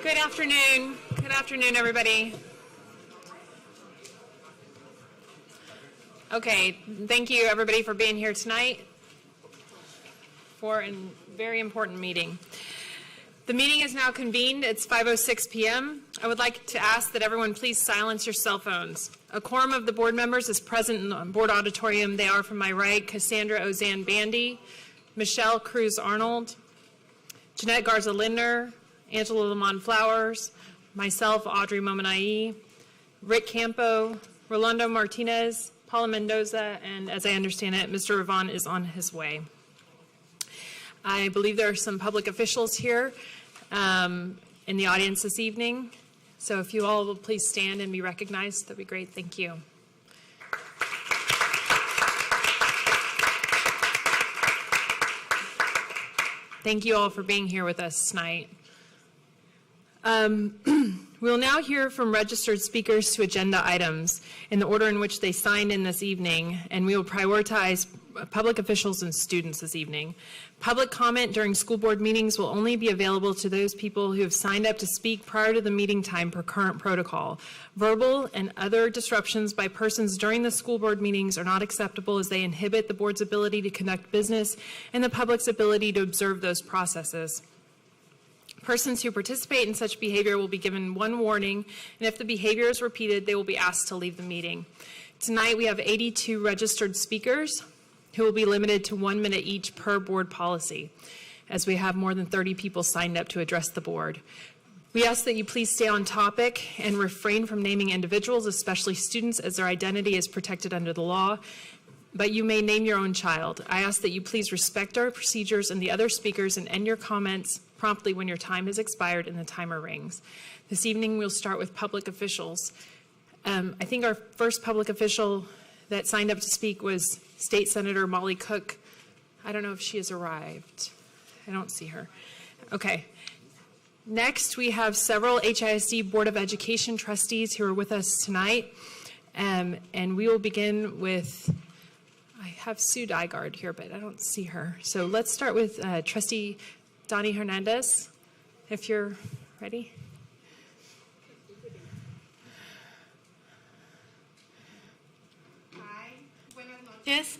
Good afternoon. Good afternoon, everybody. Okay, thank you, everybody, for being here tonight for a very important meeting. The meeting is now convened. It's 5:06 p.m. I would like to ask that everyone please silence your cell phones. A quorum of the board members is present in the board auditorium. They are, from my right, Cassandra Ozanne Bandy, Michelle Cruz Arnold, Jeanette Garza Lindner, Angela Lamont Flowers, myself, Audrey Momanai, Rick Campo, Rolando Martinez, Paula Mendoza, and as I understand it, Mr. Ravon is on his way. I believe there are some public officials here in the audience this evening. So if you all will please stand and be recognized, that'd be great. Thank you. Thank you all for being here with us tonight. We'll now hear from registered speakers to agenda items in the order in which they signed in this evening, and we will prioritize public officials and students this evening. Public comment during school board meetings will only be available to those people who have signed up to speak prior to the meeting time per current protocol. Verbal and other disruptions by persons during the school board meetings are not acceptable, as they inhibit the board's ability to conduct business and the public's ability to observe those processes. Persons who participate in such behavior will be given one warning, and if the behavior is repeated, they will be asked to leave the meeting. Tonight we have 82 registered speakers who will be limited to 1 minute each per board policy, as we have more than 30 people signed up to address the board. We ask that you please stay on topic and refrain from naming individuals, especially students, as their identity is protected under the law, but you may name your own child. I ask that you please respect our procedures and the other speakers and end your comments promptly when your time has expired and the timer rings. This evening we'll start with public officials. I think our first public official that signed up to speak was State Senator Molly Cook. I don't know if she has arrived. I don't see her. Okay. Next, we have several HISD Board of Education trustees who are with us tonight. And we will begin with, I have Sue Dygard here, but I don't see her. So let's start with Trustee Donnie Hernandez, if you're ready. Hi, buenas noches.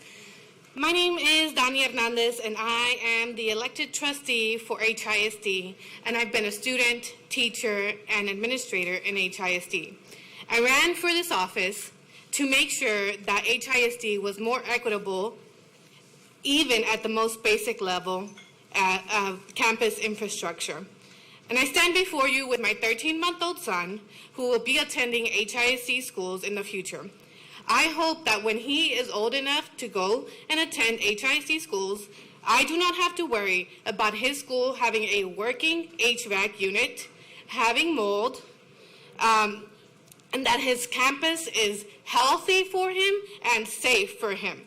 My name is Donnie Hernandez, and I am the elected trustee for HISD, and I've been a student, teacher, and administrator in HISD. I ran for this office to make sure that HISD was more equitable, even at the most basic level of campus infrastructure. And I stand before you with my 13-month-old son, who will be attending HISD schools in the future. I hope that when he is old enough to go and attend HISD schools, I do not have to worry about his school having a working HVAC unit, having mold, and that his campus is healthy for him and safe for him,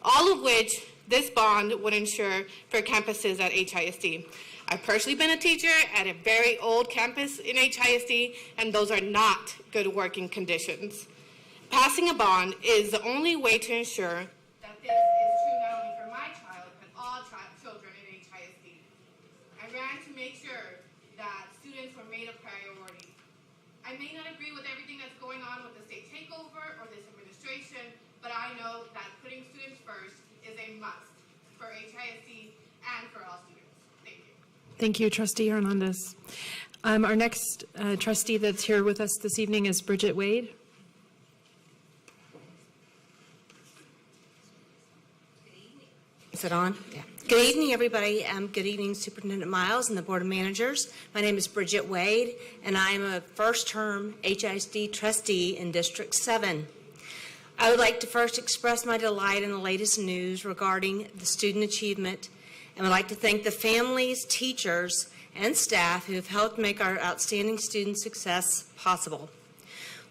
all of which this bond would ensure for campuses at HISD. I've personally been a teacher at a very old campus in HISD, and those are not good working conditions. Passing a bond is the only way to ensure that this is true not only for my child, but all children in HISD. I ran to make sure that students were made a priority. I may not agree with everything that's going on with the state takeover or this administration, but I know that putting students first is a must for HISD and for all students. Thank you. Thank you, Trustee Hernandez. Our next trustee that's here with us this evening is Bridget Wade. Is it on? Yeah. Good evening, everybody. Good evening, Superintendent Miles and the Board of Managers. My name is Bridget Wade, and I am a first-term HISD trustee in District 7. I would like to first express my delight in the latest news regarding the student achievement, and would like to thank the families, teachers, and staff who have helped make our outstanding student success possible.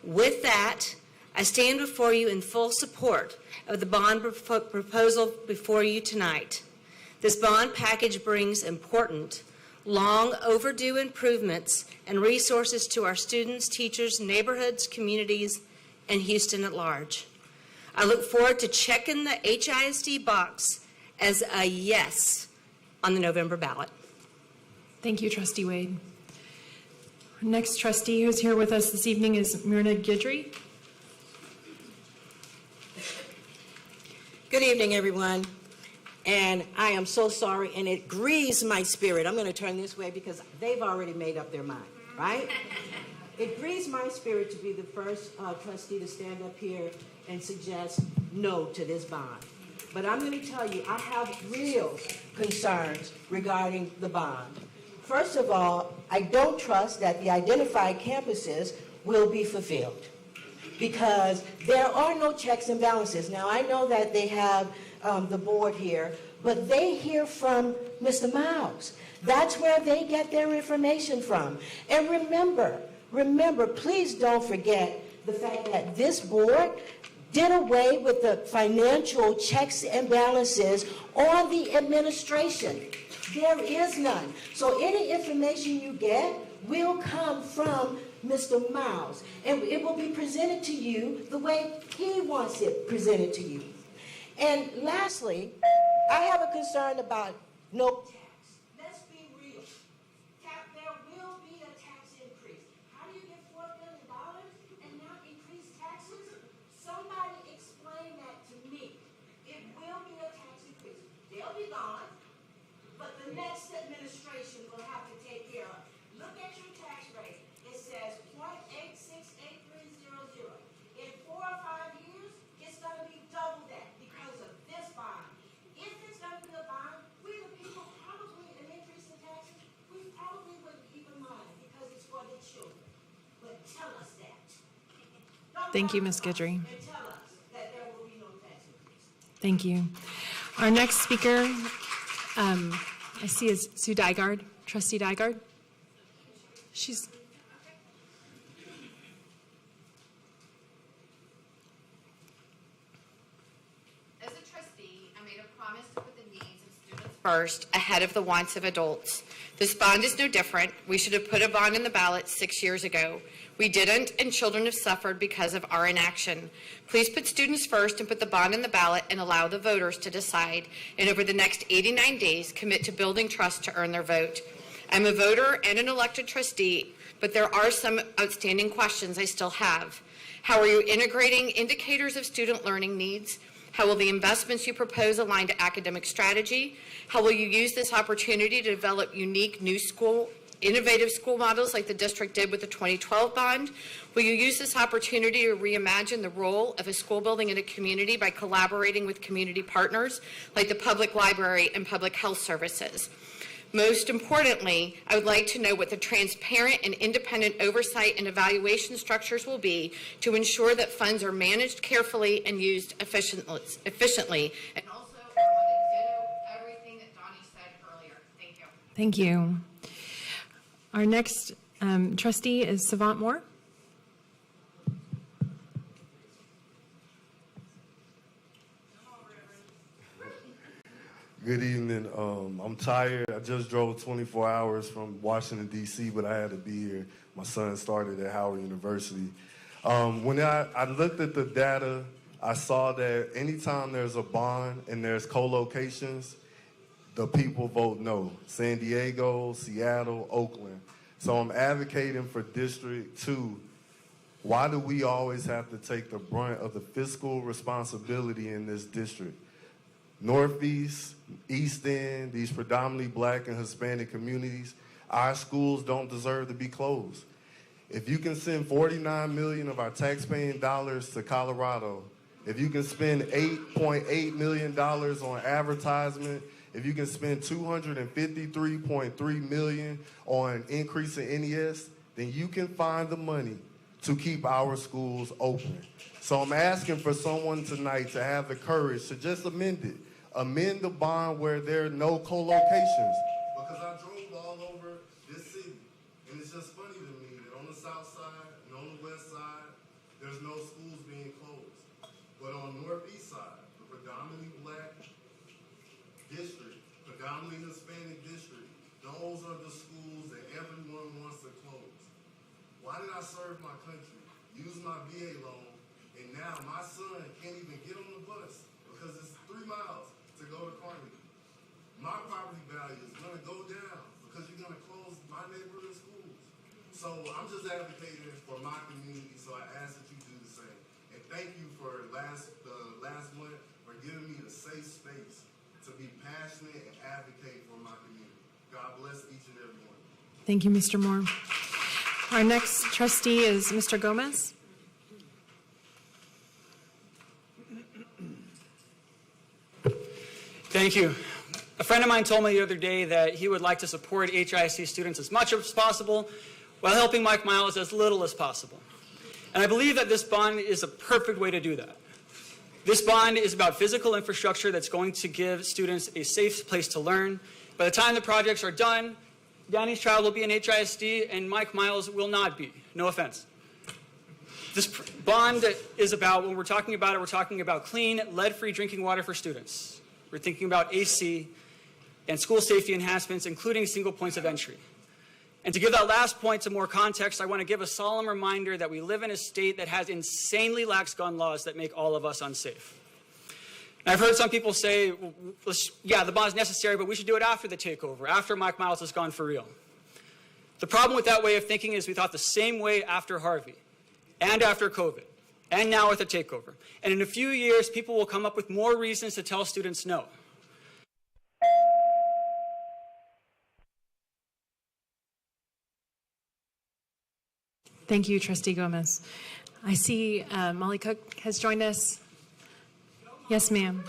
With that, I stand before you in full support of the bond proposal before you tonight. This bond package brings important, long overdue improvements and resources to our students, teachers, neighborhoods, communities, and Houston at large. I look forward to checking the HISD box as a yes on the November ballot. Thank you, Trustee Wade. Next trustee who's here with us this evening is Myrna Guidry. Good evening, everyone. And I am so sorry, and it grieves my spirit. I'm going to turn this way because they've already made up their mind, right? It grieves my spirit to be the first trustee to stand up here and suggest no to this bond. But I'm going to tell you, I have real concerns regarding the bond. First of all, I don't trust that the identified campuses will be fulfilled because there are no checks and balances. Now, I know that they have the board here, but they hear from Mr. Miles. That's where they get their information from. And remember, please don't forget the fact that this board did away with the financial checks and balances on the administration. There is none. So any information you get will come from Mr. Miles, and it will be presented to you the way he wants it presented to you. And lastly, I have a concern about no tax. Let's be real. There will be a tax increase. How do you get $4 billion and not increase taxes? Somebody explain that to me. It will be a tax increase. They'll be gone, but the next administration will have to take care of. Look at your tax rate. It says 0.868300. In 4 or 5 years, it's going to be double that because of this bond. If it's going to be a bond, we the people probably an increase in taxes, we probably wouldn't even mind because it's for the children. But tell us that. Thank you, Ms. Guidry. And tell us that there will be no tax increase. Thank you. Our next speaker, I see is Sue Dygard, Trustee Dygard. She's... As a trustee, I made a promise to put the needs of students first ahead of the wants of adults. This bond is no different. We should have put a bond in the ballot 6 years ago. We didn't, and children have suffered because of our inaction. Please put students first and put the bond in the ballot and allow the voters to decide. And over the next 89 days, commit to building trust to earn their vote. I'm a voter and an elected trustee, but there are some outstanding questions I still have. How are you integrating indicators of student learning needs? How will the investments you propose align to academic strategy? How will you use this opportunity to develop unique new innovative school models like the district did with the 2012 bond? Will you use this opportunity to reimagine the role of a school building in a community by collaborating with community partners like the public library and public health services? Most importantly, I would like to know what the transparent and independent oversight and evaluation structures will be to ensure that funds are managed carefully and used efficiently. And also, I want to ditto everything that Donnie said earlier. Thank you. Thank you. Our next trustee is Savant Moore. Good evening. I'm tired. I just drove 24 hours from Washington, D.C., but I had to be here. My son started at Howard University. When I looked at the data, I saw that anytime there's a bond and there's co-locations, the people vote no. San Diego, Seattle, Oakland. So I'm advocating for District 2. Why do we always have to take the brunt of the fiscal responsibility in this district? Northeast, East End, these predominantly black and Hispanic communities, our schools don't deserve to be closed. If you can send $49 million of our taxpaying dollars to Colorado, if you can spend $8.8 million on advertisement, if you can spend $253.3 million on increasing NES, then you can find the money to keep our schools open. So I'm asking for someone tonight to have the courage to just amend it. Amend the bond where there are no co-locations. Because I drove all over this city, and it's just funny to me that on the south side and on the west side, there's no schools being closed. But on the northeast side, the predominantly black district, predominantly Hispanic district, those are the schools that everyone wants to close. Why did I serve my country, use my VA loan, and now my son can't even get on the bus because it's 3 miles to go to Carnegie? My property value is going to go down because you're going to close my neighborhood schools. So I'm just advocating for my community, so I ask that you do the same. And thank you for the last month for giving me the safe space to be passionate and advocate for my community. God bless each and every one. Thank you, Mr. Moore. Our next trustee is Mr. Gomez. Thank you. A friend of mine told me the other day that he would like to support HISD students as much as possible while helping Mike Miles as little as possible. And I believe that this bond is a perfect way to do that. This bond is about physical infrastructure that's going to give students a safe place to learn. By the time the projects are done, Danny's child will be in HISD and Mike Miles will not be. No offense. This bond is about, when we're talking about it, we're talking about clean, lead-free drinking water for students. We're thinking about AC and school safety enhancements, including single points of entry. And to give that last point some more context, I want to give a solemn reminder that we live in a state that has insanely lax gun laws that make all of us unsafe. And I've heard some people say, well, yeah, the bond is necessary, but we should do it after the takeover, after Mike Miles is gone for real. The problem with that way of thinking is we thought the same way after Harvey, and after COVID, and now with the takeover. And in a few years, people will come up with more reasons to tell students no. Thank you, Trustee Gomez. I see Molly Cook has joined us. Yes, ma'am.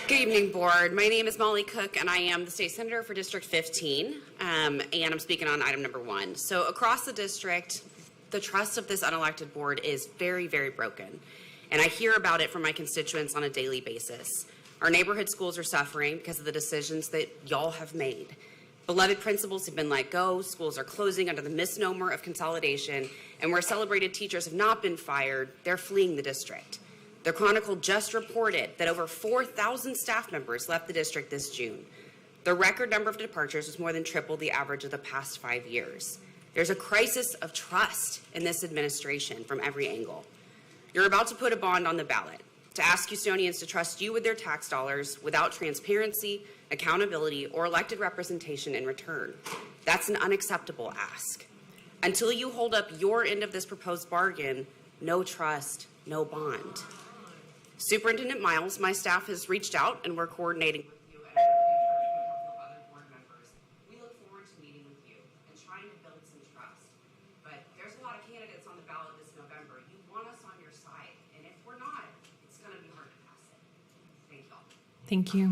Good evening, Board. My name is Molly Cook, and I am the State Senator for District 15, and I'm speaking on item number 1. So across the district, the trust of this unelected board is very, very broken, and I hear about it from my constituents on a daily basis. Our neighborhood schools are suffering because of the decisions that y'all have made. Beloved principals have been let go, schools are closing under the misnomer of consolidation, and where celebrated teachers have not been fired, they're fleeing the district. The Chronicle just reported that over 4,000 staff members left the district this June. The record number of departures was more than triple the average of the past 5 years. There's a crisis of trust in this administration from every angle. You're about to put a bond on the ballot to ask Houstonians to trust you with their tax dollars without transparency, accountability, or elected representation in return. That's an unacceptable ask. Until you hold up your end of this proposed bargain, no trust, no bond. Superintendent Miles, my staff has reached out and we're coordinating with you and a couple of other board members. We look forward to meeting with you and trying to build some trust. But there's a lot of candidates on the ballot this November. You want us on your side, and if we're not, it's going to be hard to pass it. Thank you all. Thank you.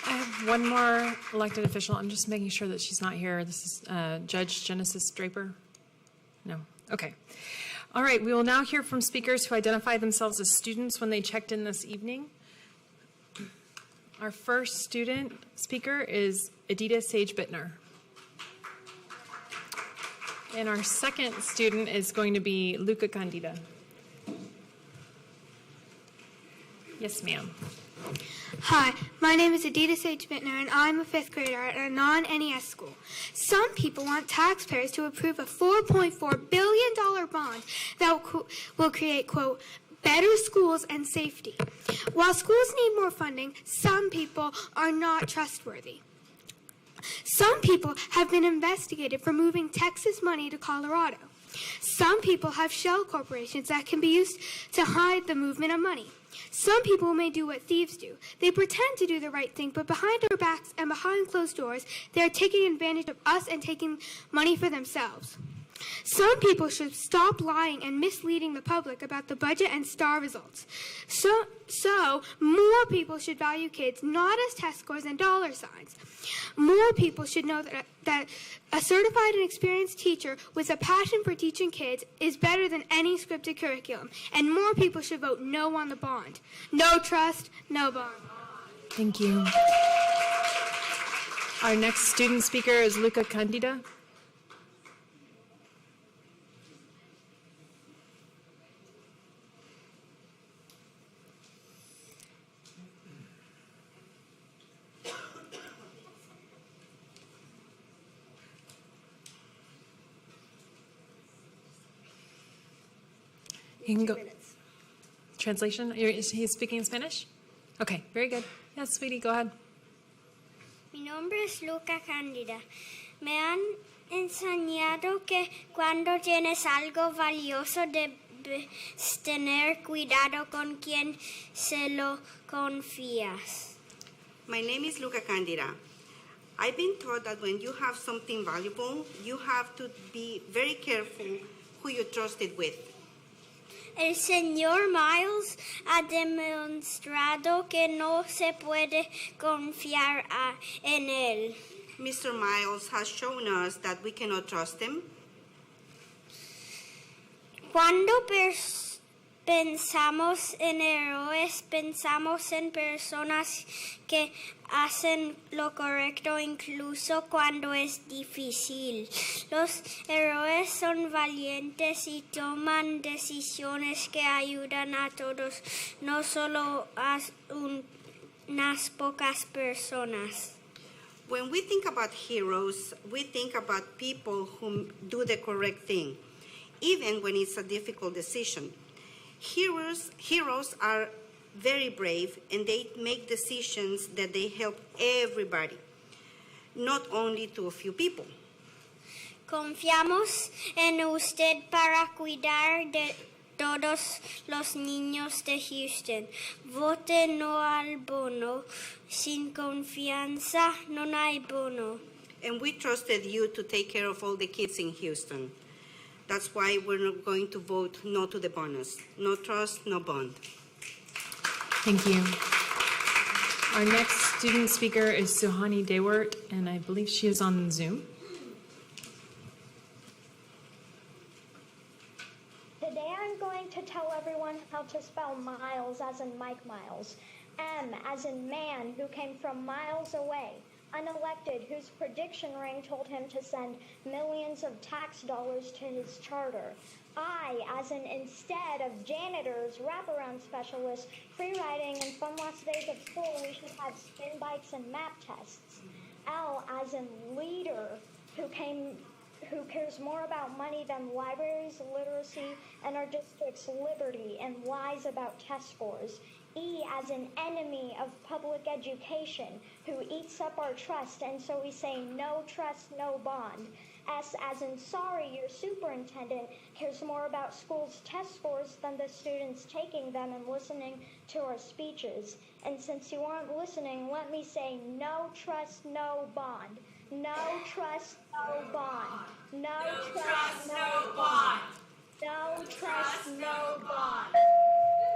I have one more elected official. I'm just making sure that she's not here. This is Judge Genesis Draper. No. Okay. All right. We will now hear from speakers who identify themselves as students when they checked in this evening. Our first student speaker is Edita Sage Bittner. And our second student is going to be Luca Candida. Yes, ma'am. Hi, my name is Edita Sage Bittner, and I'm a 5th grader at a non-NES school. Some people want taxpayers to approve a $4.4 billion bond that will create, quote, better schools and safety. While schools need more funding, some people are not trustworthy. Some people have been investigated for moving Texas money to Colorado. Some people have shell corporations that can be used to hide the movement of money. Some people may do what thieves do. They pretend to do the right thing, but behind our backs and behind closed doors, they are taking advantage of us and taking money for themselves. Some people should stop lying and misleading the public about the budget and STAR results. So more people should value kids not as test scores and dollar signs. More people should know that a certified and experienced teacher with a passion for teaching kids is better than any scripted curriculum. And more people should vote no on the bond. No trust, no bond. Thank you. Our next student speaker is Luca Candida. You can go. Translation? He's speaking in Spanish? Okay, very good. Yes, sweetie, go ahead. Mi nombre es Luca Cándida. Me han enseñado que cuando tienes algo valioso debes tener cuidado con quien se lo confías. My name is Luca Candida. I've been taught that when you have something valuable, you have to be very careful who you trust it with. El señor Miles ha demostrado que no se puede confiar en él. Mr. Miles has shown us that we cannot trust him. Cuando pensamos en héroes, pensamos en personas que hacen lo correcto incluso cuando es difícil. Los héroes son valientes y toman decisiones que ayudan a todos, no solo a unas pocas personas. When we think about heroes, we think about people who do the correct thing, even when it's a difficult decision. Heroes are very brave, and they make decisions that they help everybody, not only to a few people. Confiamos en usted para cuidar de todos los niños de Houston. Vote no al bono. Sin confianza no hay bono. And we trusted you to take care of all the kids in Houston. That's why we're not going to vote no to the bonus. No trust, no bond. Thank you. Our next student speaker is Suhani Dewart, and I believe she is on Zoom. Today I'm going to tell everyone how to spell Miles as in Mike Miles. M as in man who came from miles away. Unelected, whose prediction ring told him to send millions of tax dollars to his charter. I, as in instead of janitors, wraparound specialists, free riding, and fun last days of school, we should have spin bikes and map tests. L, as in leader, who cares more about money than libraries, literacy, and our district's liberty, and lies about test scores. E as an enemy of public education, who eats up our trust, and so we say no trust, no bond. S as in sorry, your superintendent cares more about schools' test scores than the students taking them and listening to our speeches. And since you aren't listening, let me say no trust, no bond. No trust, no bond. No trust, no bond. No trust, no bond.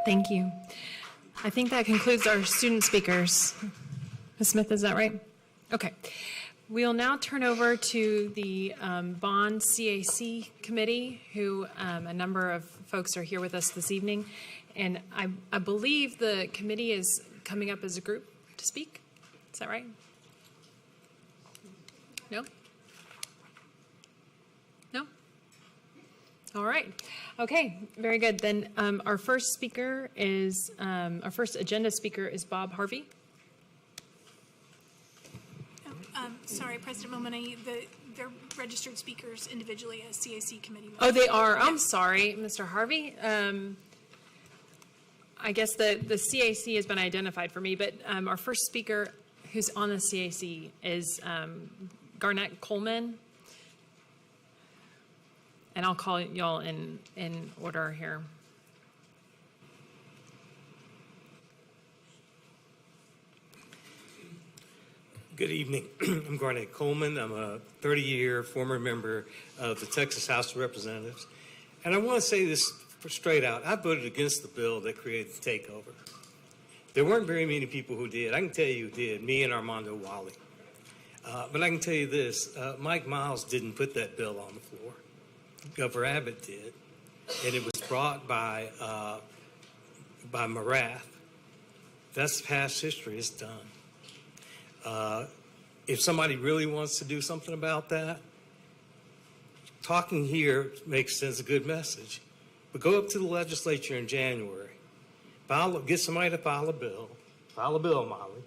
Thank you. I think that concludes our student speakers. Ms. Smith, is that right? Okay. We'll now turn over to the Bond CAC Committee, who a number of folks are here with us this evening. And I believe the committee is coming up as a group to speak. Is that right? No? No? All right. Okay, very good. Then our first speaker is, our first agenda speaker is Bob Harvey. Sorry, President Momoni, they're registered speakers individually as CAC committee members. Oh, they are. I'm sorry, Mr. Harvey. I guess the CAC has been identified for me, but our first speaker who's on the CAC is Garnett Coleman. And I'll call y'all in order here. Good evening. I'm Garnett Coleman. I'm a 30-year former member of the Texas House of Representatives. And I want to say this straight out. I voted against the bill that created the takeover. There weren't very many people who did. I can tell you who did, me and Armando Wally. But I can tell you this, Mike Miles didn't put that bill on the floor. Governor Abbott did. And it was brought by Marath. That's past history. It's done. If somebody really wants to do something about that, talking here makes sense, a good message. But go up to the legislature in January, get somebody to file a bill, Molly,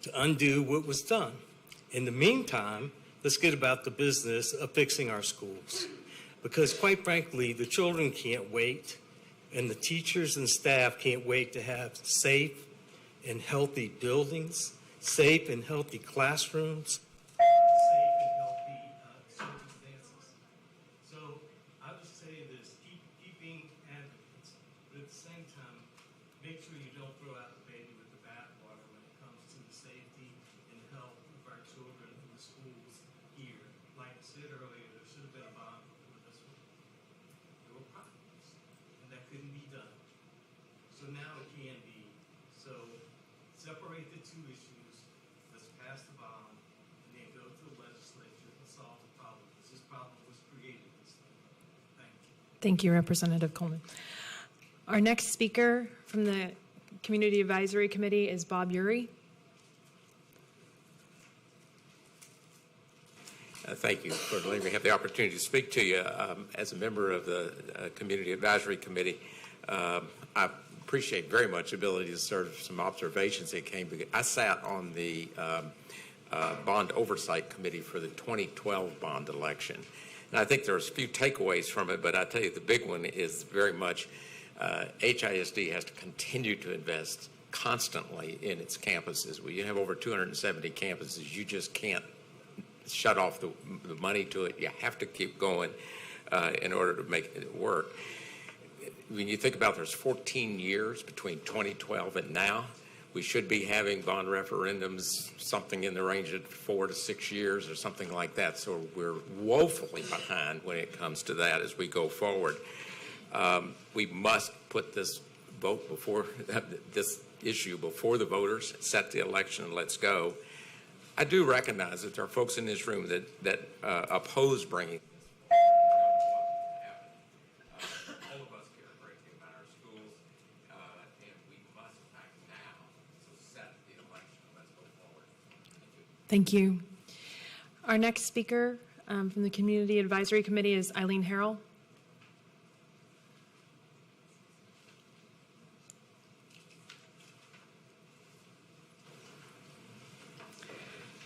to undo what was done. In the meantime, let's get about the business of fixing our schools. Because quite frankly, the children can't wait, and the teachers and staff can't wait to have safe and healthy buildings, safe and healthy classrooms, make sure you don't throw out the baby with the bathwater when it comes to the safety and health of our children in the schools here. Like I said earlier, there should have been a bond for this one. There were problems, and that couldn't be done. So now it can be. So separate the two issues. Let's pass the bond, and then go to the legislature and solve the problem. Because this problem was created this way. Thank you. Thank you, Representative Coleman. Our next speaker from the Community Advisory Committee is Bob Uri. Thank you for letting me have the opportunity to speak to you. As a member of the Community Advisory Committee, I appreciate very much the ability to serve some observations that came. I sat on the Bond Oversight Committee for the 2012 bond election. And I think there's a few takeaways from it, but I tell you the big one is very much HISD has to continue to invest constantly in its campuses. We have over 270 campuses. You just can't shut off the money to it. You have to keep going in order to make it work. When you think about there's 14 years between 2012 and now, we should be having bond referendums something in the range of 4 to 6 years or something like that. So we're woefully behind when it comes to that as we go forward. We must put this vote before this issue before the voters, set the election, and let's go. I do recognize that there are folks in this room that oppose bringing this. All of us care greatly about our schools, and we must act now. So set the election. Let's go forward. Thank you. Our next speaker from the Community Advisory Committee is Eileen Harrell.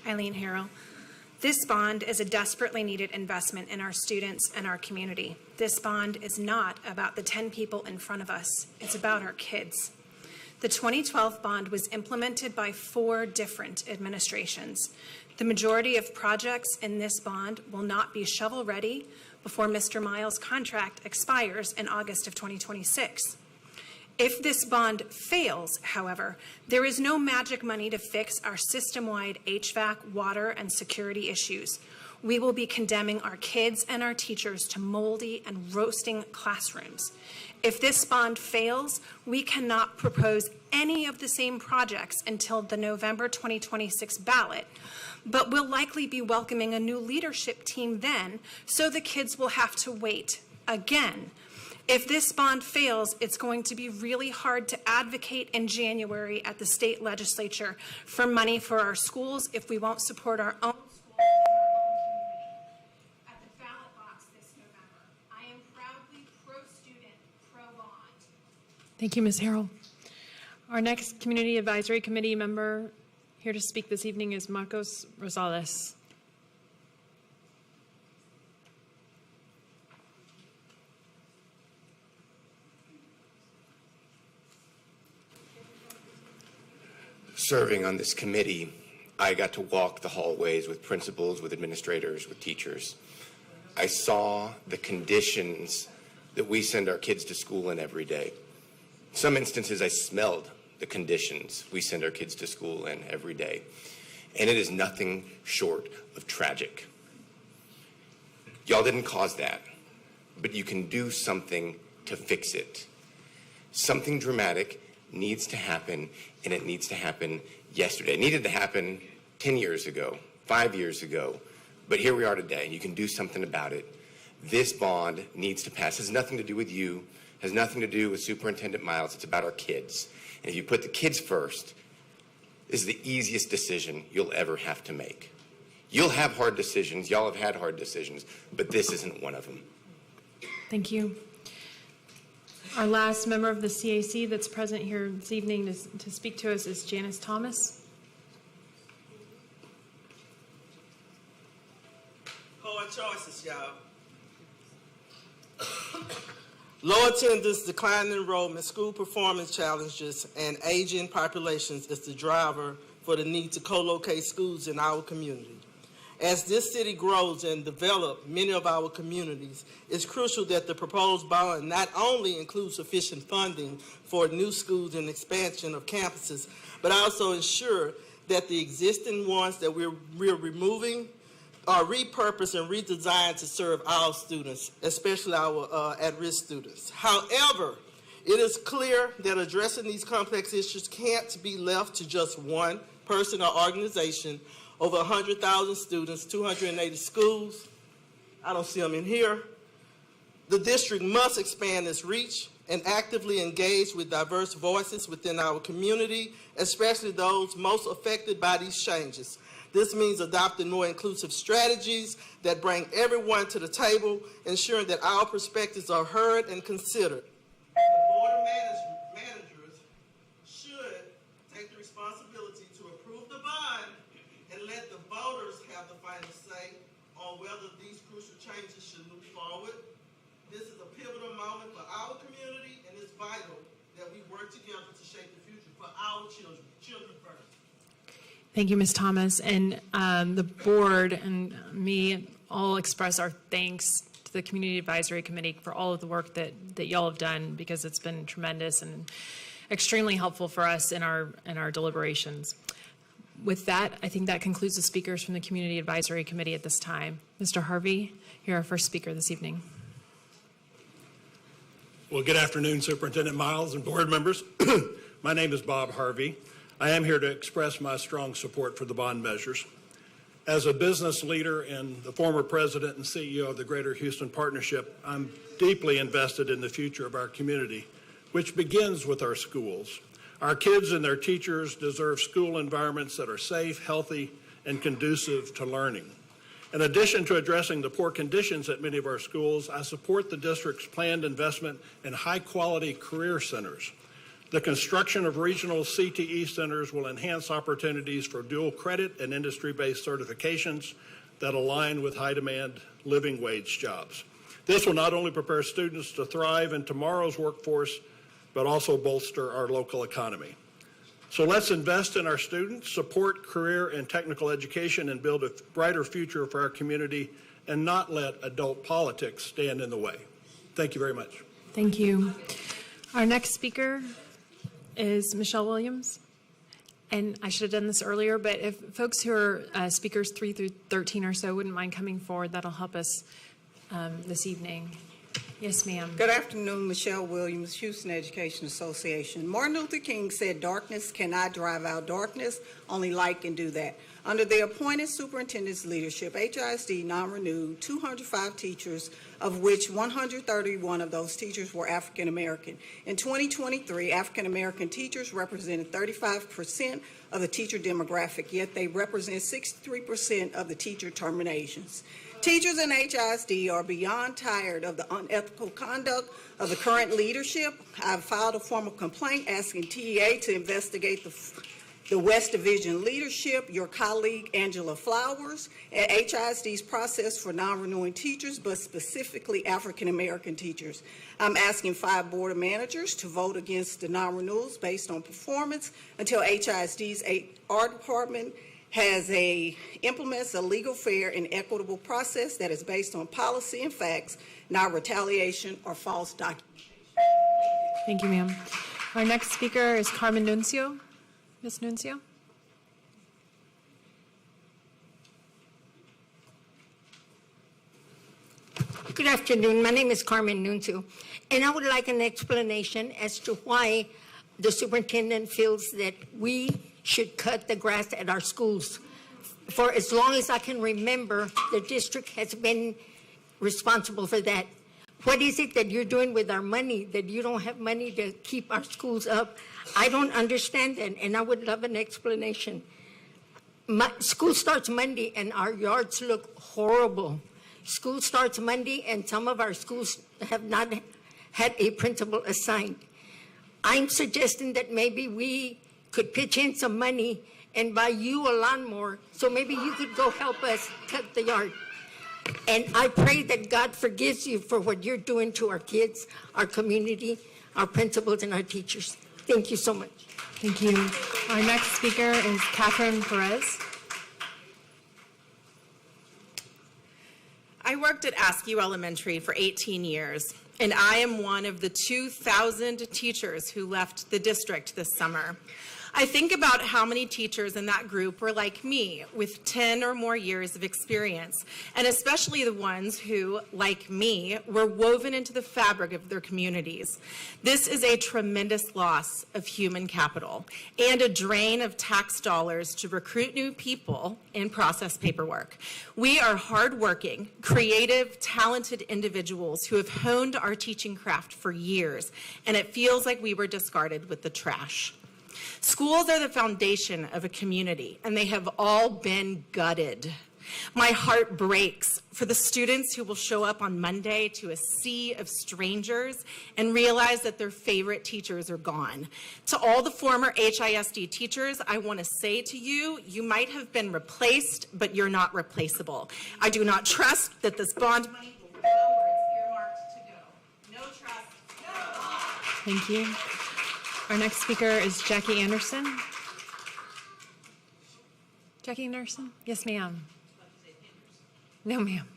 Eileen Harrell. This bond is a desperately needed investment in our students and our community. This bond is not about the 10 people in front of us. It's about our kids. The 2012 bond was implemented by 4 different administrations. The majority of projects in this bond will not be shovel-ready before Mr. Miles' contract expires in August of 2026. If this bond fails, however, there is no magic money to fix our system-wide HVAC, water, and security issues. We will be condemning our kids and our teachers to moldy and roasting classrooms. If this bond fails, we cannot propose any of the same projects until the November 2026 ballot, but we'll likely be welcoming a new leadership team then, so the kids will have to wait again. If this bond fails, it's going to be really hard to advocate in January at the state legislature for money for our schools if we won't support our own schools at the ballot box this November. I am proudly pro-student, pro-bond. Thank you, Ms. Harrell. Our next Community Advisory Committee member here to speak this evening is Marcos Rosales. Serving on this committee, I got to walk the hallways with principals, with administrators, with teachers. I saw the conditions that we send our kids to school in every day. In some instances, I smelled the conditions we send our kids to school in every day. And it is nothing short of tragic. Y'all didn't cause that, but you can do something to fix it. Something dramatic needs to happen, and it needs to happen yesterday. It needed to happen 10 years ago, 5 years ago, but here we are today, and you can do something about it. This bond needs to pass. It has nothing to do with you, has nothing to do with Superintendent Miles. It's about our kids. And if you put the kids first, this is the easiest decision you'll ever have to make. You'll have hard decisions. Y'all have had hard decisions, but this isn't one of them. Thank you. Our last member of the CAC that's present here this evening to speak to us is Janice Thomas. Hard choices, y'all. Low attendance, declining enrollment, school performance challenges, and aging populations is the driver for the need to co-locate schools in our community. As this city grows and develops many of our communities, it's crucial that the proposed bond not only includes sufficient funding for new schools and expansion of campuses, but also ensure that the existing ones that we're removing are repurposed and redesigned to serve our students, especially our at-risk students. However, it is clear that addressing these complex issues can't be left to just one person or organization. Over 100,000 students, 280 schools. I don't see them in here. The district must expand its reach and actively engage with diverse voices within our community, especially those most affected by these changes. This means adopting more inclusive strategies that bring everyone to the table, ensuring that our perspectives are heard and considered. The Board of Managers should take the responsibility to approve the bond and let the voters have the final say on whether these crucial changes should move forward. This is a pivotal moment for our community, and it's vital that we work together to shape the future for our children. Children first. Thank you, Ms. Thomas. And the board and me all express our thanks to the Community Advisory Committee for all of the work that y'all have done, because it's been tremendous and extremely helpful for us in our deliberations. With that, I think that concludes the speakers from the Community Advisory Committee at this time. Mr. Harvey, you're our first speaker this evening. Well, good afternoon, Superintendent Miles and board members. My name is Bob Harvey. I am here to express my strong support for the bond measures. As a business leader and the former president and CEO of the Greater Houston Partnership, I'm deeply invested in the future of our community, which begins with our schools. Our kids and their teachers deserve school environments that are safe, healthy, and conducive to learning. In addition to addressing the poor conditions at many of our schools, I support the district's planned investment in high-quality career centers. The construction of regional CTE centers will enhance opportunities for dual credit and industry-based certifications that align with high-demand living wage jobs. This will not only prepare students to thrive in tomorrow's workforce, but also bolster our local economy. So let's invest in our students, support career and technical education, and build a brighter future for our community, and not let adult politics stand in the way. Thank you very much. Thank you. Our next speaker is Michelle Williams. And I should have done this earlier, but if folks who are speakers 3 through 13 or so wouldn't mind coming forward, that'll help us this evening. Yes, ma'am. Good afternoon, Michelle Williams, Houston Education Association. Martin Luther King said, "Darkness cannot drive out darkness, only light can do that." Under the appointed superintendent's leadership, HISD non-renewed 205 teachers, of which 131 of those teachers were African American. In 2023, African American teachers represented 35% of the teacher demographic, yet they represent 63% of the teacher terminations. Teachers in HISD are beyond tired of the unethical conduct of the current leadership. I've filed a formal complaint asking TEA to investigate the West Division leadership, your colleague Angela Flowers, and HISD's process for non-renewing teachers, but specifically African American teachers. I'm asking 5 board of managers to vote against the non-renewals based on performance until HISD's HR department implements a legal, fair, and equitable process that is based on policy and facts, not retaliation or false documentation. Thank you, ma'am. Our next speaker is Carmen Nuncio. Ms. Nuncio. Good afternoon. My name is Carmen Nuncio, and I would like an explanation as to why the superintendent feels that we should cut the grass at our schools. For as long as I can remember, the district has been responsible for that. What is it that you're doing with our money, that you don't have money to keep our schools up? I don't understand that, and I would love an explanation. School starts Monday, and our yards look horrible. School starts Monday, and some of our schools have not had a principal assigned. I'm suggesting that maybe we could pitch in some money and buy you a lawnmower, so maybe you could go help us cut the yard. And I pray that God forgives you for what you're doing to our kids, our community, our principals, and our teachers. Thank you so much. Thank you. Our next speaker is Catherine Perez. I worked at Askew Elementary for 18 years, and I am one of the 2,000 teachers who left the district this summer. I think about how many teachers in that group were like me, with 10 or more years of experience, and especially the ones who, like me, were woven into the fabric of their communities. This is a tremendous loss of human capital and a drain of tax dollars to recruit new people and process paperwork. We are hardworking, creative, talented individuals who have honed our teaching craft for years, and it feels like we were discarded with the trash. Schools are the foundation of a community, and they have all been gutted. My heart breaks for the students who will show up on Monday to a sea of strangers and realize that their favorite teachers are gone. To all the former HISD teachers, I want to say to you, you might have been replaced, but you're not replaceable. I do not trust that this bond money will go where it's earmarked to go. No trust, no bond. Thank you. Our next speaker is Jackie Anderson. Jackie Anderson? Yes, ma'am. No, ma'am.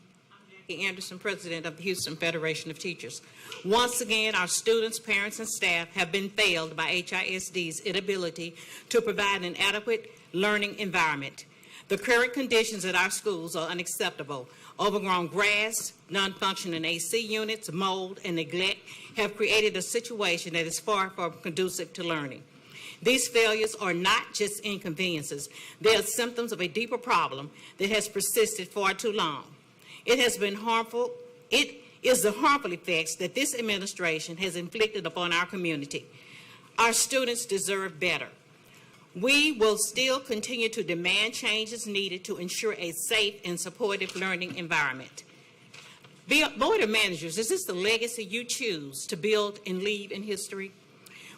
Jackie Anderson, President of the Houston Federation of Teachers. Once again, our students, parents, and staff have been failed by HISD's inability to provide an adequate learning environment. The current conditions at our schools are unacceptable. Overgrown grass, non-functioning AC units, mold, and neglect have created a situation that is far from conducive to learning. These failures are not just inconveniences. They are symptoms of a deeper problem that has persisted far too long. It is the harmful effects that this administration has inflicted upon our community. Our students deserve better. We will still continue to demand changes needed to ensure a safe and supportive learning environment. Board of Managers, is this the legacy you choose to build and leave in history?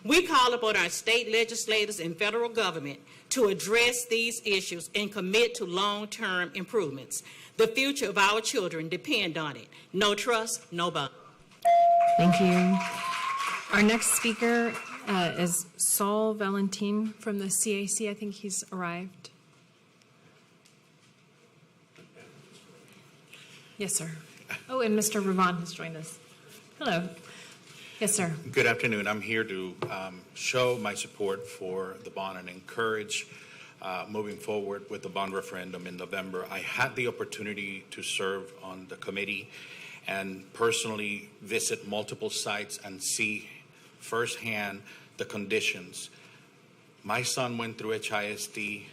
We call upon our state legislators and federal government to address these issues and commit to long-term improvements. The future of our children depend on it. No trust, no bond. Thank you. Our next speaker is Saul Valentin from the CAC. I think he's arrived. Yes, sir. Oh, and Mr. Ravon has joined us. Hello. Yes, sir. Good afternoon. I'm here to show my support for the bond and encourage moving forward with the bond referendum in November. I had the opportunity to serve on the committee and personally visit multiple sites and see firsthand the conditions. My son went through HISD,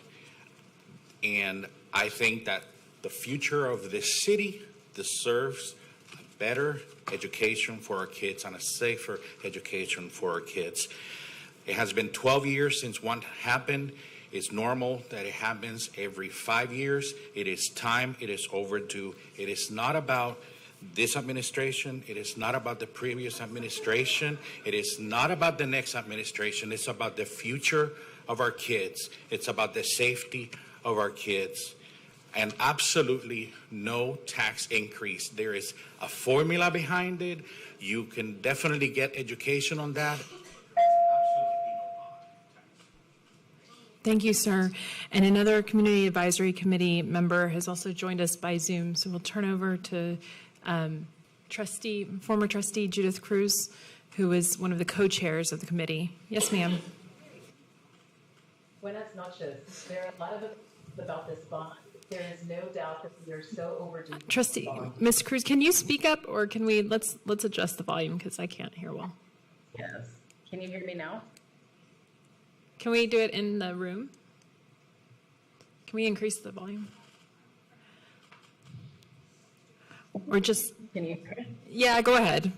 and I think that the future of this city deserves a better education for our kids and a safer education for our kids. It has been 12 years since one happened. It's normal that it happens every 5 years. It is time. It is overdue. It is not about this administration. It is not about the previous administration. It is not about the next administration. It's about the future of our kids. It's about the safety of our kids. And absolutely no tax increase. There is a formula behind it. You can definitely get education on that. Thank you, sir. And another Community Advisory Committee member has also joined us by Zoom. So we'll turn over to former trustee Judith Cruz, who is one of the co-chairs of the committee. Yes, ma'am. Buenas noches. There are a lot of about this bond. There is no doubt that we are so overdue. Trustee, Ms. Cruz, can you speak up, or can we let's adjust the volume because I can't hear well. Yes. Can you hear me now? Can we do it in the room? Can we increase the volume? Or just... Can you hear it? Yeah, go ahead.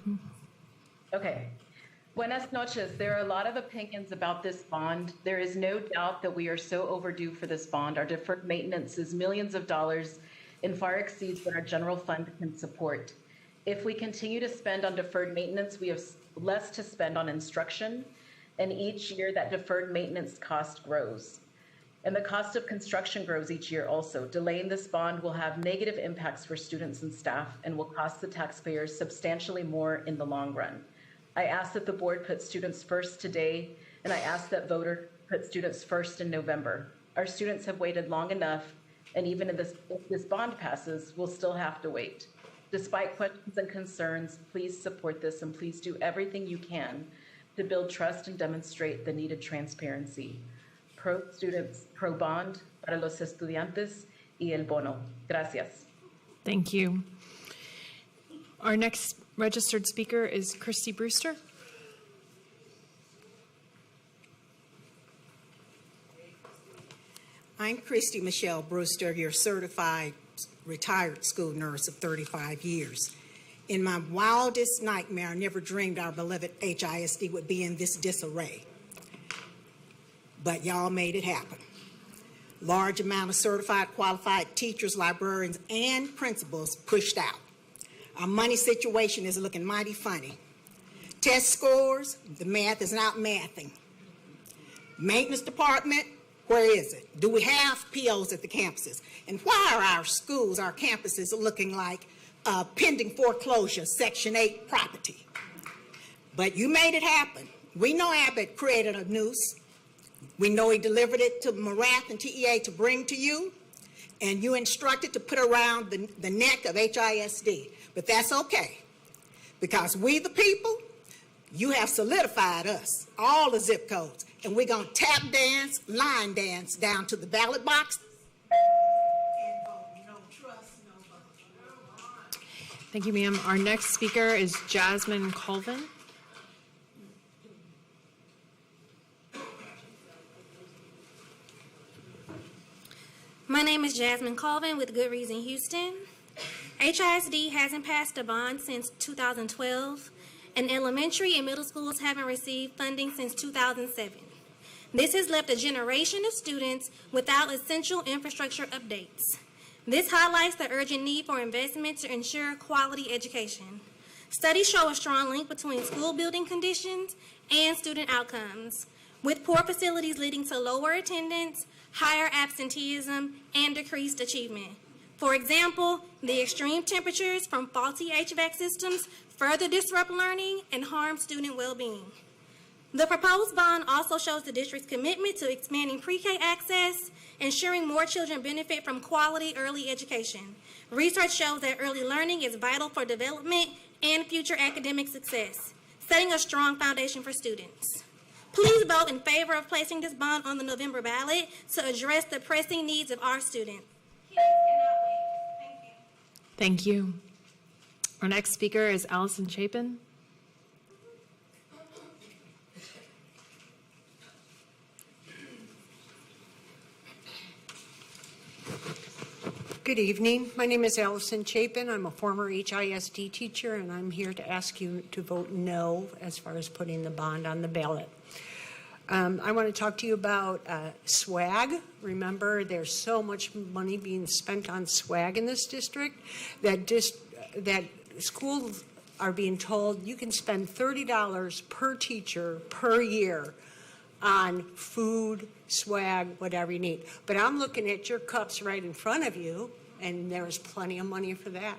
Okay. Buenas noches. There are a lot of opinions about this bond. There is no doubt that we are so overdue for this bond. Our deferred maintenance is millions of dollars and far exceeds what our general fund can support. If we continue to spend on deferred maintenance, we have less to spend on instruction, and each year that deferred maintenance cost grows. And the cost of construction grows each year also. Delaying this bond will have negative impacts for students and staff and will cost the taxpayers substantially more in the long run. I ask that the board put students first today, and I ask that voters put students first in November. Our students have waited long enough, and even if this bond passes, we'll still have to wait. Despite questions and concerns, please support this and please do everything you can to build trust and demonstrate the needed transparency. Pro students, pro bond para los estudiantes y el bono. Gracias. Thank you. Our next registered speaker is Christy Brewster. I'm Christy Michelle Brewster, your certified retired school nurse of 35 years. In my wildest nightmare, I never dreamed our beloved HISD would be in this disarray. But y'all made it happen. Large amount of certified qualified teachers, librarians, and principals pushed out. Our money situation is looking mighty funny. Test scores, the math is not mathing. Maintenance department, where is it? Do we have POs at the campuses? And why are our schools, our campuses looking like pending foreclosure, Section 8 property? But you made it happen. We know Abbott created a noose. We know he delivered it to Marath and TEA to bring to you, and you instructed to put around the neck of HISD. But that's okay, because we the people, you have solidified us, all the zip codes, and we're going to tap dance, line dance down to the ballot box. Thank you, ma'am. Our next speaker is Jasmine Colvin. My name is Jasmine Colvin with Good Reason Houston. HISD hasn't passed a bond since 2012, and elementary and middle schools haven't received funding since 2007. This has left a generation of students without essential infrastructure updates. This highlights the urgent need for investment to ensure quality education. Studies show a strong link between school building conditions and student outcomes, with poor facilities leading to lower attendance, higher absenteeism, and decreased achievement. For example, the extreme temperatures from faulty HVAC systems further disrupt learning and harm student well-being. The proposed bond also shows the district's commitment to expanding pre-K access, ensuring more children benefit from quality early education. Research shows that early learning is vital for development and future academic success, setting a strong foundation for students. Please vote in favor of placing this bond on the November ballot to address the pressing needs of our students. Thank you. Our next speaker is Allison Chapin. Good evening. My name is Allison Chapin. I'm a former HISD teacher, and I'm here to ask you to vote no as far as putting the bond on the ballot. I want to talk to you about swag. Remember, there's so much money being spent on swag in this district that schools are being told you can spend $30 per teacher per year on food, swag, whatever you need. But I'm looking at your cups right in front of you, and there was plenty of money for that.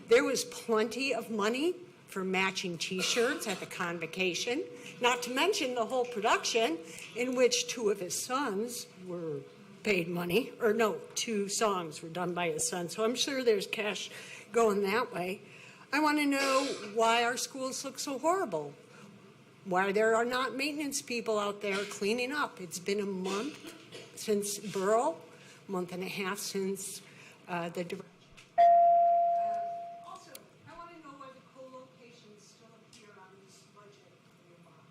There was plenty of money for matching T-shirts at the convocation, not to mention the whole production in which two of his sons were paid money, or no, 2 songs were done by his son. So I'm sure there's cash going that way. I want to know why our schools look so horrible, why there are not maintenance people out there cleaning up. It's been a month since Burl, a month and a half since the director. Also, I want to know why the co-locations still appear on this budget for your bond.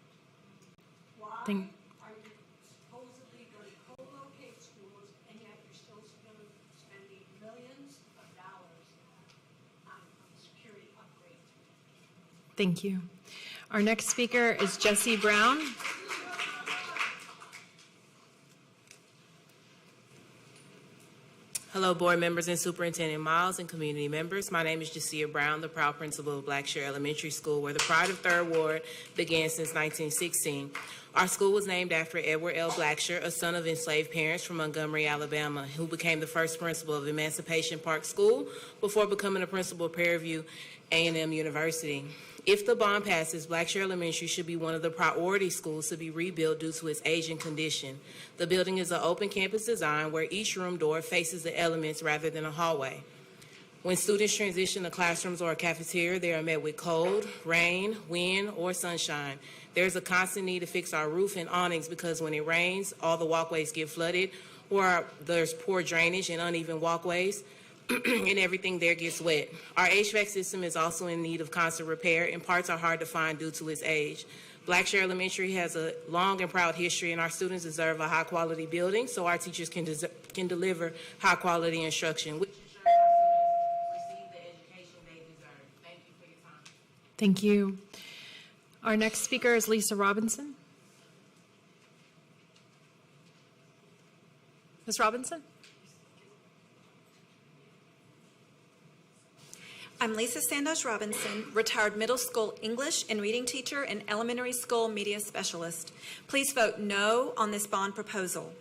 Why are you supposedly going to co-locate schools, and yet you're still spending millions of dollars on security upgrades? Thank you. Our next speaker is Jesse Brown. Hello, board members and Superintendent Miles and community members. My name is Jessica Brown, the proud principal of Blackshear Elementary School, where the pride of Third Ward began since 1916. Our school was named after Edward L. Blacksher, a son of enslaved parents from Montgomery, Alabama, who became the first principal of Emancipation Park School before becoming a principal of Prairie View A&M University. If the bond passes, Blacksher Elementary should be one of the priority schools to be rebuilt due to its aging condition. The building is an open campus design where each room door faces the elements rather than a hallway. When students transition to classrooms or a cafeteria, they are met with cold, rain, wind, or sunshine. There's a constant need to fix our roof and awnings because when it rains, all the walkways get flooded, or there's poor drainage and uneven walkways, and everything there gets wet. Our HVAC system is also in need of constant repair, and parts are hard to find due to its age. Blacksher Elementary has a long and proud history, and our students deserve a high-quality building so our teachers can deliver high-quality instruction. Thank you. Our next speaker is Lisa Robinson. Ms. Robinson? I'm Lisa Sandoz Robinson, retired middle school English and reading teacher and elementary school media specialist. Please vote no on this bond proposal.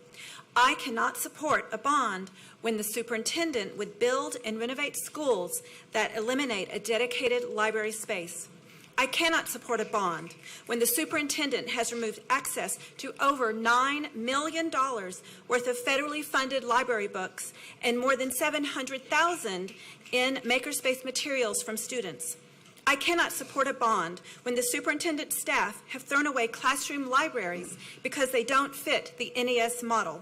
I cannot support a bond when the superintendent would build and renovate schools that eliminate a dedicated library space. I cannot support a bond when the superintendent has removed access to over $9 million worth of federally funded library books and more than $700,000 in makerspace materials from students. I cannot support a bond when the superintendent's staff have thrown away classroom libraries because they don't fit the NES model.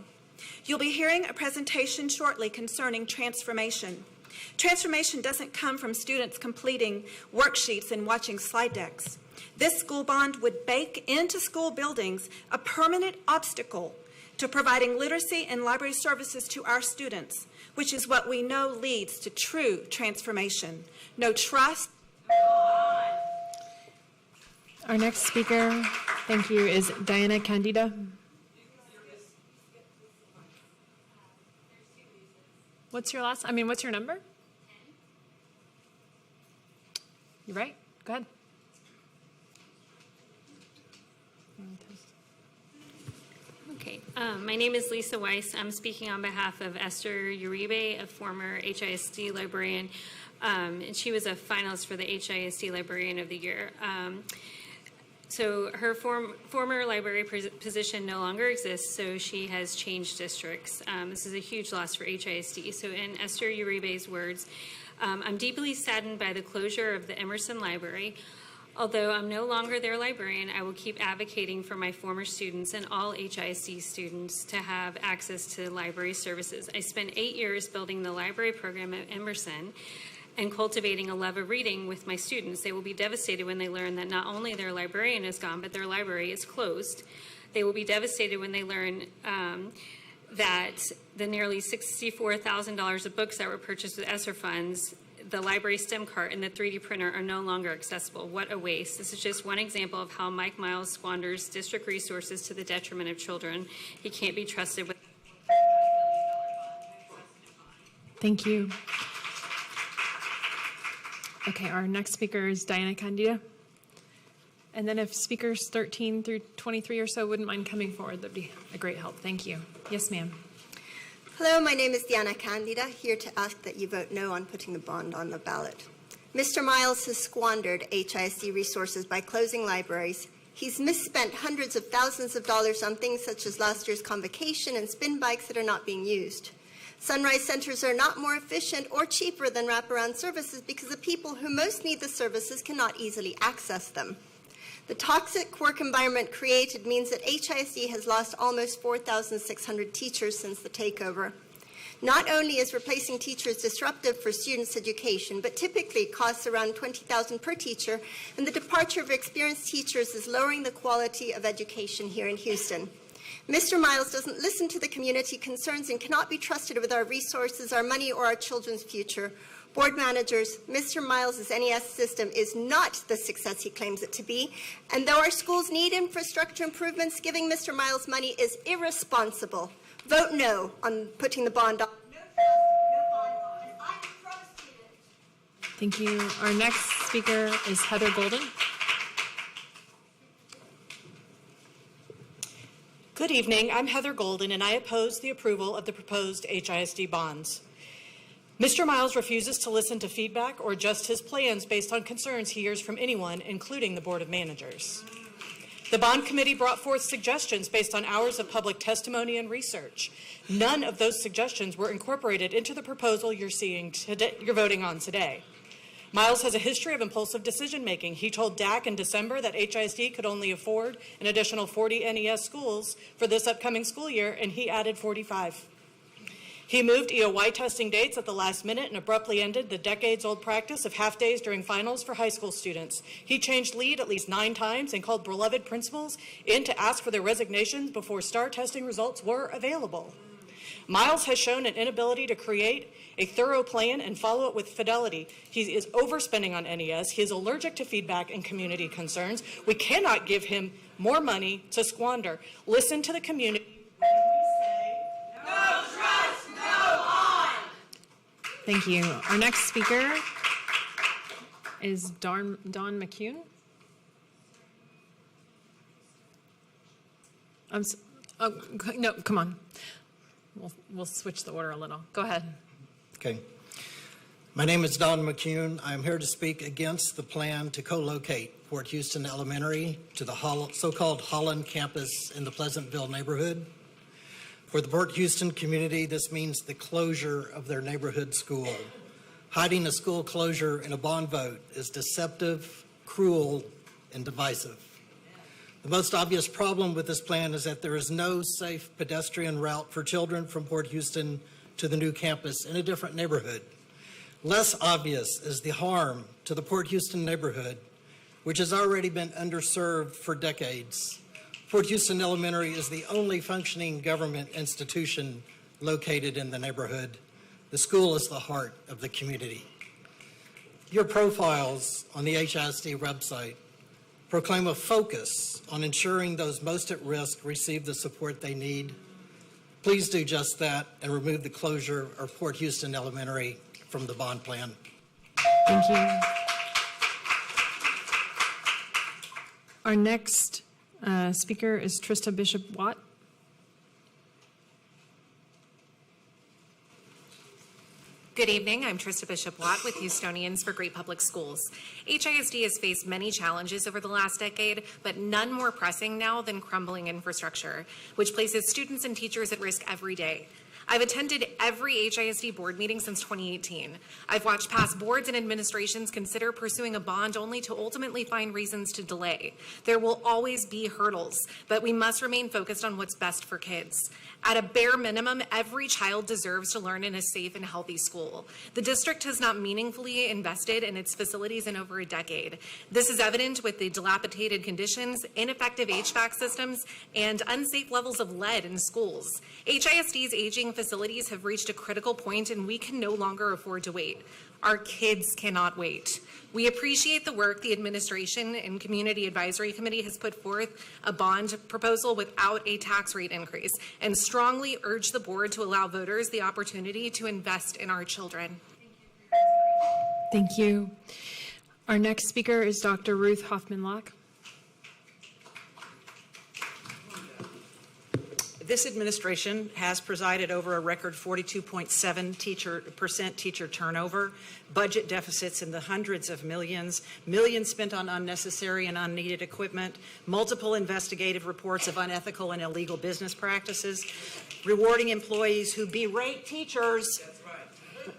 You'll be hearing a presentation shortly concerning transformation. Transformation doesn't come from students completing worksheets and watching slide decks. This school bond would bake into school buildings a permanent obstacle to providing literacy and library services to our students, which is what we know leads to true transformation. No trust. Our next speaker, thank you, is Diana Candida. What's your number? You right? Go ahead. Okay, my name is Lisa Weiss. I'm speaking on behalf of Esther Uribe, a former HISD librarian, and she was a finalist for the HISD Librarian of the Year. So her former library position no longer exists, so she has changed districts. This is a huge loss for HISD. So in Esther Uribe's words, I'm deeply saddened by the closure of the Emerson Library. Although I'm no longer their librarian, I will keep advocating for my former students and all HISD students to have access to library services. I spent 8 years building the library program at Emerson and cultivating a love of reading with my students. They will be devastated when they learn that not only their librarian is gone, but their library is closed. They will be devastated when they learn that the nearly $64,000 of books that were purchased with ESSER funds, the library STEM cart, and the 3D printer are no longer accessible. What a waste. This is just one example of how Mike Miles squanders district resources to the detriment of children. He can't be trusted with. Thank you. Okay, our next speaker is Diana Candida. And then if speakers 13 through 23 or so wouldn't mind coming forward, that'd be a great help. Thank you. Yes, ma'am. Hello, my name is Diana Candida, here to ask that you vote no on putting the bond on the ballot. Mr. Miles has squandered HISD resources by closing libraries. He's misspent hundreds of thousands of dollars on things such as last year's convocation and spin bikes that are not being used. Sunrise centers are not more efficient or cheaper than wraparound services because the people who most need the services cannot easily access them. The toxic work environment created means that HISD has lost almost 4,600 teachers since the takeover. Not only is replacing teachers disruptive for students' education, but typically costs around $20,000 per teacher, and the departure of experienced teachers is lowering the quality of education here in Houston. Mr. Miles doesn't listen to the community concerns and cannot be trusted with our resources, our money, or our children's future. Board managers, Mr. Miles' NES system is not the success he claims it to be, and though our schools need infrastructure improvements, giving Mr. Miles money is irresponsible. Vote no on putting the bond on. Thank you. Our next speaker is Heather Golden. Good evening. I'm Heather Golden, and I oppose the approval of the proposed HISD bonds. Mr. Miles refuses to listen to feedback or adjust his plans based on concerns he hears from anyone, including the Board of Managers. The bond committee brought forth suggestions based on hours of public testimony and research. None of those suggestions were incorporated into the proposal you're voting on today. Miles has a history of impulsive decision-making. He told DAC in December that HISD could only afford an additional 40 NES schools for this upcoming school year, and he added 45. He moved EOY testing dates at the last minute and abruptly ended the decades-old practice of half-days during finals for high school students. He changed lead at least 9 times and called beloved principals in to ask for their resignations before STAR testing results were available. Miles has shown an inability to create a thorough plan and follow it with fidelity. He is overspending on NES. He is allergic to feedback and community concerns. We cannot give him more money to squander. Listen to the community. No trust, no bond. Thank you. Our next speaker is Dawn McCune. No, come on. We'll switch the order a little. Go ahead. Okay. My name is Don McCune. I'm here to speak against the plan to co-locate Port Houston Elementary to the so-called Holland campus in the Pleasantville neighborhood. For the Port Houston community, this means the closure of their neighborhood school. Hiding a school closure in a bond vote is deceptive, cruel, and divisive. The most obvious problem with this plan is that there is no safe pedestrian route for children from Port Houston to the new campus in a different neighborhood. Less obvious is the harm to the Port Houston neighborhood, which has already been underserved for decades. Port Houston Elementary is the only functioning government institution located in the neighborhood. The school is the heart of the community. Your profiles on the HISD website proclaim a focus on ensuring those most at risk receive the support they need. Please do just that and remove the closure of Port Houston Elementary from the bond plan. Thank you. Our next speaker is Trista Bishop-Watt. Good evening. I'm Trista Bishop-Watt with Houstonians for Great Public Schools. HISD has faced many challenges over the last decade, but none more pressing now than crumbling infrastructure, which places students and teachers at risk every day. I've attended every HISD board meeting since 2018. I've watched past boards and administrations consider pursuing a bond only to ultimately find reasons to delay. There will always be hurdles, but we must remain focused on what's best for kids. At a bare minimum, every child deserves to learn in a safe and healthy school. The district has not meaningfully invested in its facilities in over a decade. This is evident with the dilapidated conditions, ineffective HVAC systems, and unsafe levels of lead in schools. HISD's aging facilities have reached a critical point, and we can no longer afford to wait. Our kids cannot wait. We appreciate the work the administration and Community Advisory Committee has put forth a bond proposal without a tax rate increase, and strongly urge the board to allow voters the opportunity to invest in our children. Thank you. Our next speaker is Dr. Ruth Hoffman-Locke. This administration has presided over a record 42.7% teacher turnover, budget deficits in the hundreds of millions, millions spent on unnecessary and unneeded equipment, multiple investigative reports of unethical and illegal business practices, rewarding employees who berate teachers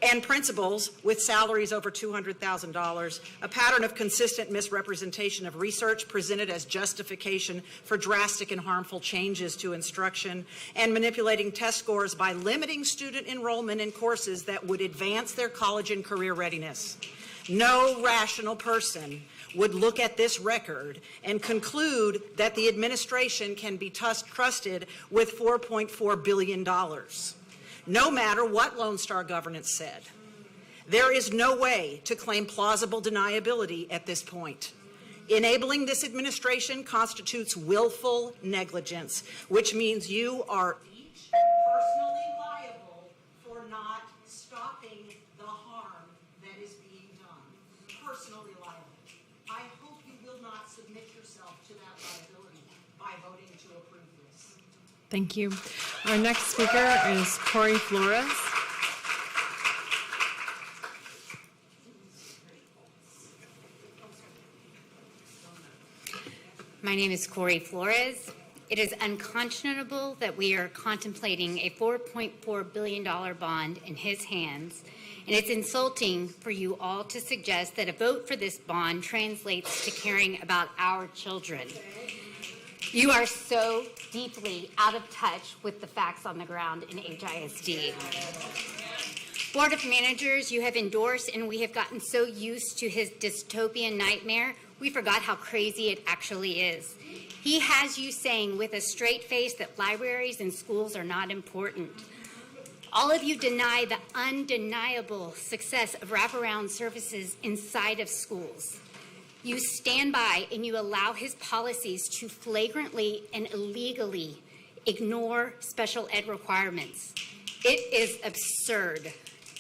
and principals with salaries over $200,000, a pattern of consistent misrepresentation of research presented as justification for drastic and harmful changes to instruction, and manipulating test scores by limiting student enrollment in courses that would advance their college and career readiness. No rational person would look at this record and conclude that the administration can be trusted with $4.4 billion. No matter what Lone Star governance said. There is no way to claim plausible deniability at this point. Enabling this administration constitutes willful negligence, which means you are each personally liable for not stopping the harm that is being done. Personally liable. I hope you will not submit yourself to that liability by voting to approve this. Thank you. Our next speaker is Corey Flores. My name is Corey Flores. It is unconscionable that we are contemplating a $4.4 billion bond in his hands, and it's insulting for you all to suggest that a vote for this bond translates to caring about our children. You are so deeply out of touch with the facts on the ground in HISD. Board of Managers, you have endorsed, and we have gotten so used to his dystopian nightmare, we forgot how crazy it actually is. He has you saying with a straight face that libraries and schools are not important. All of you deny the undeniable success of wraparound services inside of schools. You stand by and you allow his policies to flagrantly and illegally ignore special ed requirements. It is absurd.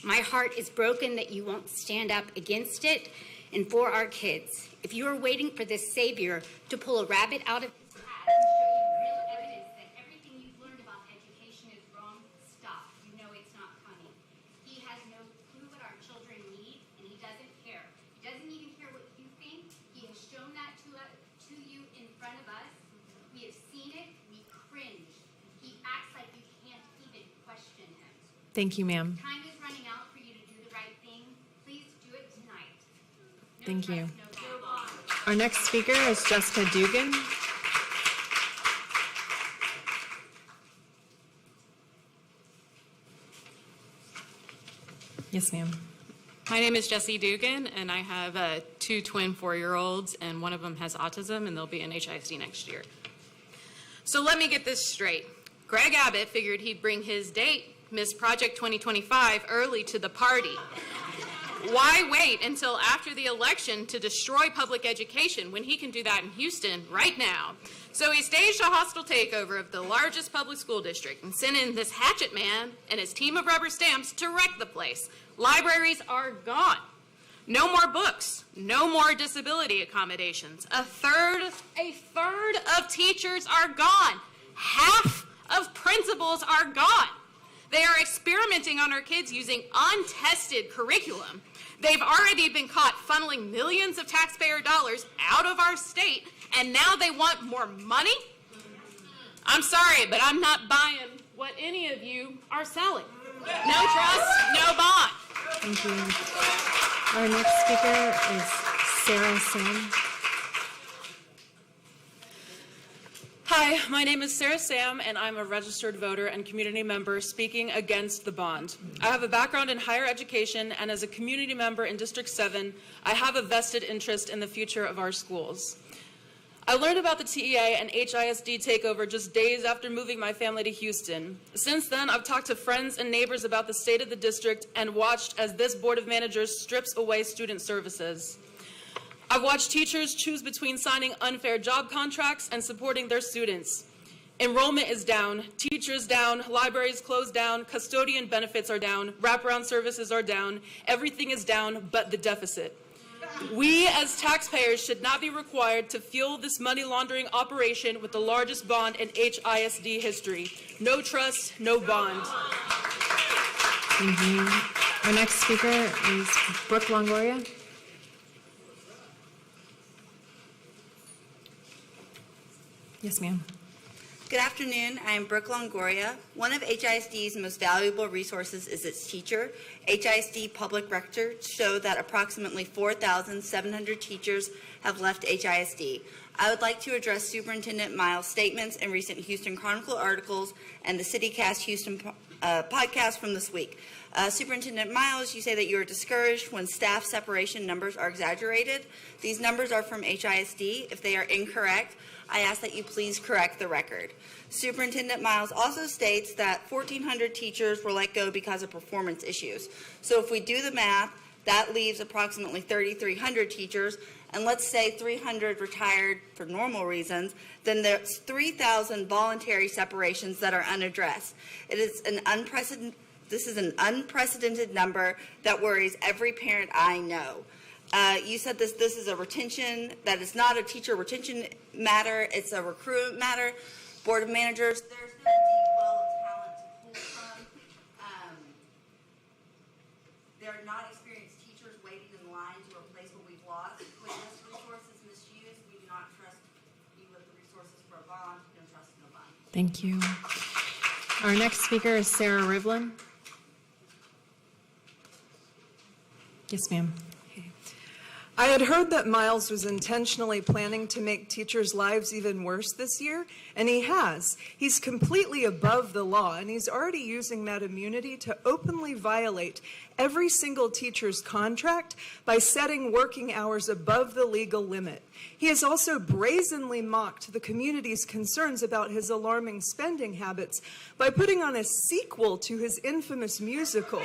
My heart is broken that you won't stand up against it and for our kids. If you are waiting for this savior to pull a rabbit out of his hat and show you real evidence that everything you've learned about education is wrong, stop. You know it's not coming. He has no clue what our children need, and he doesn't care. He doesn't even care what you think. He has shown that to you in front of us. We have seen it. We cringe. He acts like you can't even question him. Thank you, ma'am. Time is running out for you to do the right thing. Please do it tonight. Thank you. Our next speaker is Jessica Dugan. Yes, ma'am. My name is Jessie Dugan, and I have two twin 4-year-olds, and one of them has autism, and they'll be in HISD next year. So let me get this straight. Greg Abbott figured he'd bring his date, Miss Project 2025, early to the party. Why wait until after the election to destroy public education when he can do that in Houston right now? So he staged a hostile takeover of the largest public school district and sent in this hatchet man and his team of rubber stamps to wreck the place. Libraries are gone. No more books. No more disability accommodations. A third of teachers are gone. Half of principals are gone. They are experimenting on our kids using untested curriculum. They've already been caught funneling millions of taxpayer dollars out of our state, and now they want more money? I'm sorry, but I'm not buying what any of you are selling. No trust, no bond. Thank you. Our next speaker is Sarah Sam. Hi, my name is Sarah Sam, and I'm a registered voter and community member speaking against the bond. I have a background in higher education, and as a community member in District 7, I have a vested interest in the future of our schools. I learned about the TEA and HISD takeover just days after moving my family to Houston. Since then, I've talked to friends and neighbors about the state of the district and watched as this Board of Managers strips away student services. I've watched teachers choose between signing unfair job contracts and supporting their students. Enrollment is down, teachers down, libraries closed down, custodian benefits are down, wraparound services are down, everything is down but the deficit. We as taxpayers should not be required to fuel this money laundering operation with the largest bond in HISD history. No trust, no bond. Thank you. Our next speaker is Brooke Longoria. Yes, ma'am. Good afternoon. I am Brooke Longoria. One of HISD's most valuable resources is its teacher. HISD public records show that approximately 4,700 teachers have left HISD. I would like to address Superintendent Miles' statements in recent Houston Chronicle articles and the CityCast Houston podcast from this week. Superintendent Miles, you say that you are discouraged when staff separation numbers are exaggerated. These numbers are from HISD. If they are incorrect, I ask that you please correct the record. Superintendent Miles also states that 1,400 teachers were let go because of performance issues. So if we do the math, that leaves approximately 3,300 teachers, and let's say 300 retired for normal reasons, then there's 3,000 voluntary separations that are unaddressed. This is an unprecedented number that worries every parent I know. You said this is a retention, that it's not a teacher retention matter, it's a recruitment matter. Board of Managers, there's isn't a deep well of talent to pull from. There are not experienced teachers waiting in line to replace what we've lost. With this resources misused, we do not trust you with the resources for a bond. No trust, no bond. Thank you. Our next speaker is Sarah Rivlin. Yes, ma'am. I had heard that Miles was intentionally planning to make teachers' lives even worse this year, and he has. He's completely above the law, and he's already using that immunity to openly violate every single teacher's contract by setting working hours above the legal limit. He has also brazenly mocked the community's concerns about his alarming spending habits by putting on a sequel to his infamous musical.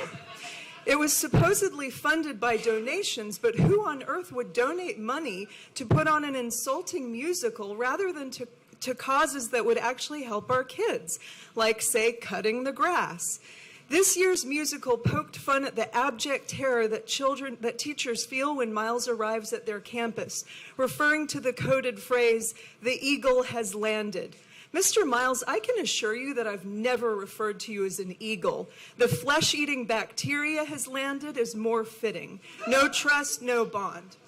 It was supposedly funded by donations, but who on earth would donate money to put on an insulting musical rather than to causes that would actually help our kids, like, say, cutting the grass? This year's musical poked fun at the abject terror that teachers feel when Miles arrives at their campus, referring to the coded phrase, "The eagle has landed." Mr. Miles, I can assure you that I've never referred to you as an eagle. The flesh-eating bacteria has landed is more fitting. No trust, no bond.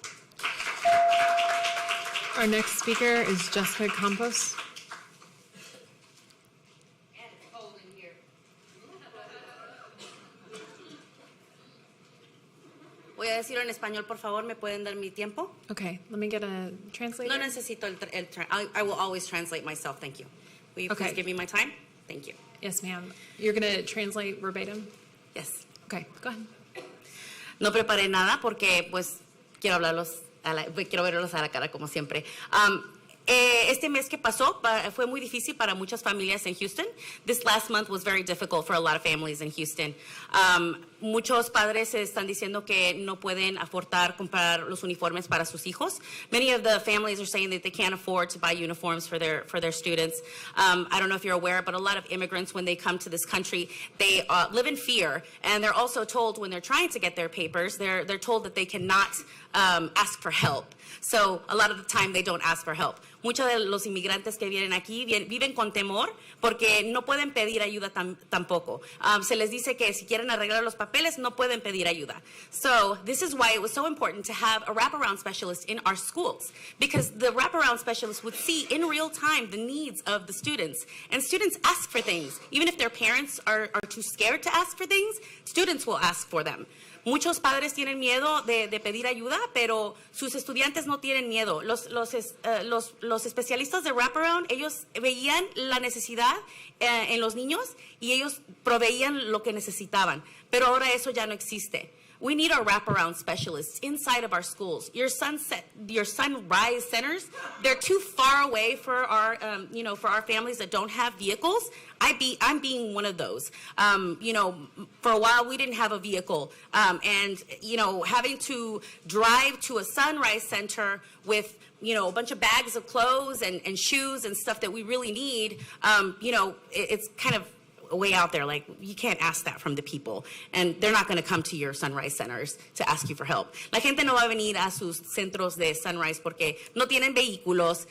Our next speaker is Jessica Campos. Voy a decirlo en español, por favor, ¿me pueden dar mi tiempo? Okay, let me get a translator. No necesito I will always translate myself, thank you. Will you please give me my time? Thank you. Yes, ma'am. You're going to translate verbatim? Yes. Okay, go ahead. No preparé nada porque, pues, quiero verlos a la cara como siempre. Este mes que pasó fue muy difícil para muchas familias en Houston. This last month was very difficult for a lot of families in Houston. Muchos padres están diciendo que no pueden afordar comprar los uniformes para sus hijos. Many of the families are saying that they can't afford to buy uniforms for their students. I don't know if you're aware, but a lot of immigrants, when they come to this country, they live in fear, and they're also told when they're trying to get their papers, they're told that they cannot ask for help. So a lot of the time they don't ask for help. Muchos de los inmigrantes que vienen aquí viven con temor porque no pueden pedir ayuda tampoco. Se les dice que si quieren arreglar los papeles no pueden pedir ayuda. So this is why it was so important to have a wraparound specialist in our schools, because the wraparound specialist would see in real time the needs of the students, and students ask for things. Even if their parents are too scared to ask for things, students will ask for them. Muchos padres tienen miedo de pedir ayuda, pero sus estudiantes no tienen miedo. Los especialistas de wraparound, ellos veían la necesidad en los niños y ellos proveían lo que necesitaban. Pero ahora eso ya no existe. We need our wraparound specialists inside of our schools. Your sunrise centers, they're too far away for our, for our families that don't have vehicles. I'm being one of those. For a while we didn't have a vehicle, and having to drive to a sunrise center with a bunch of bags of clothes and shoes and stuff that we really need. It's kind of way out there. Like, you can't ask that from the people, and they're not going to come to your sunrise centers to ask you for help. La gente no va a venir a sus centros de sunrise porque no tienen vehículos,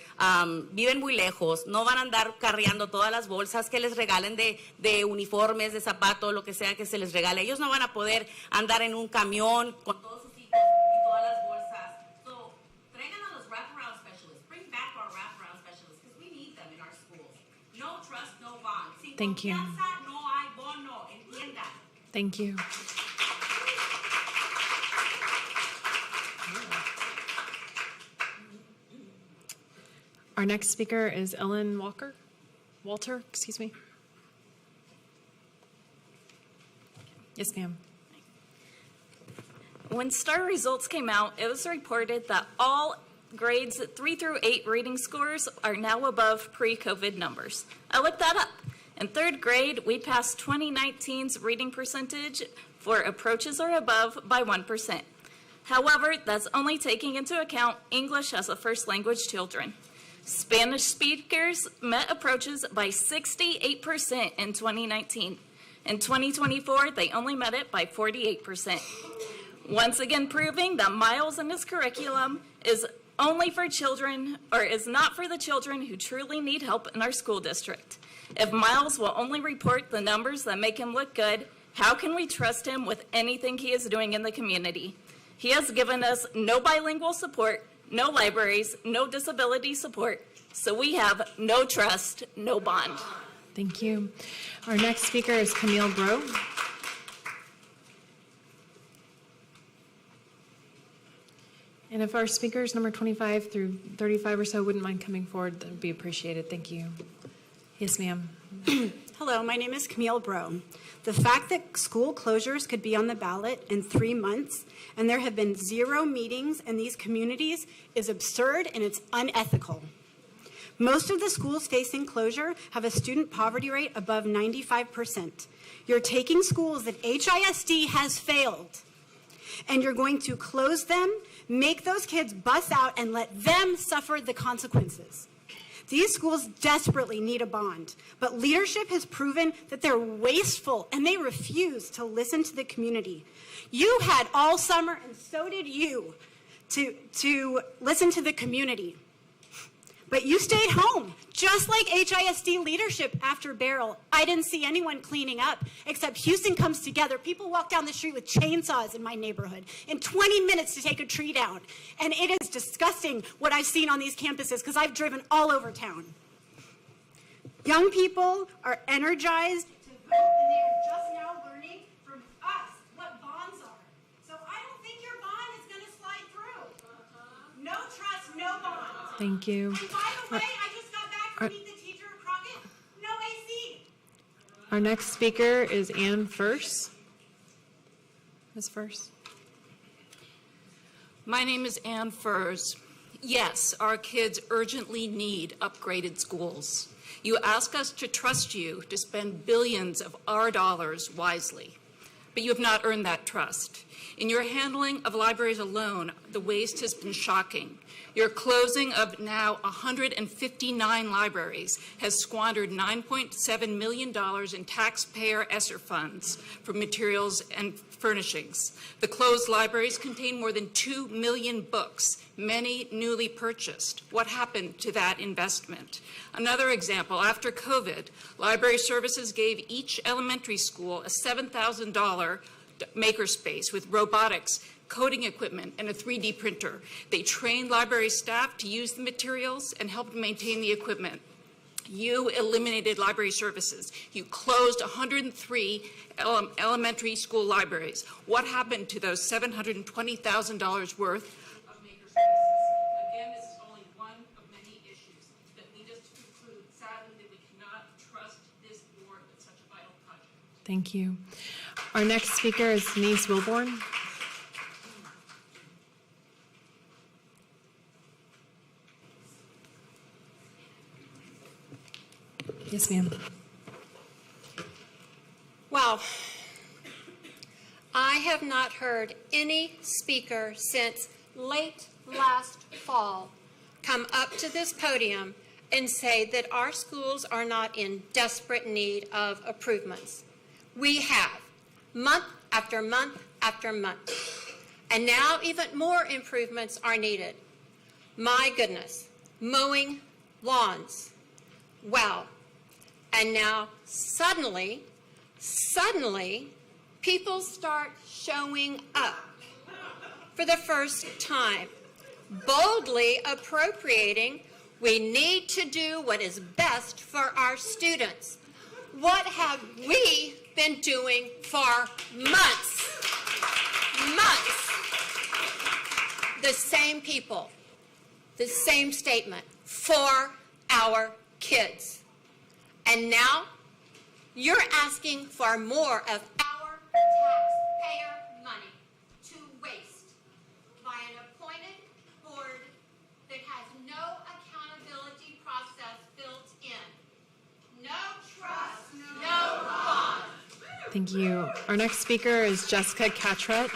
viven muy lejos, no van a andar cargando todas las bolsas que les regalen de uniformes, de zapatos, lo que sea que se les regale. Ellos no van a poder andar en un camión con todos sus hijos y todas las bolsas. So, traigan a los wraparound specialists. Bring back our wraparound specialists because we need them in our schools. No trust, no bond. Thank you. Thank you. Our next speaker is Ellen Walter, excuse me. Yes, ma'am. When STAR results came out, it was reported that all grades 3 through 8 reading scores are now above pre-COVID numbers. I looked that up. In 3rd grade, we passed 2019's reading percentage for approaches or above by 1%. However, that's only taking into account English as a first language children. Spanish speakers met approaches by 68% in 2019. In 2024, they only met it by 48%. Once again proving that Miles and his curriculum is only for children, or is not for the children who truly need help in our school district. If Miles will only report the numbers that make him look good, how can we trust him with anything he is doing in the community? He has given us no bilingual support, no libraries, no disability support, so we have no trust, no bond. Thank you. Our next speaker is Camille Bro. And if our speakers number 25 through 35 or so wouldn't mind coming forward, that would be appreciated. Thank you. Yes, ma'am. Hello, my name is Camille Bro. The fact that school closures could be on the ballot in 3 months and there have been 0 meetings in these communities is absurd and it's unethical. Most of the schools facing closure have a student poverty rate above 95%. You're taking schools that HISD has failed and you're going to close them, make those kids bus out, and let them suffer the consequences. These schools desperately need a bond, but leadership has proven that they're wasteful and they refuse to listen to the community. You had all summer, and so did you, to listen to the community. But you stayed home, just like HISD leadership after Beryl. I didn't see anyone cleaning up, except Houston comes together. People walk down the street with chainsaws in my neighborhood in 20 minutes to take a tree down. And it is disgusting what I've seen on these campuses because I've driven all over town. Young people are energized to vote, and they are just now learning from us what bonds are. So I don't think your bond is going to slide through. No trust, no bond. Thank you. And by the way, I just got back from Meet the Teacher at Crockett. No AC. Our next speaker is Ann Furse. Ms. Furse. My name is Ann Furse. Yes, our kids urgently need upgraded schools. You ask us to trust you to spend billions of our dollars wisely, but you have not earned that trust. In your handling of libraries alone, the waste has been shocking. Your closing of now 159 libraries has squandered $9.7 million in taxpayer ESSER funds for materials and furnishings. The closed libraries contain more than 2 million books, many newly purchased. What happened to that investment? Another example, after COVID, Library Services gave each elementary school a $7,000 makerspace with robotics, coding equipment, and a 3D printer. They trained library staff to use the materials and helped maintain the equipment. You eliminated library services. You closed 103 elementary school libraries. What happened to those $720,000 worth of makerspaces? Again, this is only one of many issues that lead us to conclude, sadly, that we cannot trust this board with such a vital project. Thank you. Our next speaker is Denise Wilborn. Yes, ma'am. Wow. I have not heard any speaker since late last fall come up to this podium and say that our schools are not in desperate need of improvements. We have, month after month after month. And now even more improvements are needed. My goodness, mowing lawns. Wow. And now suddenly, people start showing up for the first time, boldly appropriating, we need to do what is best for our students. What have we been doing for months? Months. The same people, the same statement, for our kids. And now, you're asking for more of our taxpayer money to waste by an appointed board that has no accountability process built in. No trust, no bond. Thank you. Our next speaker is Jessica Catret.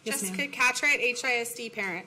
Yes, Jessica Catret, HISD parent.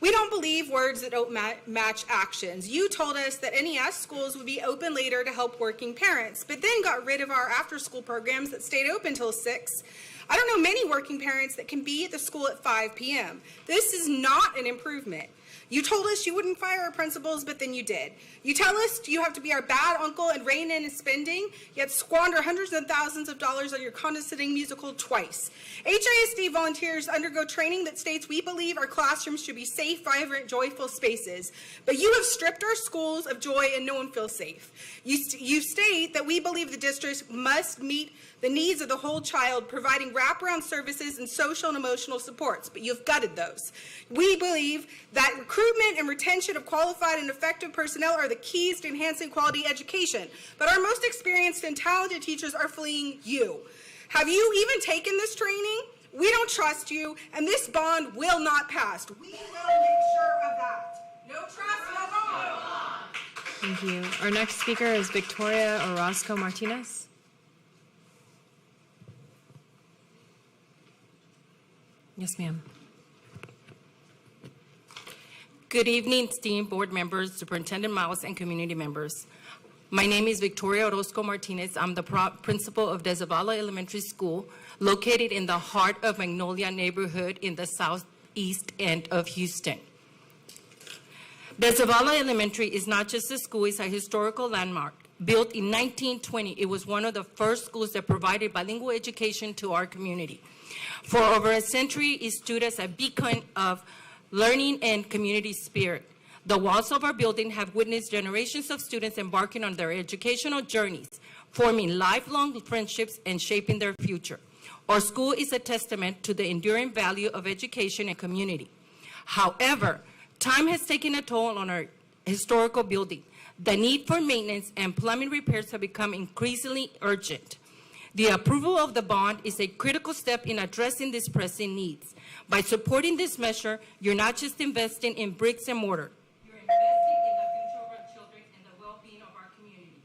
We don't believe words that don't match actions. You told us that NES schools would be open later to help working parents, but then got rid of our after-school programs that stayed open till 6. I don't know many working parents that can be at the school at 5 p.m. This is not an improvement. You told us you wouldn't fire our principals, but then you did. You tell us you have to be our bad uncle and rein in spending, yet squander hundreds of thousands of dollars on your condescending musical twice. HISD volunteers undergo training that states we believe our classrooms should be safe, vibrant, joyful spaces. But you have stripped our schools of joy and no one feels safe. You state that we believe the district must meet the needs of the whole child, providing wraparound services and social and emotional supports, but you've gutted those. We believe that recruitment and retention of qualified and effective personnel are the keys to enhancing quality education, but our most experienced and talented teachers are fleeing you. Have you even taken this training? We don't trust you, and this bond will not pass. We will make sure of that. No trust, no bond. Thank you. Our next speaker is Victoria Orozco Martinez. Yes, ma'am. Good evening, esteemed board members, Superintendent Miles, and community members. My name is Victoria Orozco Martinez. I'm the principal of De Zavala Elementary School, located in the heart of Magnolia neighborhood in the southeast end of Houston. De Zavala Elementary is not just a school, it's a historical landmark. Built in 1920, it was one of the first schools that provided bilingual education to our community. For over a century, it stood as a beacon of learning and community spirit. The walls of our building have witnessed generations of students embarking on their educational journeys, forming lifelong friendships and shaping their future. Our school is a testament to the enduring value of education and community. However, time has taken a toll on our historical building. The need for maintenance and plumbing repairs have become increasingly urgent. The approval of the bond is a critical step in addressing these pressing needs. By supporting this measure, you're not just investing in bricks and mortar. You're investing in the future of our children and the well-being of our community.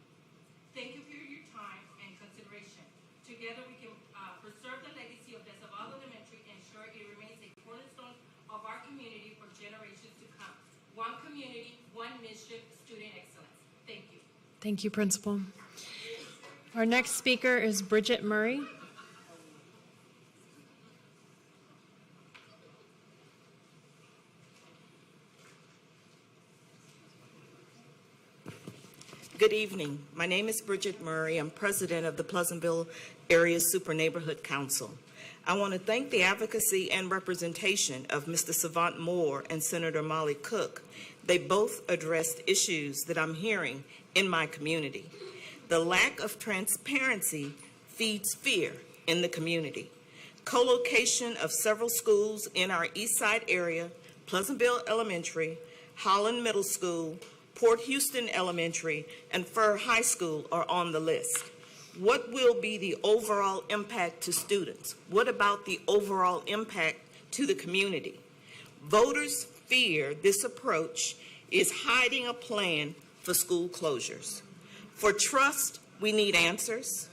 Thank you for your time and consideration. Together, we can preserve the legacy of De Zavala Elementary and ensure it remains a cornerstone of our community for generations to come. One community, one mission, student excellence. Thank you. Thank you, Principal. Our next speaker is Bridget Murray. Good evening. My name is Bridget Murray. I'm president of the Pleasantville Area Super Neighborhood Council. I want to thank the advocacy and representation of Mr. Savant Moore and Senator Molly Cook. They both addressed issues that I'm hearing in my community. The lack of transparency feeds fear in the community. Co-location of several schools in our East Side area, Pleasantville Elementary, Holland Middle School, Port Houston Elementary, and Fur High School are on the list. What will be the overall impact to students? What about the overall impact to the community? Voters fear this approach is hiding a plan for school closures. For trust, we need answers,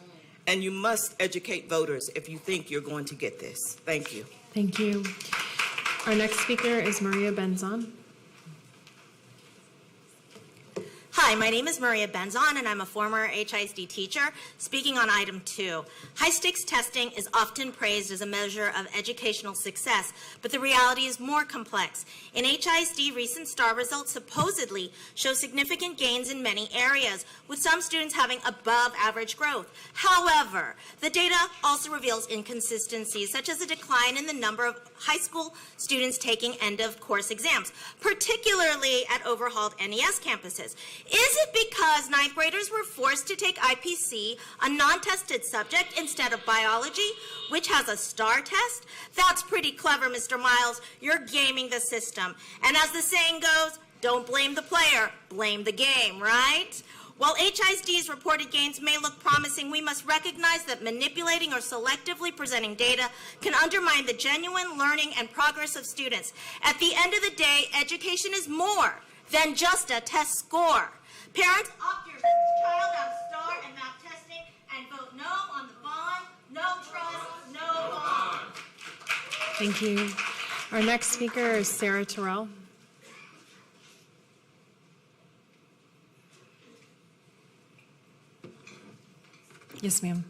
and you must educate voters if you think you're going to get this. Thank you. Thank you. Our next speaker is Maria Benzon. Hi, my name is Maria Benzon, and I'm a former HISD teacher. Speaking on item 2, high-stakes testing is often praised as a measure of educational success, but the reality is more complex. In HISD, recent STAR results supposedly show significant gains in many areas, with some students having above-average growth. However, the data also reveals inconsistencies, such as a decline in the number of high school students taking end-of-course exams, particularly at overhauled NES campuses. Is it because ninth graders were forced to take IPC, a non-tested subject, instead of biology, which has a STAR test? That's pretty clever, Mr. Miles. You're gaming the system. And as the saying goes, don't blame the player, blame the game, right? While HISD's reported gains may look promising, we must recognize that manipulating or selectively presenting data can undermine the genuine learning and progress of students. At the end of the day, education is more than just a test score. Parents, opt your child out of STAR and math testing and vote no on the bond. No trust, no bond. Thank you. Our next speaker is Sarah Terrell. Yes, ma'am.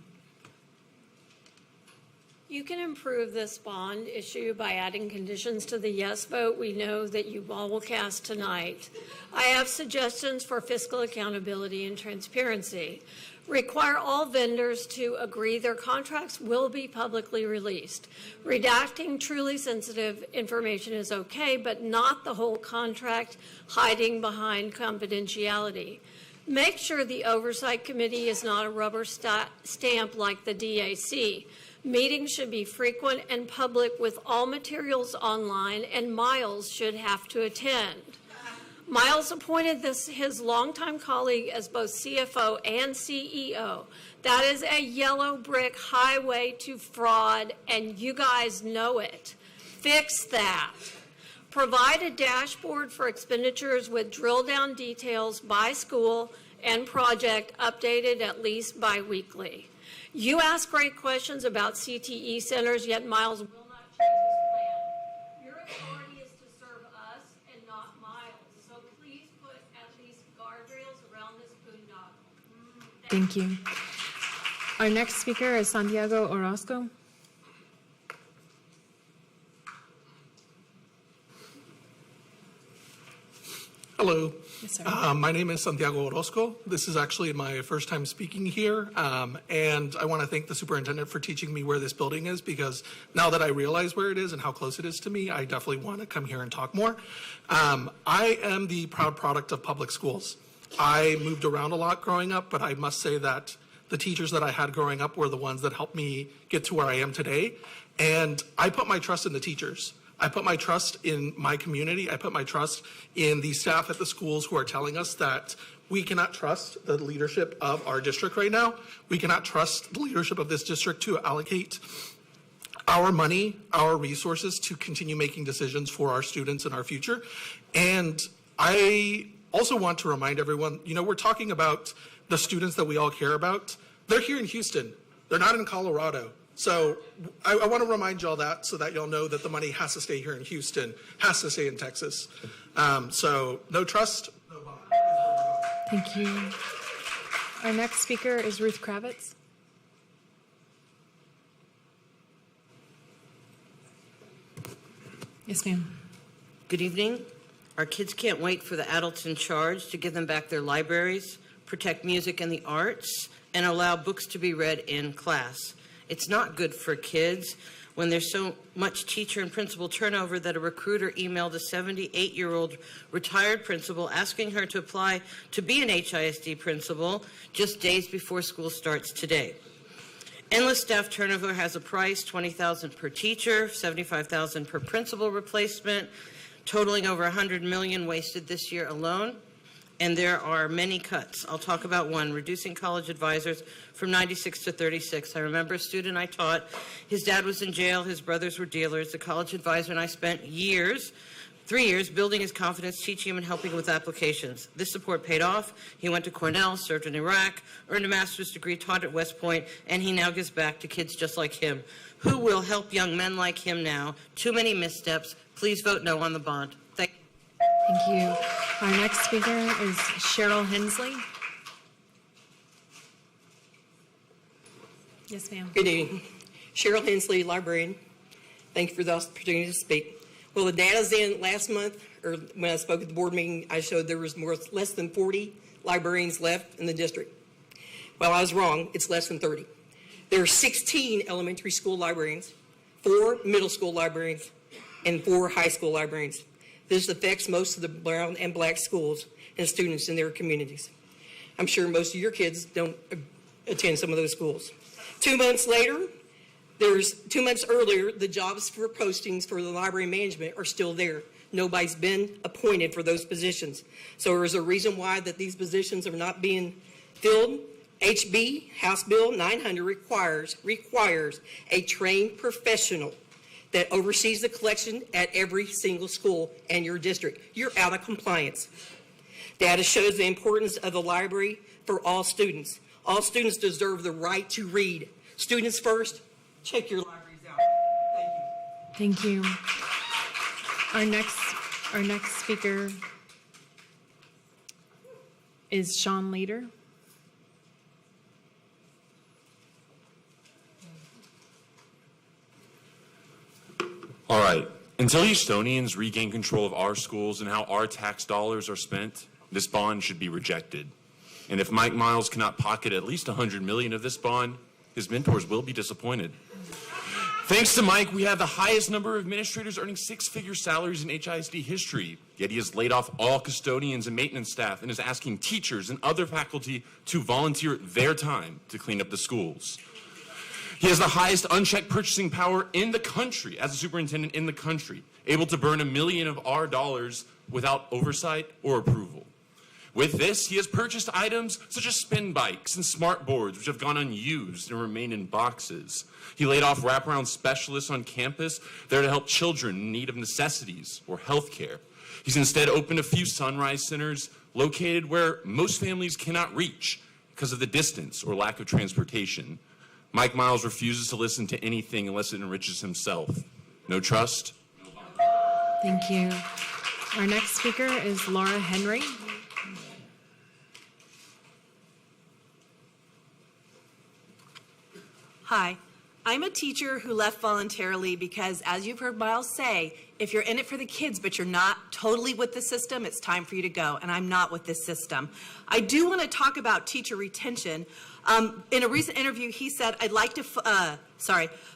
You can improve this bond issue by adding conditions to the yes vote we know that you all will cast tonight. I have suggestions for fiscal accountability and transparency. Require all vendors to agree their contracts will be publicly released. Redacting truly sensitive information is okay, but not the whole contract, hiding behind confidentiality. Make sure the Oversight Committee is not a rubber stamp like the DAC. Meetings should be frequent and public with all materials online, and Miles should have to attend. Miles appointed his longtime colleague as both CFO and CEO. That is a yellow brick highway to fraud, and you guys know it. Fix that. Provide a dashboard for expenditures with drill-down details by school and project updated at least bi-weekly. You ask great questions about CTE centers, yet Miles will not change his plan. Your authority is to serve us and not Miles, so please put at least guardrails around this boondoggle. Thank you. Our next speaker is Santiago Orozco. Hello. Yes, sir. My name is Santiago Orozco. This is actually my first time speaking here, and I want to thank the superintendent for teaching me where this building is, because now that I realize where it is and how close it is to me, I definitely want to come here and talk more. I am the proud product of public schools. I moved around a lot growing up, but I must say that the teachers that I had growing up were the ones that helped me get to where I am today, and I put my trust in the teachers. I put my trust in my community. I put my trust in the staff at the schools who are telling us that we cannot trust the leadership of our district right now. We cannot trust the leadership of this district to allocate our money, our resources to continue making decisions for our students and our future. And I also want to remind everyone, we're talking about the students that we all care about. They're here in Houston. They're not in Colorado. So I want to remind y'all that so that y'all know that the money has to stay here in Houston, has to stay in Texas. So no trust, no bond. Thank you. Our next speaker is Ruth Kravitz. Yes, ma'am. Good evening. Our kids can't wait for the adults in charge to give them back their libraries, protect music and the arts, and allow books to be read in class. It's not good for kids when there's so much teacher and principal turnover that a recruiter emailed a 78-year-old retired principal asking her to apply to be an HISD principal just days before school starts today. Endless staff turnover has a price, $20,000 per teacher, $75,000 per principal replacement, totaling over $100 million wasted this year alone. And there are many cuts. I'll talk about one, reducing college advisors from 96 to 36. I remember a student I taught, his dad was in jail, his brothers were dealers. The college advisor and I spent 3 years, building his confidence, teaching him and helping him with applications. This support paid off. He went to Cornell, served in Iraq, earned a master's degree, taught at West Point, and he now gives back to kids just like him. Who will help young men like him now? Too many missteps. Please vote no on the bond. Thank you. Thank you. Our next speaker is Cheryl Hensley. Yes, ma'am. Good evening. Cheryl Hensley, librarian. Thank you for the opportunity to speak. Well, the data's in last month, or when I spoke at the board meeting, I showed there was less than 40 librarians left in the district. Well, I was wrong. It's less than 30. There are 16 elementary school librarians, 4 middle school librarians, and 4 high school librarians. This affects most of the brown and black schools and students in their communities. I'm sure most of your kids don't attend some of those schools. 2 months later, 2 months earlier, the jobs for postings for the library management are still there. Nobody's been appointed for those positions. So there's a reason why that these positions are not being filled. HB, House Bill 900, requires a trained professional that oversees the collection at every single school and your district. You're out of compliance. Data shows the importance of the library for all students. All students deserve the right to read. Students first, check your libraries out. Thank you. Our next speaker is Sean Leader. right. Until Houstonians regain control of our schools and how our tax dollars are spent, this bond should be rejected. And if Mike Miles cannot pocket at least $100 million of this bond, his mentors will be disappointed. Thanks to Mike, we have the highest number of administrators earning six-figure salaries in HISD history. Yet he has laid off all custodians and maintenance staff and is asking teachers and other faculty to volunteer their time to clean up the schools. He has the highest unchecked purchasing power in the country as a superintendent in the country, able to burn $1 million of our dollars without oversight or approval. With this, he has purchased items such as spin bikes and smart boards, which have gone unused and remain in boxes. He laid off wraparound specialists on campus there to help children in need of necessities or health care. He's instead opened a few Sunrise Centers located where most families cannot reach because of the distance or lack of transportation. Mike Miles refuses to listen to anything unless it enriches himself. No trust. Thank you. Our next speaker is Laura Henry. Hi, I'm a teacher who left voluntarily because, as you've heard Miles say, if you're in it for the kids but you're not totally with the system, it's time for you to go, and I'm not with this system. I do want to talk about teacher retention. In a recent interview, he said,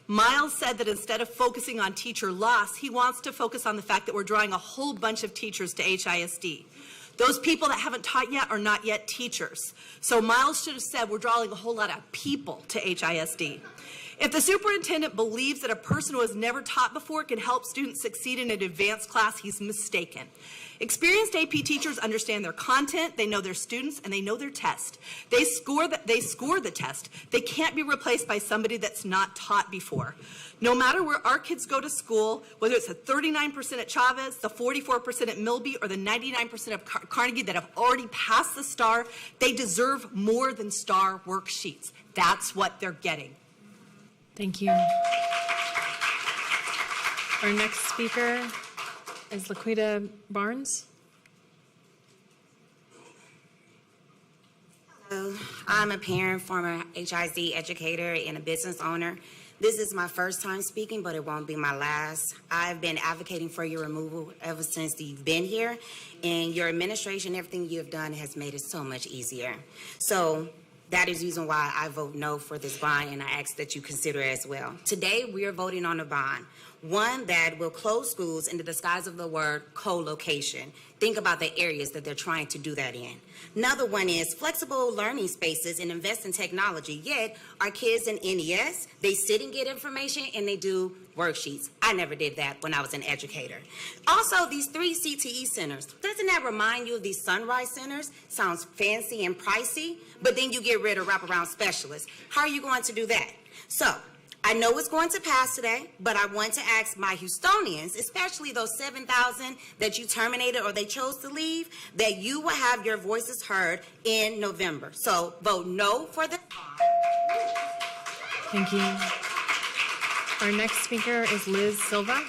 Miles said that instead of focusing on teacher loss, he wants to focus on the fact that we're drawing a whole bunch of teachers to HISD. Those people that haven't taught yet are not yet teachers. So Miles should have said we're drawing a whole lot of people to HISD. If the superintendent believes that a person who has never taught before can help students succeed in an advanced class, he's mistaken. Experienced AP teachers understand their content, they know their students, and they know their test. They score the test. They can't be replaced by somebody that's not taught before. No matter where our kids go to school, whether it's the 39% at Chavez, the 44% at Milby, or the 99% of Carnegie that have already passed the STAR, they deserve more than STAR worksheets. That's what they're getting. Thank you. Our next speaker is Laquita Barnes. Hello, I'm a parent, former HISD educator, and a business owner. This is my first time speaking, but it won't be my last. I've been advocating for your removal ever since you've been here, and your administration, everything you have done has made it so much easier. So that is the reason why I vote no for this bond, and I ask that you consider it as well. Today, we are voting on a bond, one that will close schools in the disguise of the word co-location. Think about the areas that they're trying to do that in. Another one is flexible learning spaces and invest in technology. Yet, our kids in NES, they sit and get information and they do worksheets. I never did that when I was an educator. Also, these 3 CTE centers, doesn't that remind you of these Sunrise Centers? Sounds fancy and pricey, but then you get rid of wraparound specialists. How are you going to do that? So, I know it's going to pass today, but I want to ask my Houstonians, especially those 7,000 that you terminated or they chose to leave, that you will have your voices heard in November. So vote no for the bond. Thank you. Our next speaker is Liz Silva.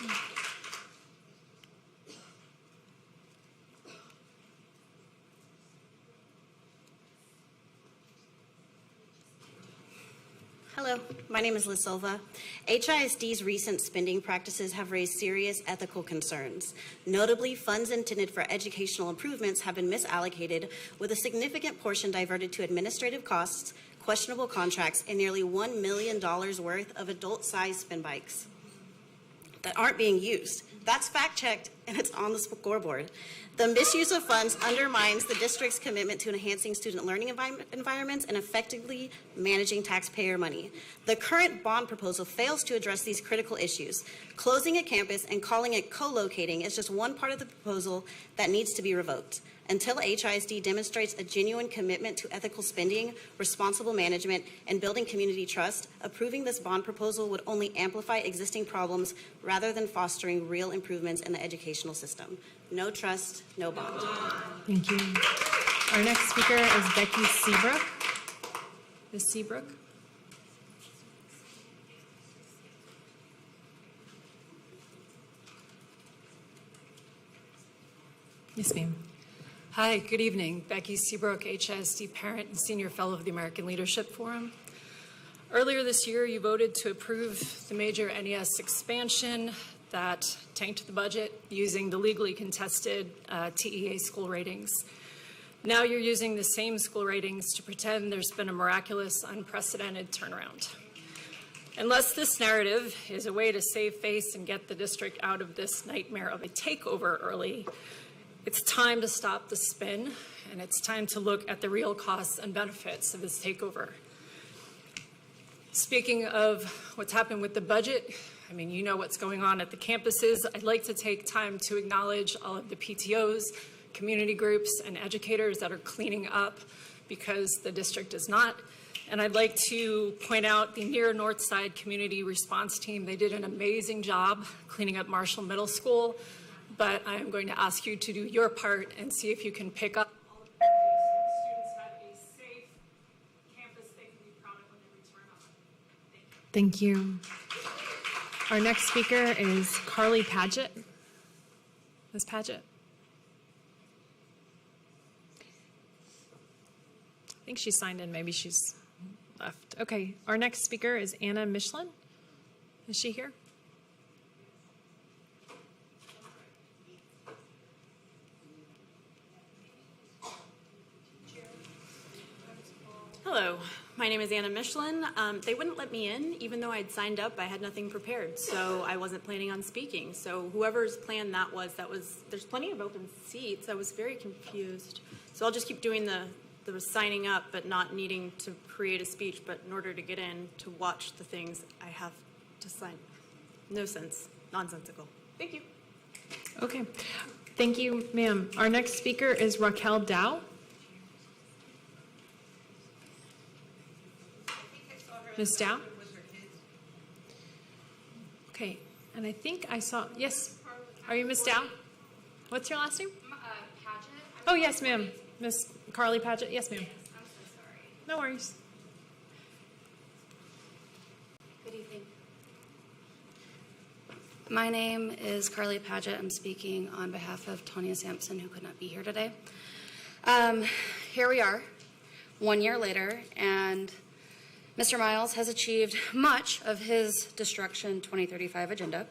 Hello, my name is Liz Silva. HISD's recent spending practices have raised serious ethical concerns. Notably, funds intended for educational improvements have been misallocated, with a significant portion diverted to administrative costs, questionable contracts, and nearly $1 million worth of adult-sized spin bikes that aren't being used. That's fact-checked, and it's on the scoreboard. The misuse of funds undermines the district's commitment to enhancing student learning environments and effectively managing taxpayer money. The current bond proposal fails to address these critical issues. Closing a campus and calling it co-locating is just one part of the proposal that needs to be revoked. Until HISD demonstrates a genuine commitment to ethical spending, responsible management, and building community trust, approving this bond proposal would only amplify existing problems rather than fostering real improvements in the educational system. No trust, no bond. Thank you. Our next speaker is Becky Seabrook. Ms. Seabrook. Yes, ma'am. Hi, good evening. Becky Seabrook, HISD parent and senior fellow of the American Leadership Forum. Earlier this year, you voted to approve the major NES expansion, that tanked the budget using the legally contested TEA school ratings. Now you're using the same school ratings to pretend there's been a miraculous, unprecedented turnaround. Unless this narrative is a way to save face and get the district out of this nightmare of a takeover early, it's time to stop the spin, and it's time to look at the real costs and benefits of this takeover. Speaking of what's happened with the budget, I mean, you know what's going on at the campuses. I'd like to take time to acknowledge all of the PTOs, community groups, and educators that are cleaning up because the district is not. And I'd like to point out the near North Side community response team. They did an amazing job cleaning up Marshall Middle School, but I am going to ask you to do your part and see if you can pick up all of the students have a safe campus they can be proud of when they return on. Thank you. Our next speaker is Carly Padgett. Ms. Padgett. I think she's signed in. Maybe she's left. Okay. Our next speaker is Anna Michelin. Is she here? Hello, my name is Anna Michelin. They wouldn't let me in, even though I'd signed up. I had nothing prepared, so I wasn't planning on speaking. So whoever's plan that was, there's plenty of open seats. I was very confused. So I'll just keep doing the signing up, but not needing to create a speech, but in order to get in, to watch the things, I have to sign. No sense, nonsensical. Thank you. Okay. Thank you, ma'am. Our next speaker is Raquel Dow. Ms. Dow? Okay, and I think I saw, yes, are you Ms. Dow? What's your last name? Padgett. Oh, yes, ma'am. Ms. Carly Padgett, yes, ma'am. I'm so sorry. No worries. Good evening. My name is Carly Padgett. I'm speaking on behalf of Tanya Sampson, who could not be here today. Here we are, 1 year later, and Mr. Miles has achieved much of his Destruction 2035 agenda,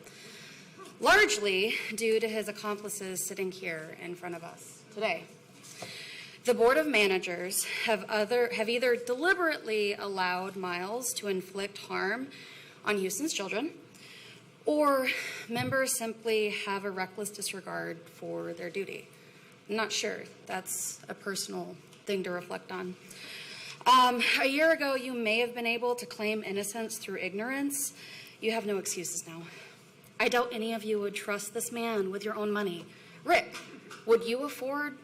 largely due to his accomplices sitting here in front of us today. The Board of Managers have either deliberately allowed Miles to inflict harm on Houston's children, or members simply have a reckless disregard for their duty. I'm not sure. That's a personal thing to reflect on. A year ago, you may have been able to claim innocence through ignorance. You have no excuses now. I doubt any of you would trust this man with your own money. Rick, would you afford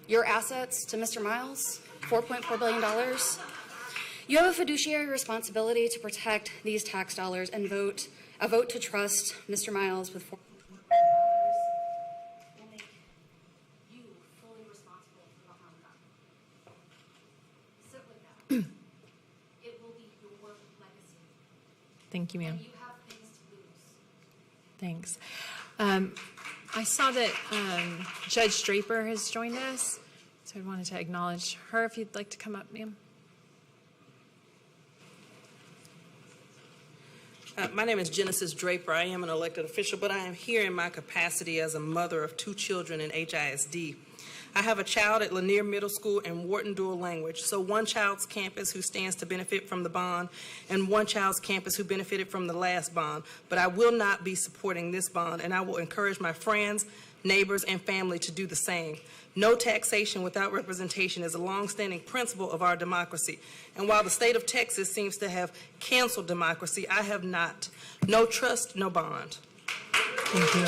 your assets to Mr. Miles? $4.4 billion? You have a fiduciary responsibility to protect these tax dollars and a vote to trust Mr. Miles with $4 billion. Thank you, ma'am. You have things to lose. Thanks. I saw that Judge Draper has joined us, so I wanted to acknowledge her. If you'd like to come up, ma'am. My name is Genesis Draper. I am an elected official, but I am here in my capacity as a mother of 2 children in HISD. I have a child at Lanier Middle School and Wharton Dual Language, so one child's campus who stands to benefit from the bond and one child's campus who benefited from the last bond. But I will not be supporting this bond, and I will encourage my friends, neighbors, and family to do the same. No taxation without representation is a longstanding principle of our democracy. And while the state of Texas seems to have canceled democracy, I have not. No trust, no bond. Thank you.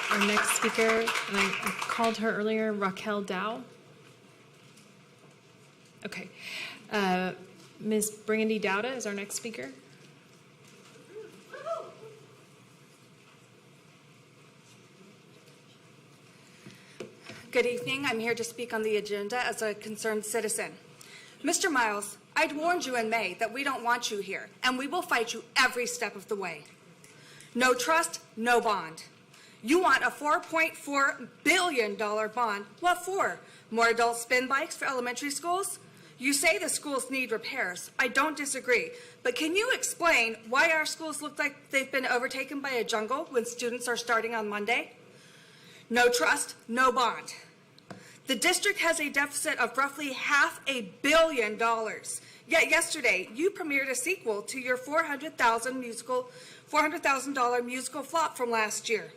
Our next speaker, and I called her earlier, Raquel Dow. Okay. Ms. Brandy Dowda is our next speaker. Good evening. I'm here to speak on the agenda as a concerned citizen. Mr. Miles, I'd warned you in May that we don't want you here, and we will fight you every step of the way. No trust, no bond. You want a $4.4 billion bond. What for? More adult spin bikes for elementary schools? You say the schools need repairs. I don't disagree. But can you explain why our schools look like they've been overtaken by a jungle when students are starting on Monday? No trust, no bond. The district has a deficit of roughly $500 million. Yet yesterday, you premiered a sequel to your $400,000 musical flop from last year.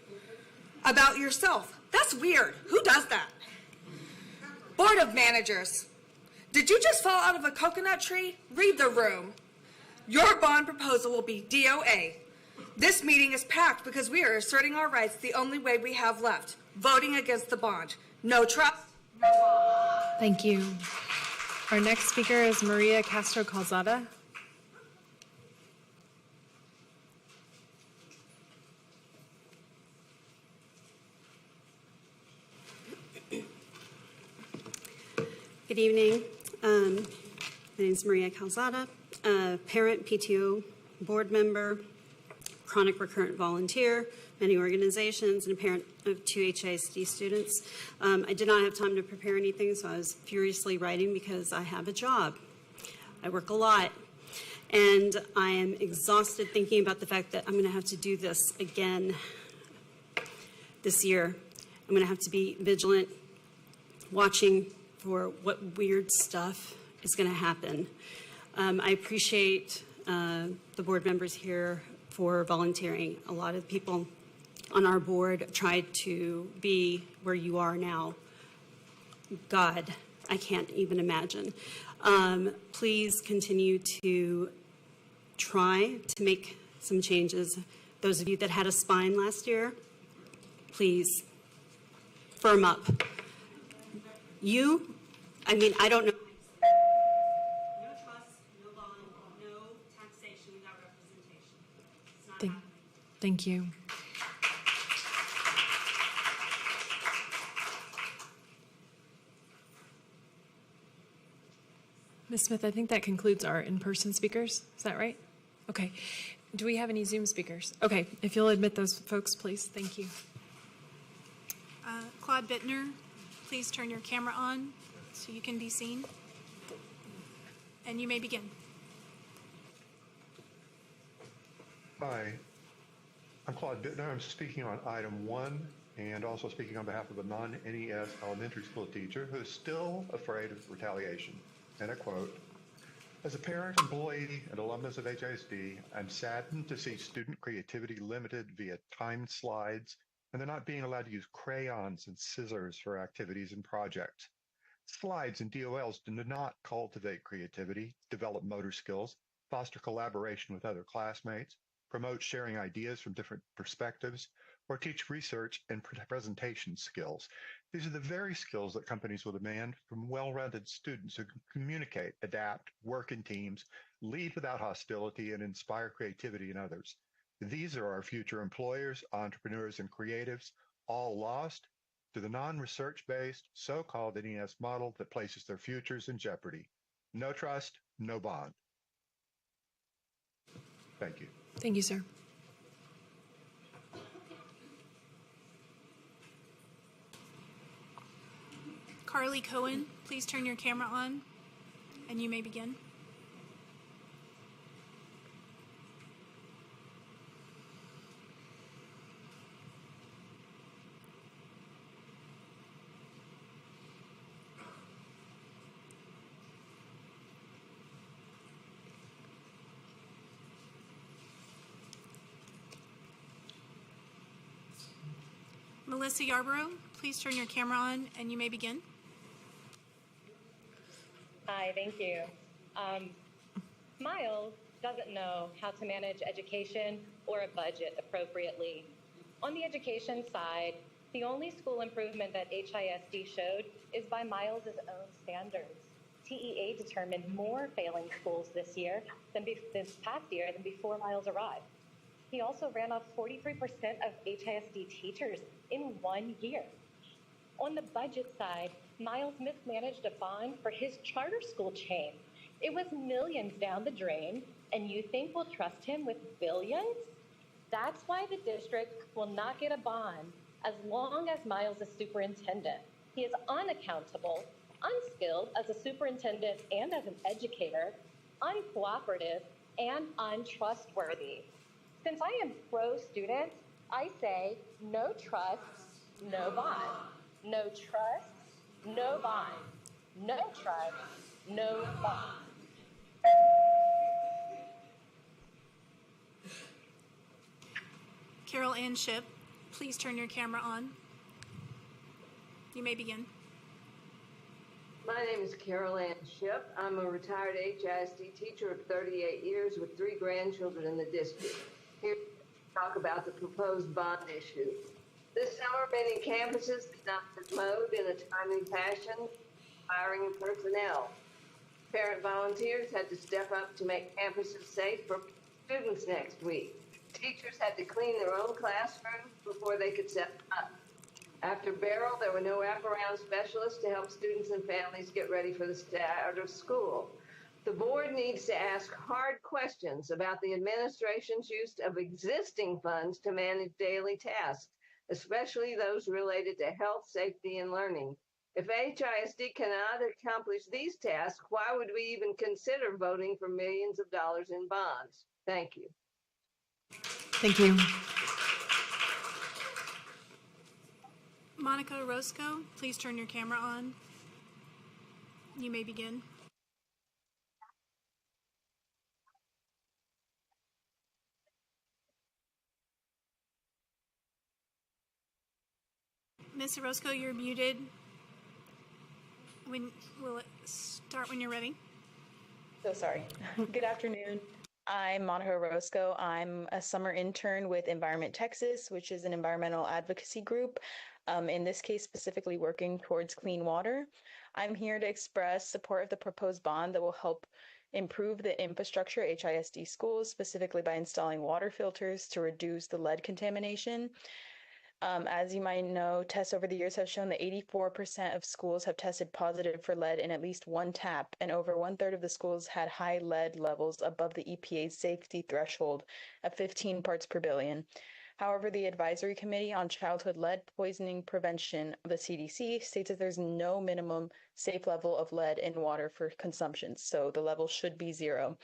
About yourself. That's weird. Who does that? Board of Managers. Did you just fall out of a coconut tree? Read the room. Your bond proposal will be DOA. This meeting is packed because we are asserting our rights the only way we have left, voting against the bond. No trust. Thank you. Our next speaker is Maria Castro Calzada. Good evening. My name is Maria Calzada, parent, PTO board member, chronic recurrent volunteer, many organizations, and a parent of 2 HISD students. I did not have time to prepare anything, so I was furiously writing because I have a job. I work a lot, and I am exhausted thinking about the fact that I'm going to have to do this again this year. I'm going to have to be vigilant, watching for what weird stuff is going to happen. I appreciate the board members here for volunteering. A lot of people on our board tried to be where you are now. God, I can't even imagine. Please continue to try to make some changes. Those of you that had a spine last year, please firm up. I don't know. No trust, no bond, no taxation without representation. It's not happening. Thank you. Ms. Smith, I think that concludes our in-person speakers. Is that right? Okay. Do we have any Zoom speakers? Okay. If you'll admit those folks, please. Thank you. Claude Bittner, please turn your camera on so you can be seen. And you may begin. Hi, I'm Claude Bittner. I'm speaking on item 1 and also speaking on behalf of a non-NES elementary school teacher who is still afraid of retaliation. And I quote, "As a parent, employee, and alumnus of HISD, I'm saddened to see student creativity limited via timed slides, and they're not being allowed to use crayons and scissors for activities and projects. Slides and DOLs do not cultivate creativity, develop motor skills, foster collaboration with other classmates, promote sharing ideas from different perspectives, or teach research and presentation skills. These are the very skills that companies will demand from well-rounded students who can communicate, adapt, work in teams, lead without hostility, and inspire creativity in others. These are our future employers, entrepreneurs, and creatives, all lost to the non-research-based, so-called NES model that places their futures in jeopardy. No trust, no bond." Thank you. Thank you, sir. Carly Cohen, please turn your camera on, and you may begin. Melissa Yarborough, please turn your camera on, and you may begin. Hi, thank you. Miles doesn't know how to manage education or a budget appropriately. On the education side, the only school improvement that HISD showed is by Miles' own standards. TEA determined more failing schools this past year than before Miles arrived. He also ran off 43% of HISD teachers in 1 year. On the budget side, Miles mismanaged a bond for his charter school chain. It was millions down the drain, and you think we'll trust him with billions? That's why the district will not get a bond as long as Miles is superintendent. He is unaccountable, unskilled as a superintendent and as an educator, uncooperative, and untrustworthy. Since I am pro-student, I say no trust, no bond. No trust, no bond. No trust, no bond. Carol Ann Shipp, please turn your camera on. You may begin. My name is Carol Ann Shipp. I'm a retired HISD teacher of 38 years with 3 grandchildren in the district. Here to talk about the proposed bond issue. This summer, many campuses did not promote in a timely fashion, hiring personnel. Parent volunteers had to step up to make campuses safe for students next week. Teachers had to clean their own classrooms before they could set up. After Beryl, there were no wraparound specialists to help students and families get ready for the start of school. The board needs to ask hard questions about the administration's use of existing funds to manage daily tasks, especially those related to health, safety, and learning. If HISD cannot accomplish these tasks, why would we even consider voting for millions of dollars in bonds? Thank you. Thank you. Monica Orozco, please turn your camera on. You may begin. Ms. Orozco, you're muted. Will it start when you're ready? So sorry. Good afternoon. I'm Monica Orozco. I'm a summer intern with Environment Texas, which is an environmental advocacy group, in this case specifically working towards clean water. I'm here to express support of the proposed bond that will help improve the infrastructure at HISD schools, specifically by installing water filters to reduce the lead contamination. As you might know, tests over the years have shown that 84% of schools have tested positive for lead in at least one tap, and over 1/3 of the schools had high lead levels above the EPA's safety threshold of 15 parts per billion. However, the Advisory Committee on Childhood Lead Poisoning Prevention of the CDC states that there's no minimum safe level of lead in water for consumption, so the level should be 0.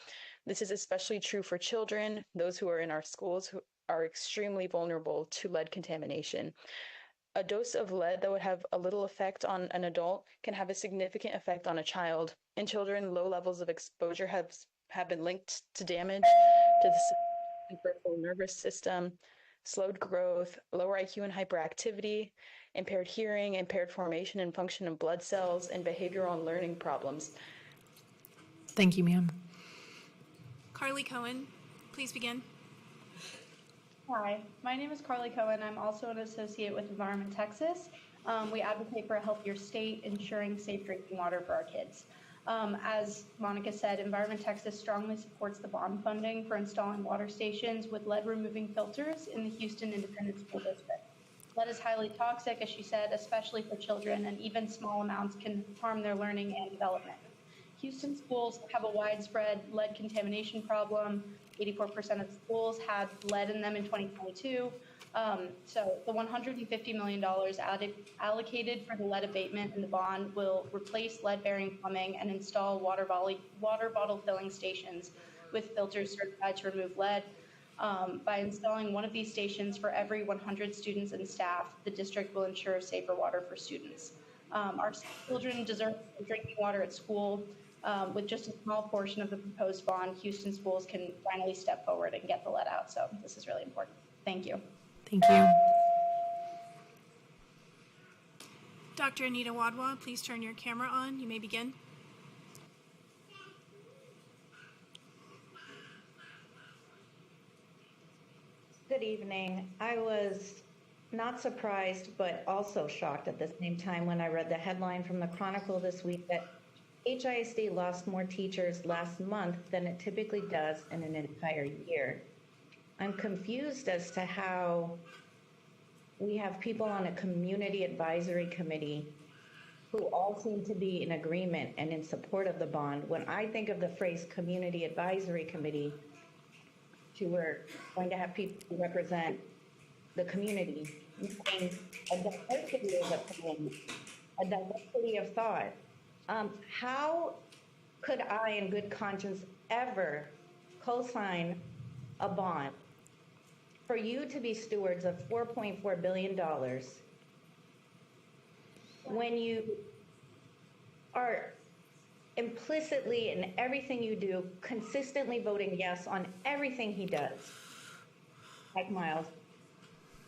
This is especially true for children, those who are in our schools who are extremely vulnerable to lead contamination. A dose of lead that would have a little effect on an adult can have a significant effect on a child. In children, low levels of exposure have been linked to damage to the peripheral nervous system, slowed growth, lower IQ and hyperactivity, impaired hearing, impaired formation and function of blood cells, and behavioral and learning problems. Thank you, ma'am. Carly Cohen, please begin. Hi, my name is Carly Cohen. I'm also an associate with Environment Texas. We advocate for a healthier state, ensuring safe drinking water for our kids. As Monica said, Environment Texas strongly supports the bond funding for installing water stations with lead-removing filters in the Houston Independent School District. Lead is highly toxic, as she said, especially for children, and even small amounts can harm their learning and development. Houston schools have a widespread lead contamination problem. 84% of schools had lead in them in 2022. So the $150 million allocated for the lead abatement in the bond will replace lead-bearing plumbing and install water bottle filling stations with filters certified to remove lead. By installing one of these stations for every 100 students and staff, the district will ensure safer water for students. Our children deserve drinking water at school. With just a small portion of the proposed bond, Houston schools can finally step forward and get the lead out. So this is really important. Thank you. Thank you. Dr. Anita Wadwa, please turn your camera on. You may begin. Good evening. I was not surprised, but also shocked at the same time when I read the headline from the Chronicle this week that HISD lost more teachers last month than it typically does in an entire year. I'm confused as to how we have people on a community advisory committee who all seem to be in agreement and in support of the bond. When I think of the phrase community advisory committee, we're going to have people who represent the community, a diversity of opinion, a diversity of thought. How could I, in good conscience, ever co-sign a bond for you to be stewards of $4.4 billion when you are implicitly in everything you do, consistently voting yes on everything he does, like Miles?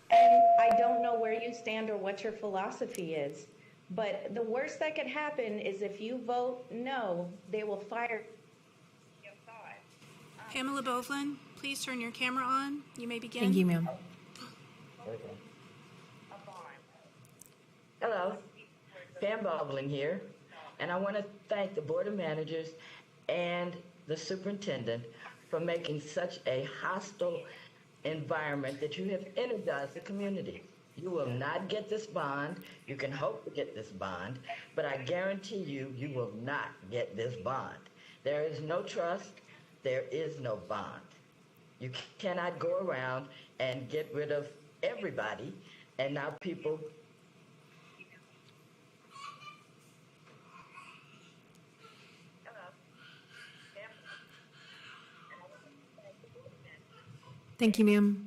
And I don't know where you stand or what your philosophy is, but the worst that could happen is if you vote no, they will fire. Pamela Bovlin, please turn your camera on. You may begin. Thank you, ma'am. Hello, Pam Bovlin here, and I want to thank the Board of Managers and the Superintendent for making such a hostile environment that you have energized the community. You will not get this bond. You can hope to get this bond, but I guarantee you, you will not get this bond. There is no trust. There is no bond. You cannot go around and get rid of everybody, and now people. Thank you, ma'am.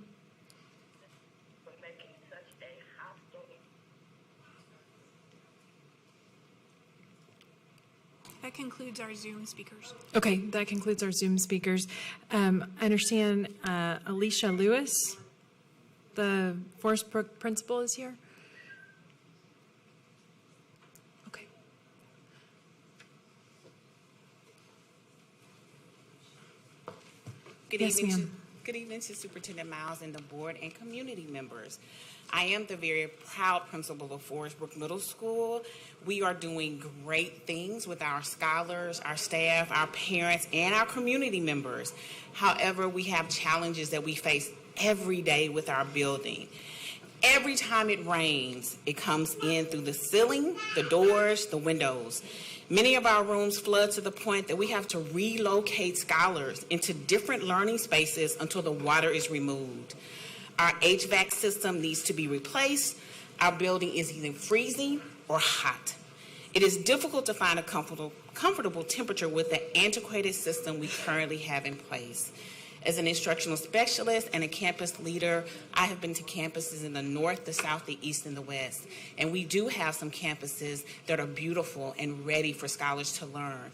That concludes our Zoom speakers. Okay, that concludes our Zoom speakers. I understand Alicia Lewis, the Forest Brook principal, is here. Okay. Good Yes, evening, ma'am. Good evening to Superintendent Miles and the board and community members. I am the very proud principal of Forest Brook Middle School. We are doing great things with our scholars, our staff, our parents, and our community members. However, we have challenges that we face every day with our building. Every time it rains, it comes in through the ceiling, the doors, the windows. Many of our rooms flood to the point that we have to relocate scholars into different learning spaces until the water is removed. Our HVAC system needs to be replaced. Our building is either freezing or hot. It is difficult to find a comfortable temperature with the antiquated system we currently have in place. As an instructional specialist and a campus leader, I have been to campuses in the north, the south, the east, and the west. And we do have some campuses that are beautiful and ready for scholars to learn.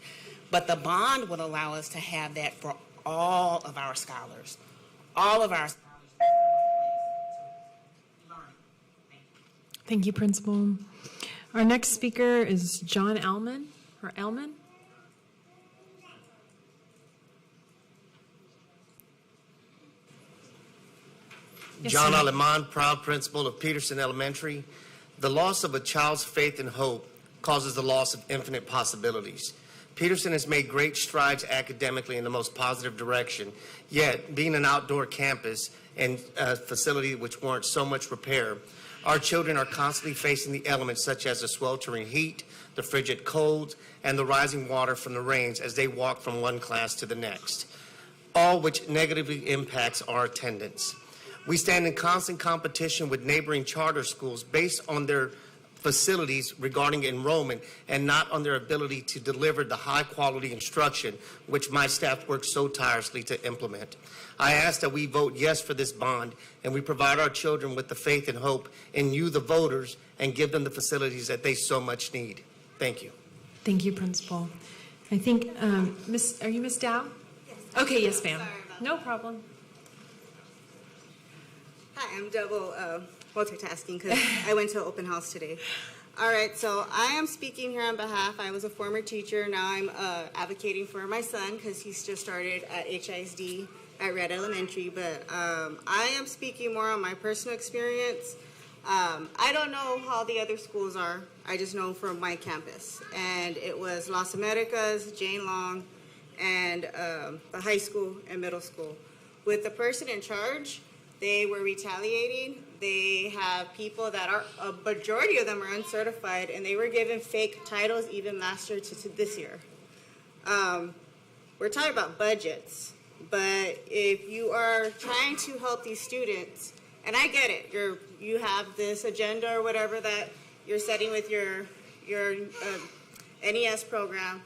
But the bond would allow us to have that for all of our scholars. All of our scholars. Thank you, Principal. Our next speaker is John Elman, or Elman. Yes, John sir. Aleman, proud principal of Peterson Elementary. The loss of a child's faith and hope causes the loss of infinite possibilities. Peterson has made great strides academically in the most positive direction, yet being an outdoor campus and a facility which warrants so much repair, our children are constantly facing the elements such as the sweltering heat, the frigid colds, and the rising water from the rains as they walk from one class to the next, all which negatively impacts our attendance. We stand in constant competition with neighboring charter schools based on their facilities regarding enrollment and not on their ability to deliver the high-quality instruction which my staff works so tirelessly to implement. I ask that we vote yes for this bond and we provide our children with the faith and hope in you, the voters, and give them the facilities that they so much need. Thank you. Thank you, Principal. I think, are you Miss Dow? Yes. Okay, yes, ma'am. No problem. Hi, I'm double multitasking because I went to an open house today. All right, so I am speaking here on behalf, I was a former teacher, now I'm advocating for my son because he's just started at HISD at Red Elementary, but I am speaking more on my personal experience. I don't know how the other schools are, I just know from my campus, and it was Las Americas, Jane Long, and the high school and middle school. With the person in charge, they were retaliating. They have people that are, a majority of them are uncertified, and they were given fake titles even last year to this year. We're talking about budgets, but if you are trying to help these students, and I get it, you have this agenda or whatever that you're setting with your NES program.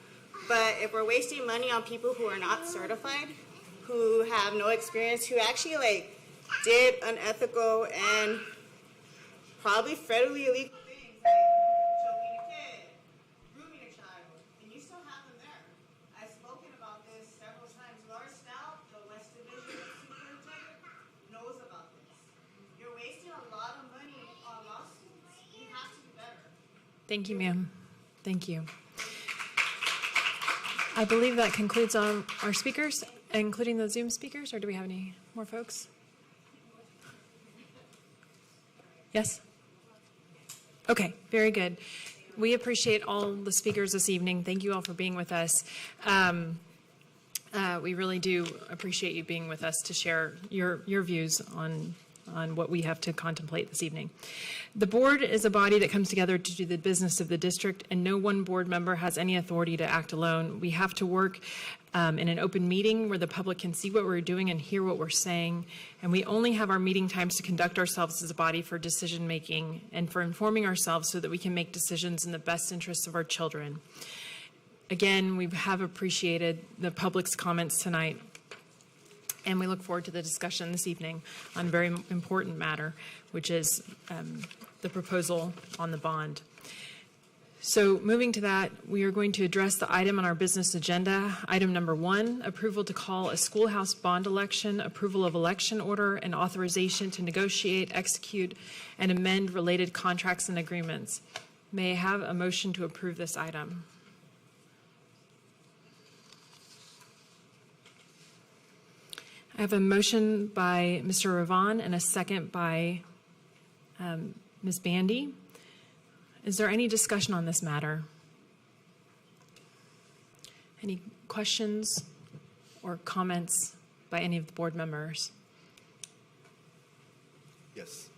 But if we're wasting money on people who are not certified, who have no experience, who actually like did unethical and probably federally illegal things, like choking a kid, grooming a child, and you still have them there. I've spoken about this several times. Laura Stout, the West Division Superintendent, knows about this. You're wasting a lot of money on lawsuits. You have to do better. Thank you, ma'am. Thank you. I believe that concludes our speakers, including the Zoom speakers, or do we have any more folks? Yes? Okay, very good. We appreciate all the speakers this evening. Thank you all for being with us. We really do appreciate you being with us to share your views on what we have to contemplate this evening. The board is a body that comes together to do the business of the district, and no one board member has any authority to act alone. We have to work in an open meeting where the public can see what we're doing and hear what we're saying, and we only have our meeting times to conduct ourselves as a body for decision making and for informing ourselves so that we can make decisions in the best interests of our children. Again, we have appreciated the public's comments tonight, and we look forward to the discussion this evening on a very important matter, which is the proposal on the bond. So moving to that, we are going to address the item on our business agenda. Item number 1, approval to call a schoolhouse bond election, approval of election order, and authorization to negotiate, execute, and amend related contracts and agreements. May I have a motion to approve this item? I have a motion by Mr. Ravon and a second by Ms. Bandy. Is there any discussion on this matter? Any questions or comments by any of the board members? Yes.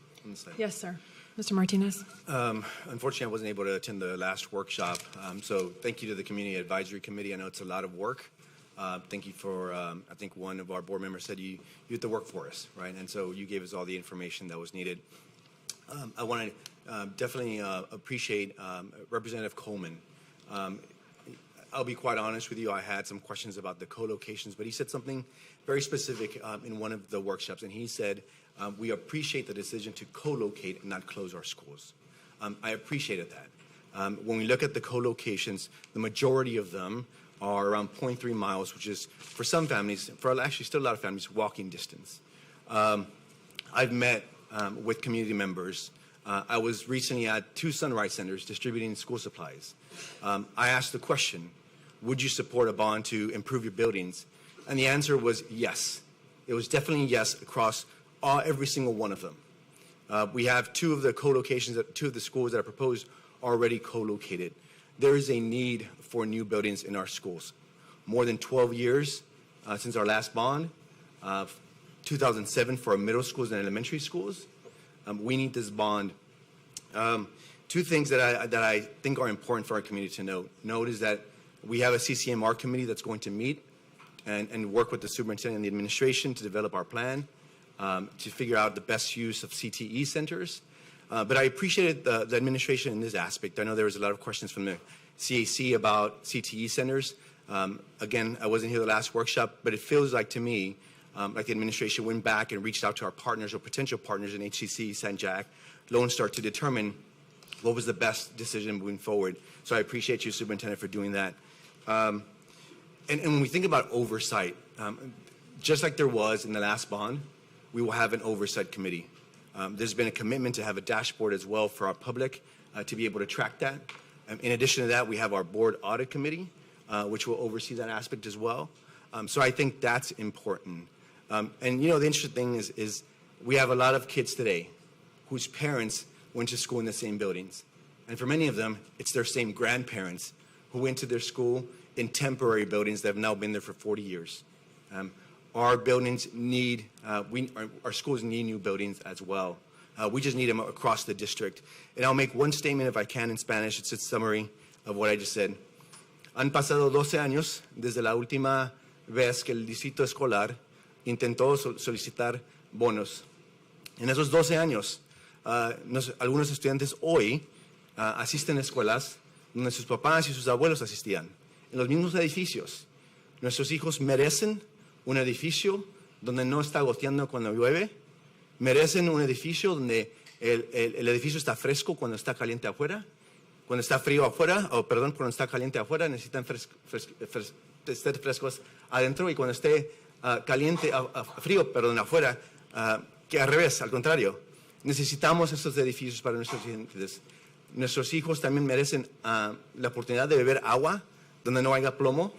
Yes, sir. Mr. Martinez. Unfortunately, I wasn't able to attend the last workshop, so thank you to the Community Advisory Committee. I know it's a lot of work. Thank you for, I think one of our board members said you had to work for us, right? And so you gave us all the information that was needed. I want to definitely appreciate Representative Coleman. I'll be quite honest with you, I had some questions about the co-locations, but he said something very specific in one of the workshops, and he said, we appreciate the decision to co-locate and not close our schools. I appreciated that. When we look at the co-locations, the majority of them are around 0.3 miles, which is, for some families, for actually still a lot of families, walking distance. I've met with community members. I was recently at 2 Sunrise Centers distributing school supplies. I asked the question, would you support a bond to improve your buildings? And the answer was yes. It was definitely yes across every single one of them. We have 2 of the co-locations, 2 of the schools that are proposed already co-located. There is a need for new buildings in our schools. More than 12 years since our last bond, 2007 for our middle schools and elementary schools. We need this bond. 2 things that I think are important for our community to note. Note is that we have a CCMR committee that's going to meet and work with the superintendent and the administration to develop our plan to figure out the best use of CTE centers. But I appreciated the administration in this aspect. I know there was a lot of questions from the CAC about CTE centers. Again, I wasn't here the last workshop, but it feels like to me like the administration went back and reached out to our partners or potential partners in HCC, St. Jack, Lone Star to determine what was the best decision moving forward. So I appreciate you, Superintendent, for doing that. And when we think about oversight, just like there was in the last bond, we will have an oversight committee. There's been a commitment to have a dashboard as well for our public to be able to track that. In addition to that, we have our board audit committee, which will oversee that aspect as well. So I think that's important. And you know, the interesting thing is we have a lot of kids today whose parents went to school in the same buildings. And for many of them, it's their same grandparents who went to their school in temporary buildings that have now been there for 40 years. Our buildings need, our schools need new buildings as well. We just need them across the district. And I'll make one statement if I can in Spanish. It's a summary of what I just said. Han pasado 12 años desde la última vez que el distrito escolar intentó solicitar bonos. En esos 12 años, algunos estudiantes hoy asisten a escuelas donde sus papás y sus abuelos asistían, en los mismos edificios. Nuestros hijos merecen un edificio donde no está goteando cuando llueve, merecen un edificio donde el edificio está fresco cuando está caliente afuera, cuando está frío afuera, cuando está caliente afuera, necesitan estar frescos adentro, y cuando esté frío, afuera, que al revés, al contrario. Necesitamos estos edificios para nuestros estudiantes. Nuestros hijos también merecen la oportunidad de beber agua donde no haya plomo.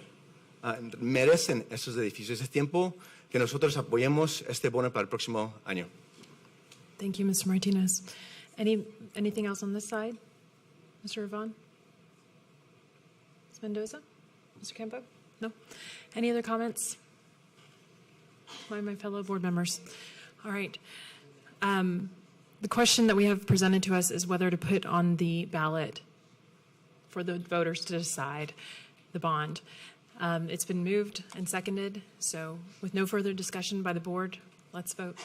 Merecen esos edificios. Es tiempo que nosotros apoyemos este bono para el próximo año. Thank you, Mr. Martinez. Anything else on this side? Mr. Yvonne? Ms. Mendoza? Mr. Campo? No? Any other comments? My fellow board members. All right. The question that we have presented to us is whether to put on the ballot for the voters to decide the bond. It's been moved and seconded, so with no further discussion by the board, let's vote.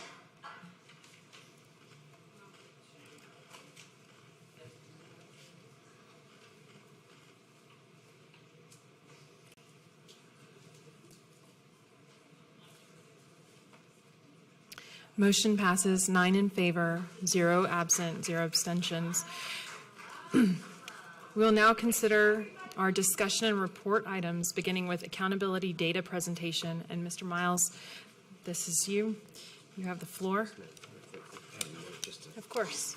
Motion passes 9 in favor, 0 absent, 0 abstentions. We will now consider our discussion and report items, beginning with accountability data presentation. And Mr. Miles, this is you. You have the floor. Of course.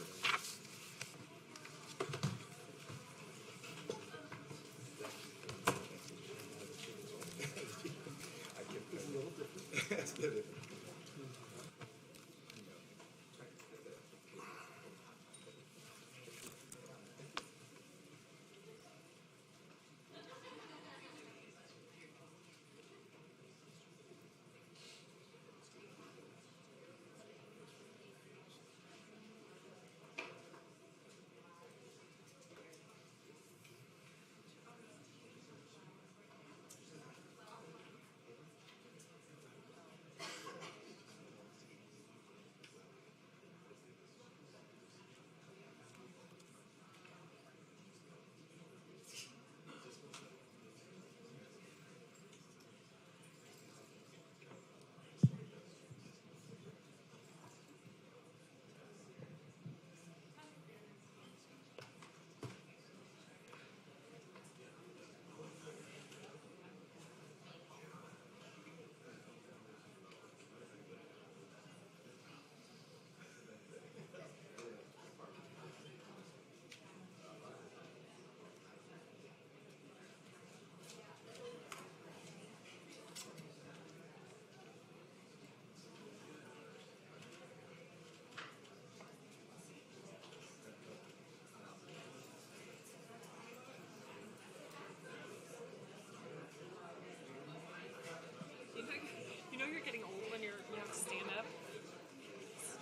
You know you're getting old when you have to stand up?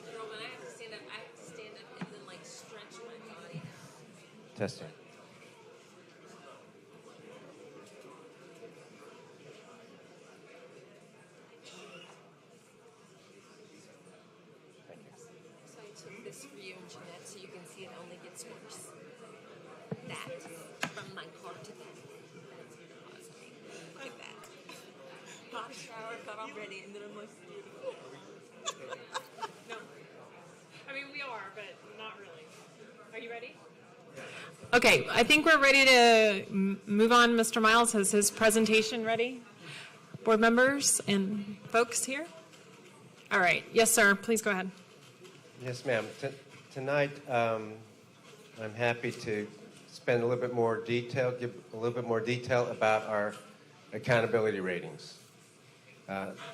Girl, when I have to stand up and then like stretch my body. Testing. So I took this for you and Jeanette so you can see it only gets worse. That from my car to bed. That's gonna cause me. Look at that. Hot shower, got all ready, and then I'm like, No. I mean, we are, but not really. Are you ready? Okay, I think we're ready to move on. Mr. Miles has his presentation ready. Board members and folks here? All right. Yes, sir. Please go ahead. Yes, ma'am. Tonight, I'm happy to spend a little bit more detail, give a little bit more detail about our accountability ratings.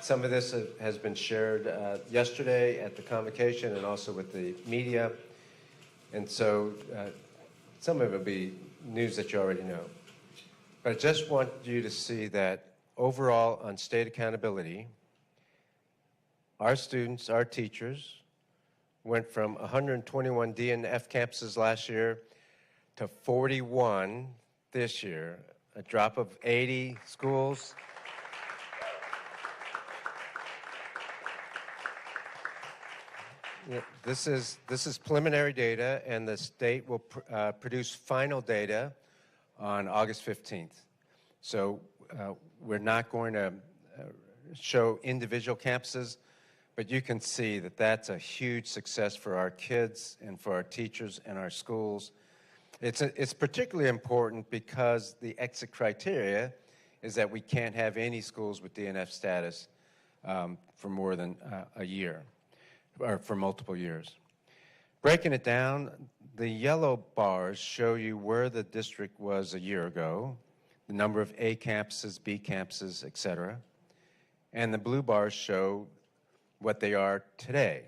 Some of this has been shared yesterday at the convocation and also with the media. And so some of it will be news that you already know. But I just want you to see that overall on state accountability, our students, our teachers, went from 121 D and F campuses last year to 41 this year, a drop of 80 schools. Yeah, this is preliminary data, and the state will produce final data on August 15th. So we're not going to show individual campuses, but you can see that that's a huge success for our kids and for our teachers and our schools. It's particularly important because the exit criteria is that we can't have any schools with DNF status for more than a year, or for multiple years. Breaking it down, the yellow bars show you where the district was a year ago, the number of A campuses, B campuses, et cetera. And the blue bars show what they are today.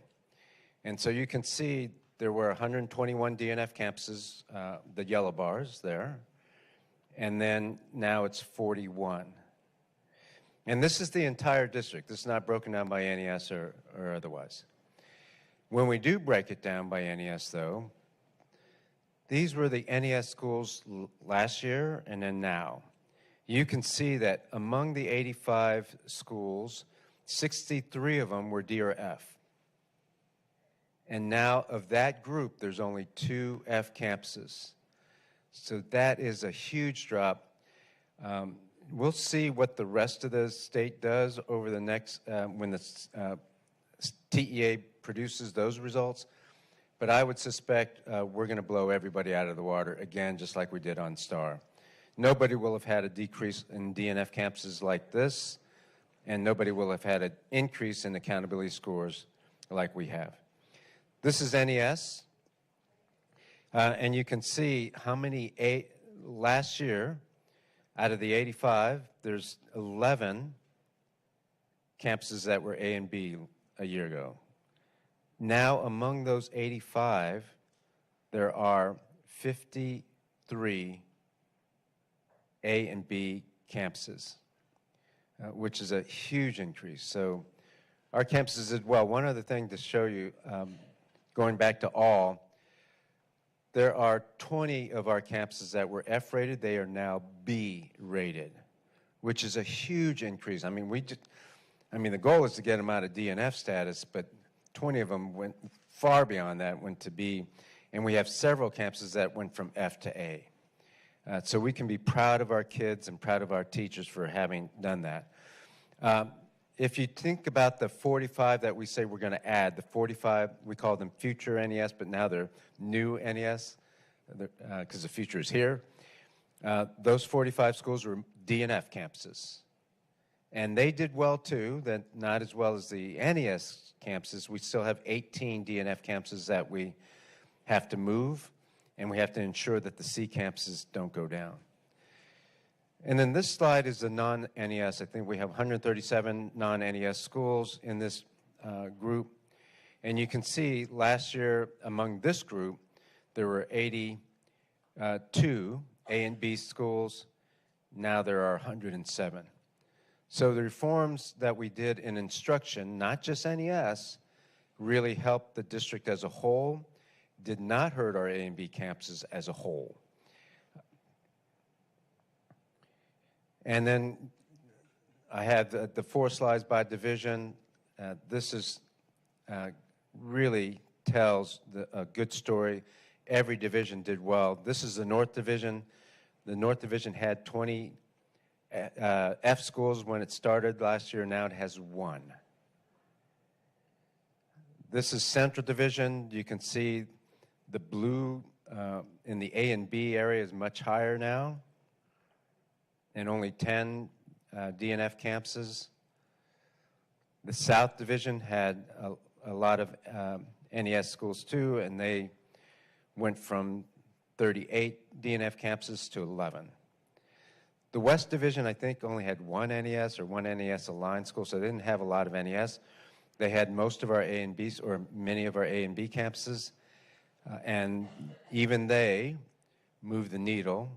And so you can see there were 121 DNF campuses, the yellow bars there, and then now it's 41. And this is the entire district. This is not broken down by NES or otherwise. When we do break it down by NES, though, these were the NES schools last year and then now. You can see that among the 85 schools, 63 of them were D or F. And now of that group, there's only 2 F campuses. So that is a huge drop. We'll see what the rest of the state does over the next, when the TEA produces those results. But I would suspect we're going to blow everybody out of the water again, just like we did on STAR. Nobody will have had a decrease in DNF campuses like this, and nobody will have had an increase in accountability scores like we have. This is NES, and you can see how many last year, out of the 85, there's 11 campuses that were A and B a year ago. Now, among those 85, there are 53 A and B campuses, which is a huge increase. So our campuses did well. One other thing to show you, going back to all, there are 20 of our campuses that were F rated. They are now B rated, which is a huge increase. I mean, the goal is to get them out of DNF status, but 20 of them went far beyond that, went to B, and we have several campuses that went from F to A. So we can be proud of our kids and proud of our teachers for having done that. If you think about the 45 that we say we're going to add, the 45, we call them future NES, but now they're new NES because the future is here. Those 45 schools were DNF campuses. And they did well too, not as well as the NES campuses. We still have 18 DNF campuses that we have to move, and we have to ensure that the C campuses don't go down. And then this slide is the non-NES. I think we have 137 non-NES schools in this group. And you can see last year among this group, there were 82 A and B schools. Now there are 107. So the reforms that we did in instruction, not just NES, really helped the district as a whole, did not hurt our A and B campuses as a whole. And then I had the 4 slides by division. This is really tells a good story. Every division did well. This is the North Division. The North Division had 20 F schools when it started last year. Now it has 1. This is Central Division. You can see the blue in the A and B area is much higher now, and only 10 DNF campuses. The South Division had a lot of NES schools too, and they went from 38 DNF campuses to 11. The West Division, I think, only had 1 NES or 1 NES aligned school, so they didn't have a lot of NES. They had most of our A and B's, or many of our A and B campuses, and even they moved the needle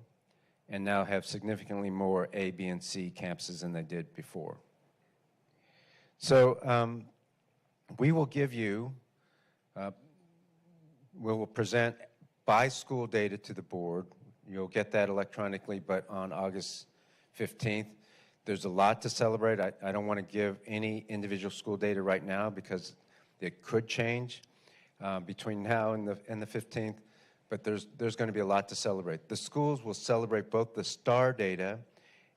and now have significantly more A, B, and C campuses than they did before. So we will give you, we will present by school data to the board. You'll get that electronically, but on August 15th. There's a lot to celebrate. I don't want to give any individual school data right now because it could change between now and the 15th. but there's going to be a lot to celebrate. The schools will celebrate both the STAR data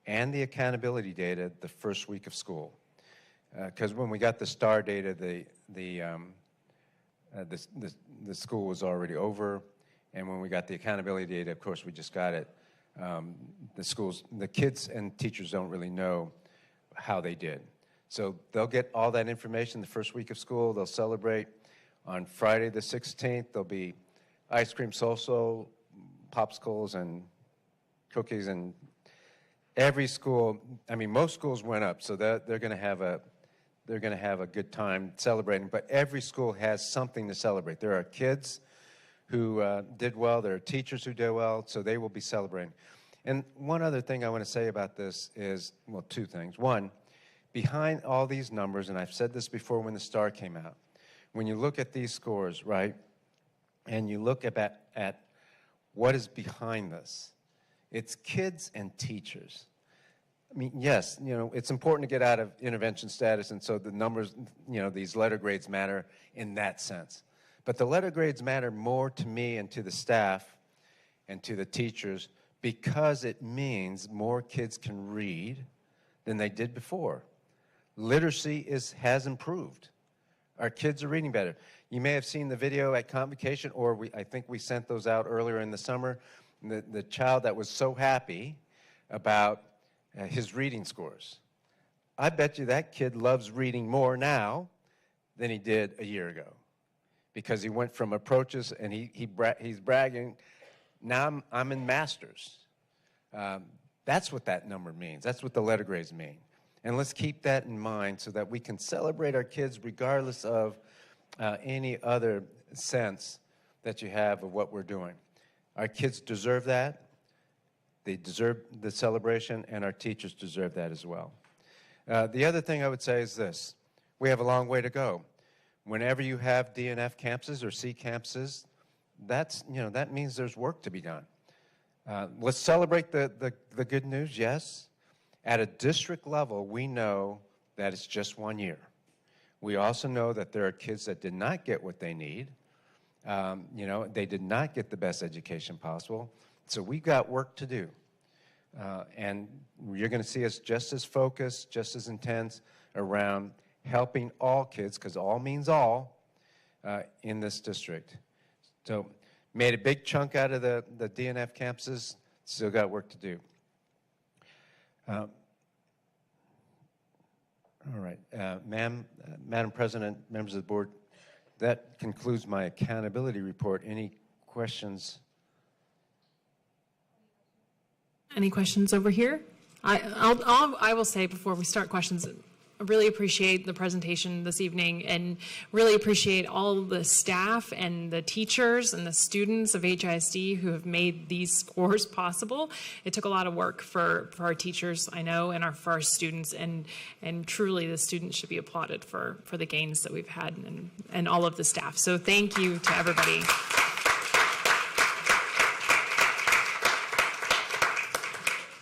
and the accountability data the first week of school. Because when we got the STAR data, the school was already over, and when we got the accountability data, of course, we just got it. The kids and teachers don't really know how they did. So they'll get all that information the first week of school. They'll celebrate. On Friday the 16th, there'll be ice cream, salsa, popsicles, and cookies, and every school, I mean, most schools went up, so they're going to have a good time celebrating, but every school has something to celebrate. There are kids who did well, there are teachers who did well, so they will be celebrating. And one other thing I want to say about this is, well, two things. One, behind all these numbers, and I've said this before when the STAR came out, when you look at these scores, right, and you look at what is behind this, it's kids and teachers. I mean, yes, you know, it's important to get out of intervention status, and so the numbers, you know, these letter grades matter in that sense. But the letter grades matter more to me and to the staff and to the teachers because it means more kids can read than they did before. Literacy has improved. Our kids are reading better. You may have seen the video at Convocation, or I think we sent those out earlier in the summer. The child that was so happy about his reading scores. I bet you that kid loves reading more now than he did a year ago, because he went from approaches and he's bragging, now I'm in masters. That's what that number means. That's what the letter grades mean. And let's keep that in mind so that we can celebrate our kids regardless of any other sense that you have of what we're doing. Our kids deserve that. They deserve the celebration, and our teachers deserve that as well. The other thing I would say is this. We have a long way to go. Whenever you have DNF campuses or C campuses, that means there's work to be done. Let's celebrate the good news, yes. At a district level, we know that it's just 1 year. We also know that there are kids that did not get what they need. They did not get the best education possible. So we've got work to do. And you're going to see us just as focused, just as intense around helping all kids, because all means all, in this district. So made a big chunk out of the DNF campuses, still got work to do. All right, Madam President, members of the board, that concludes my accountability report. Any questions? Any questions over here? I will say before we start questions, I really appreciate the presentation this evening and really appreciate all the staff and the teachers and the students of HISD who have made these scores possible. It took a lot of work for our teachers, I know, and for our students, and truly the students should be applauded for the gains that we've had and all of the staff. So thank you to everybody.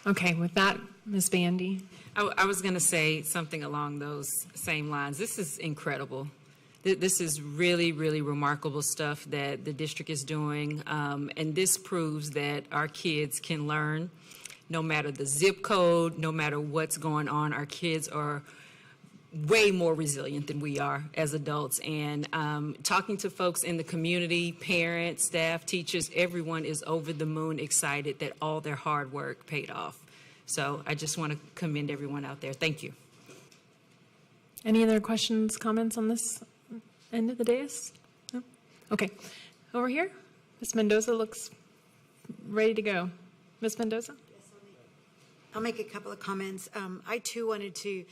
Okay, with that, Ms. Bandy. I was going to say something along those same lines. This is incredible. This is really, really remarkable stuff that the district is doing, and this proves that our kids can learn no matter the zip code, no matter what's going on. Our kids are way more resilient than we are as adults, and talking to folks in the community, parents, staff, teachers, everyone is over the moon excited that all their hard work paid off. So I just want to commend everyone out there. Thank you. Any other questions, comments on this end of the dais? No? Okay. Over here, Ms. Mendoza looks ready to go. Ms. Mendoza? I'll make a couple of comments. I too wanted to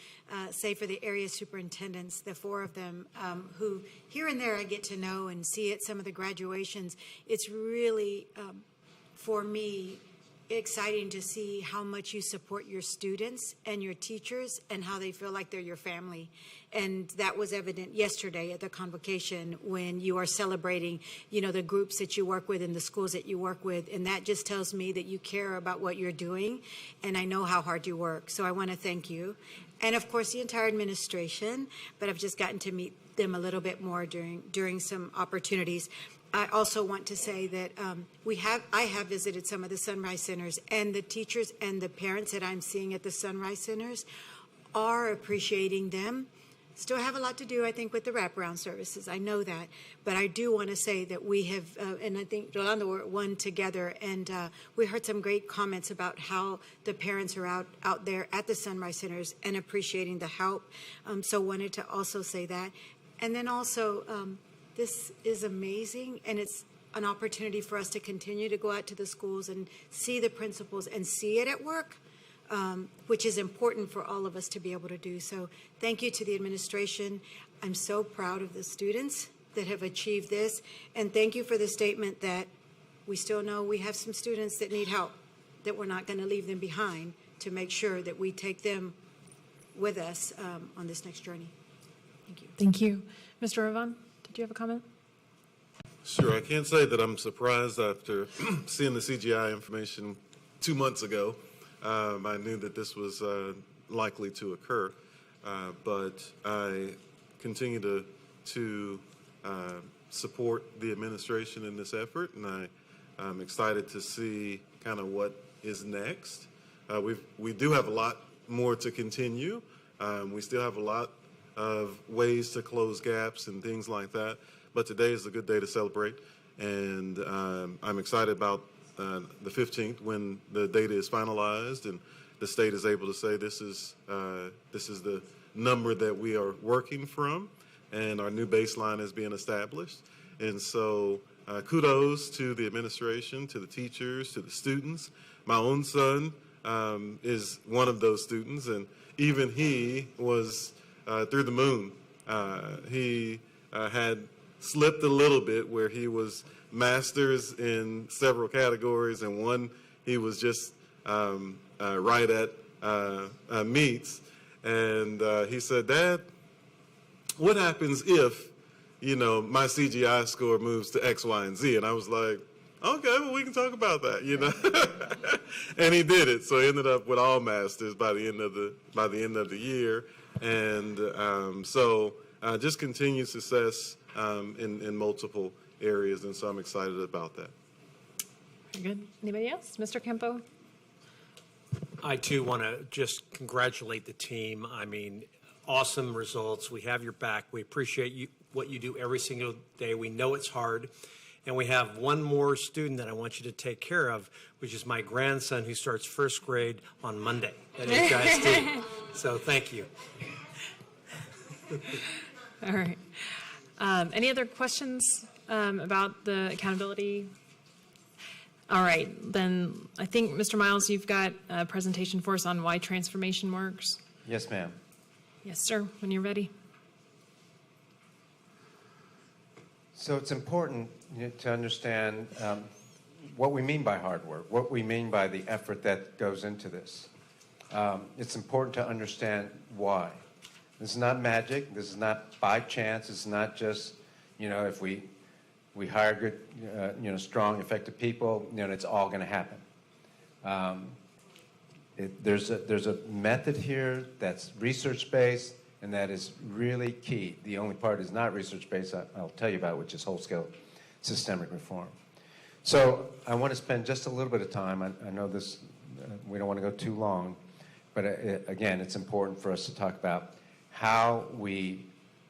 say for the area superintendents, the 4 of them, who here and there I get to know and see at some of the graduations, it's really, for me, exciting to see how much you support your students and your teachers and how they feel like they're your family. And that was evident yesterday at the convocation when you are celebrating, the groups that you work with and the schools that you work with. And that just tells me that you care about what you're doing. And I know how hard you work. So I want to thank you. And of course, the entire administration, but I've just gotten to meet them a little bit more during some opportunities. I also want to say that I have visited some of the Sunrise Centers, and the teachers and the parents that I'm seeing at the Sunrise Centers are appreciating them. Still have a lot to do, I think, with the wraparound services. I know that. But I do want to say that we have, and I think Yolanda were at one together, and we heard some great comments about how the parents are out there at the Sunrise Centers and appreciating the help. So wanted to also say that. And then also, this is amazing, and it's an opportunity for us to continue to go out to the schools and see the principals and see it at work. Which is important for all of us to be able to do. So thank you to the administration. I'm so proud of the students that have achieved this. And thank you for the statement that we still know we have some students that need help, that we're not going to leave them behind, to make sure that we take them with us on this next journey. Thank you. Thank you. Mr. Ravon, did you have a comment? Sure. I can't say that I'm surprised after seeing the CGI information 2 months ago. I knew that this was likely to occur, but I continue to support the administration in this effort, and I'm excited to see kind of what is next. We do have a lot more to continue. We still have a lot of ways to close gaps and things like that, but today is a good day to celebrate, and I'm excited about the 15th, when the data is finalized and the state is able to say this is the number that we are working from, and our new baseline is being established. And so kudos to the administration, to the teachers, to the students. My own son is one of those students, and even he was through the moon. He had slipped a little bit where he was masters in several categories, and one he was just right at meets. And he said, "Dad, what happens if, my CGI score moves to X, Y, and Z?" And I was like, "Okay, well, we can talk about that, And he did it, so he ended up with all masters by the end of the year. And so just continued success in multiple areas, and so I'm excited about that. Very good. Anybody else? Mr. Campo? I, too, want to just congratulate the team. I mean, awesome results. We have your back. We appreciate what you do every single day. We know it's hard. And we have one more student that I want you to take care of, which is my grandson, who starts first grade on Monday at HISD. So thank you. All right. Any other questions about the accountability? All right, then I think, Mr. Miles, you've got a presentation for us on why transformation works. Yes, ma'am. Yes, sir, when you're ready. So it's important to understand what we mean by hard work, what we mean by the effort that goes into this. It's important to understand why. This is not magic. This is not by chance. It's not just, if we hire good, strong, effective people, it's all going to happen. There's a method here that's research-based, and that is really key. The only part is not research-based, I'll tell you about, which is whole-scale systemic reform. So I want to spend just a little bit of time. I know this, we don't want to go too long, but again, it's important for us to talk about how we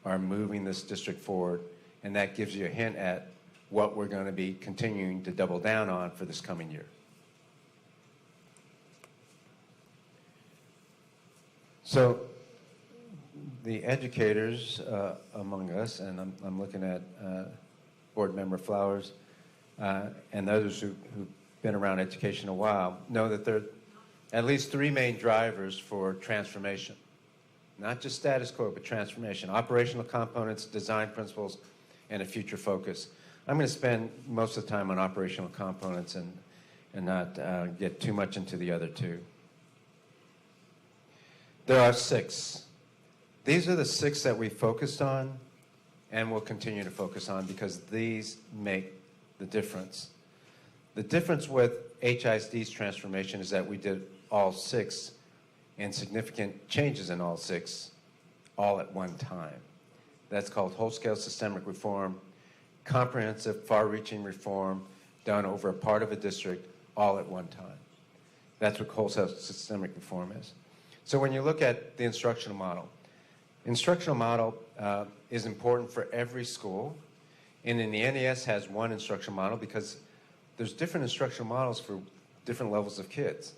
are moving this district forward, and that gives you a hint at what we're going to be continuing to double down on for this coming year. So the educators among us, and I'm looking at Board Member Flowers and others who've been around education a while, know that there are at least three main drivers for transformation. Not just status quo, but transformation. Operational components, design principles, and a future focus. I'm going to spend most of the time on operational components and not get too much into the other two. There are 6. These are the 6 that we focused on and will continue to focus on because these make the difference. The difference with HISD's transformation is that we did all 6 and significant changes in all 6 all at one time. That's called whole-scale systemic reform, comprehensive, far-reaching reform done over a part of a district all at one time. That's what wholesale systemic reform is. So when you look at the instructional model is important for every school, and in the NES has one instructional model because there's different instructional models for different levels of kids.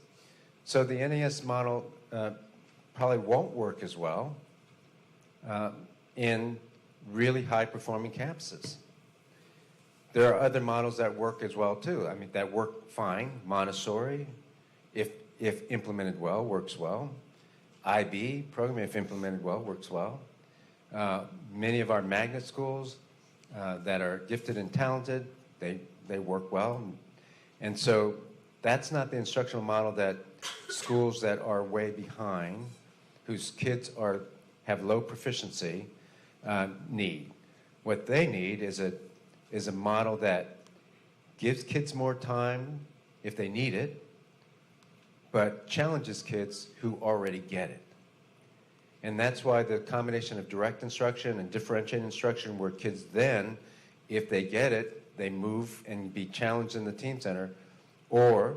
So the NES model probably won't work as well in really high-performing campuses. There are other models that work as well, too. I mean, that work fine. Montessori, if implemented well, works well. IB program, if implemented well, works well. Many of our magnet schools that are gifted and talented, they work well. And so that's not the instructional model that schools that are way behind, whose kids have low proficiency, need. What they need is a model that gives kids more time if they need it, but challenges kids who already get it. And that's why the combination of direct instruction and differentiated instruction, where kids then, if they get it, they move and be challenged in the teen center, or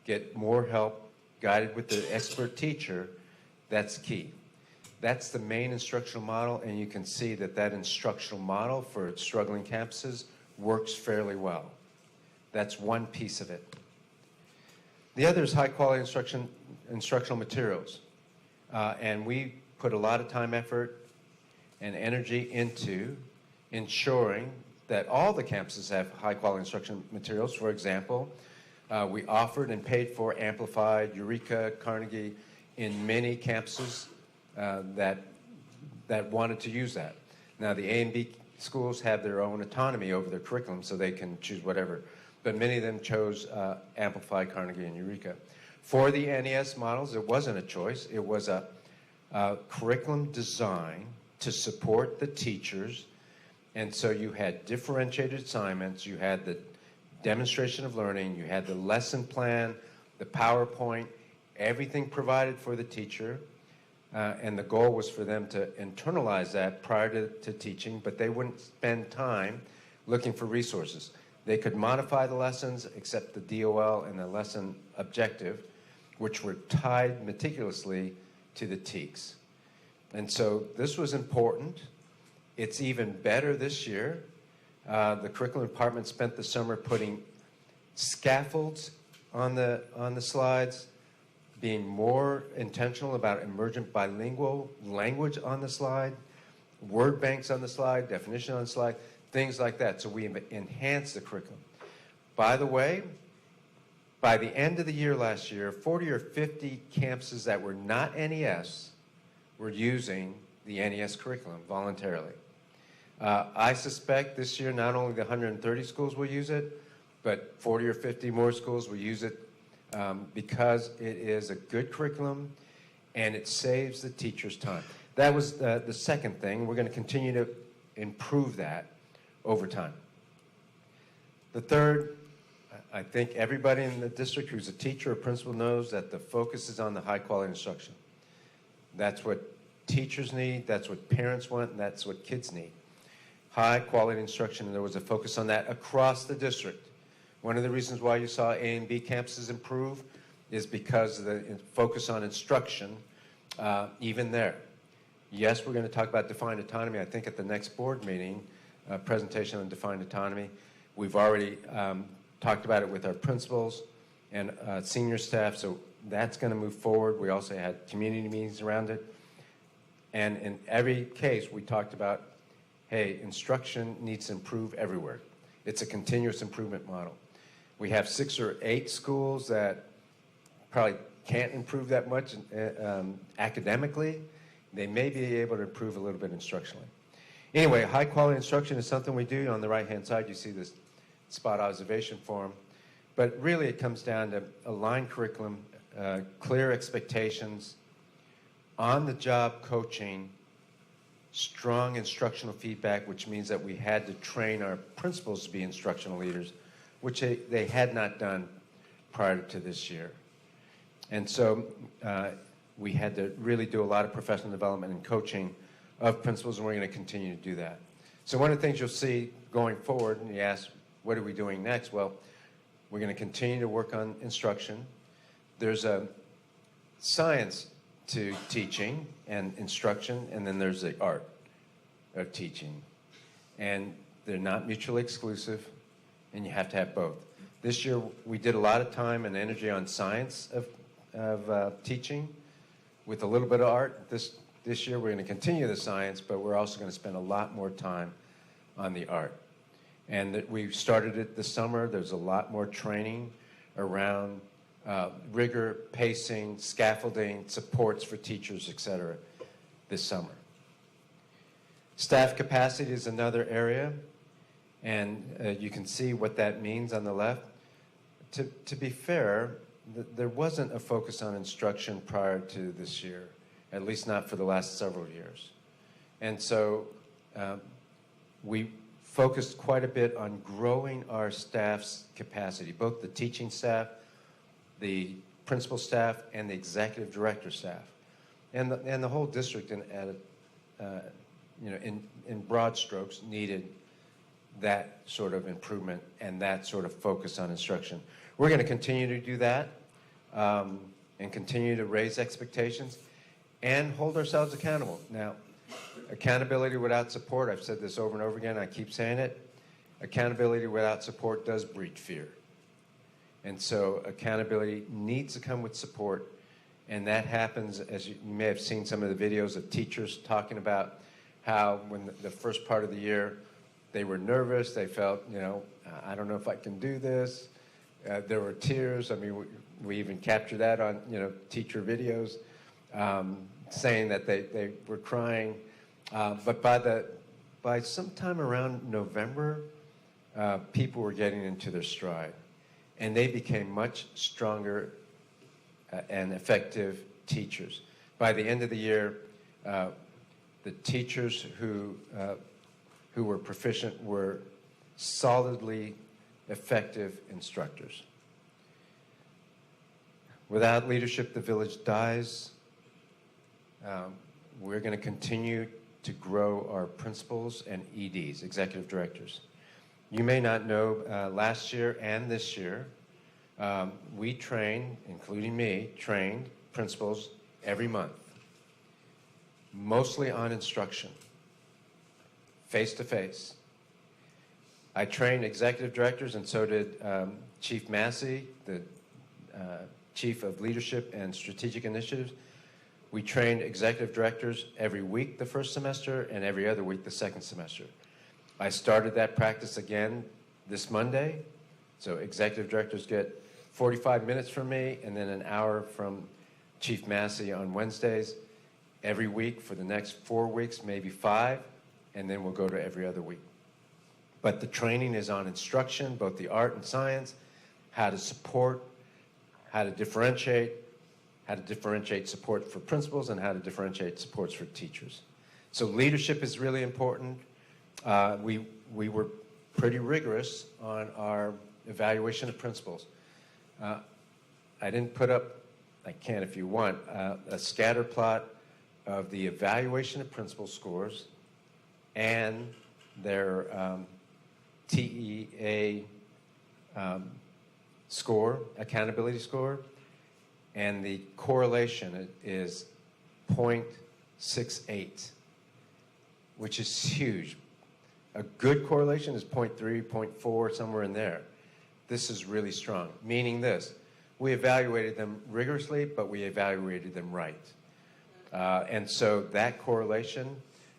get more help guided with the expert teacher, that's key. That's the main instructional model, and you can see that that instructional model for struggling campuses works fairly well. That's one piece of it. The other is high-quality instructional materials. And we put a lot of time, effort, and energy into ensuring that all the campuses have high-quality instructional materials. For example, we offered and paid for Amplified, Eureka, Carnegie in many campuses that wanted to use that. Now, the A and B schools have their own autonomy over their curriculum, so they can choose whatever. But many of them chose Amplify, Carnegie, and Eureka. For the NES models, it wasn't a choice. It was a curriculum design to support the teachers. And so you had differentiated assignments, you had the demonstration of learning, you had the lesson plan, the PowerPoint, everything provided for the teacher. And the goal was for them to internalize that prior to teaching, but they wouldn't spend time looking for resources. They could modify the lessons, except the DOL and the lesson objective, which were tied meticulously to the TEKS. And so this was important. It's even better this year. The curriculum department spent the summer putting scaffolds on the slides, being more intentional about emergent bilingual language on the slide, word banks on the slide, definition on the slide, things like that. So we enhanced the curriculum. By the way, by the end of the year last year, 40 or 50 campuses that were not NES were using the NES curriculum voluntarily. I suspect this year not only the 130 schools will use it, but 40 or 50 more schools will use it because it is a good curriculum and it saves the teachers time. That was the second thing. We're going to continue to improve that over time. The third, I think everybody in the district who's a teacher or principal knows that the focus is on the high quality instruction. That's what teachers need, that's what parents want, and that's what kids need. High quality instruction, and there was a focus on that across the district. One of the reasons why you saw A and B campuses improve is because of the focus on instruction, even there. Yes, we're going to talk about defined autonomy, I think, at the next board meeting, presentation on defined autonomy. We've already talked about it with our principals and senior staff, so that's going to move forward. We also had community meetings around it. And in every case, we talked about, hey, instruction needs to improve everywhere. It's a continuous improvement model. We have 6 or 8 schools that probably can't improve that much academically. They may be able to improve a little bit instructionally. Anyway, high quality instruction is something we do. On the right-hand side, you see this spot observation form. But really, it comes down to aligned curriculum, clear expectations, on-the-job coaching, strong instructional feedback, which means that we had to train our principals to be instructional leaders, which they had not done prior to this year. And so we had to really do a lot of professional development and coaching of principals, and we're going to continue to do that. So one of the things you'll see going forward, and you ask, what are we doing next? Well, we're going to continue to work on instruction. There's a science to teaching and instruction, and then there's the art of teaching. And they're not mutually exclusive, and you have to have both. This year, we did a lot of time and energy on science of teaching with a little bit of art. This year, we're going to continue the science, but we're also going to spend a lot more time on the art. And we started it this summer. There's a lot more training around rigor, pacing, scaffolding, supports for teachers, et cetera, this summer. Staff capacity is another area, and you can see what that means on the left. To be fair, there wasn't a focus on instruction prior to this year, at least not for the last several years. And so we focused quite a bit on growing our staff's capacity, both the teaching staff, the principal staff, and the executive director staff, and the whole district in broad strokes needed that sort of improvement and that sort of focus on instruction. We're going to continue to do that and continue to raise expectations and hold ourselves accountable. Now, accountability without support, I've said this over and over again, I keep saying it, accountability without support does breed fear. And so accountability needs to come with support, and that happens, as you may have seen some of the videos of teachers talking about how when the first part of the year they were nervous, they felt, I don't know if I can do this. There were tears. I mean, we even captured that on, teacher videos, saying that they were crying. But by sometime around November, people were getting into their stride, and they became much stronger and effective teachers. By the end of the year, the teachers who were proficient were solidly effective instructors. Without leadership, the village dies. We're going to continue to grow our principals and EDs, executive directors. You may not know, last year and this year, we trained, including me, trained principals every month, mostly on instruction, face-to-face. I trained executive directors, and so did Chief Massey, the Chief of Leadership and Strategic Initiatives. We trained executive directors every week the first semester and every other week the second semester. I started that practice again this Monday. So executive directors get 45 minutes from me and then an hour from Chief Massey on Wednesdays every week for the next 4 weeks, maybe 5, and then we'll go to every other week. But the training is on instruction, both the art and science, how to support, how to differentiate support for principals, and how to differentiate supports for teachers. So leadership is really important. We were pretty rigorous on our evaluation of principals. I didn't put up, I can if you want, a scatter plot of the evaluation of principal scores and their TEA score, accountability score, and the correlation is 0.68, which is huge. A good correlation is 0.3, 0.4, somewhere in there. This is really strong, meaning this: we evaluated them rigorously, but we evaluated them right. And so that correlation,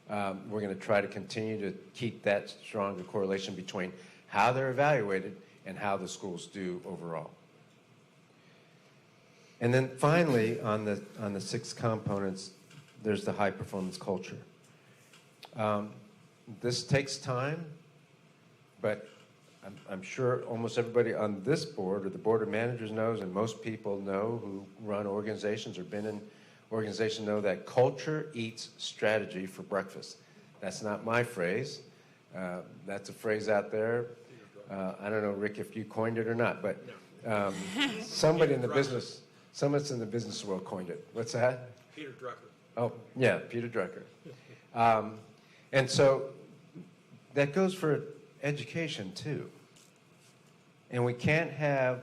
we're going to try to continue to keep that stronger correlation between how they're evaluated and how the schools do overall. And then finally, on the 6 components, there's the high performance culture. This takes time, but I'm sure almost everybody on this board or the board of managers knows, and most people know who run organizations or been in organizations know that culture eats strategy for breakfast. That's not my phrase. That's a phrase out there. I don't know, Rick, if you coined it or not, but somebody in the business. Someone's in the business world coined it. What's that? Peter Drucker. Oh, yeah, Peter Drucker. And so that goes for education too. And we can't have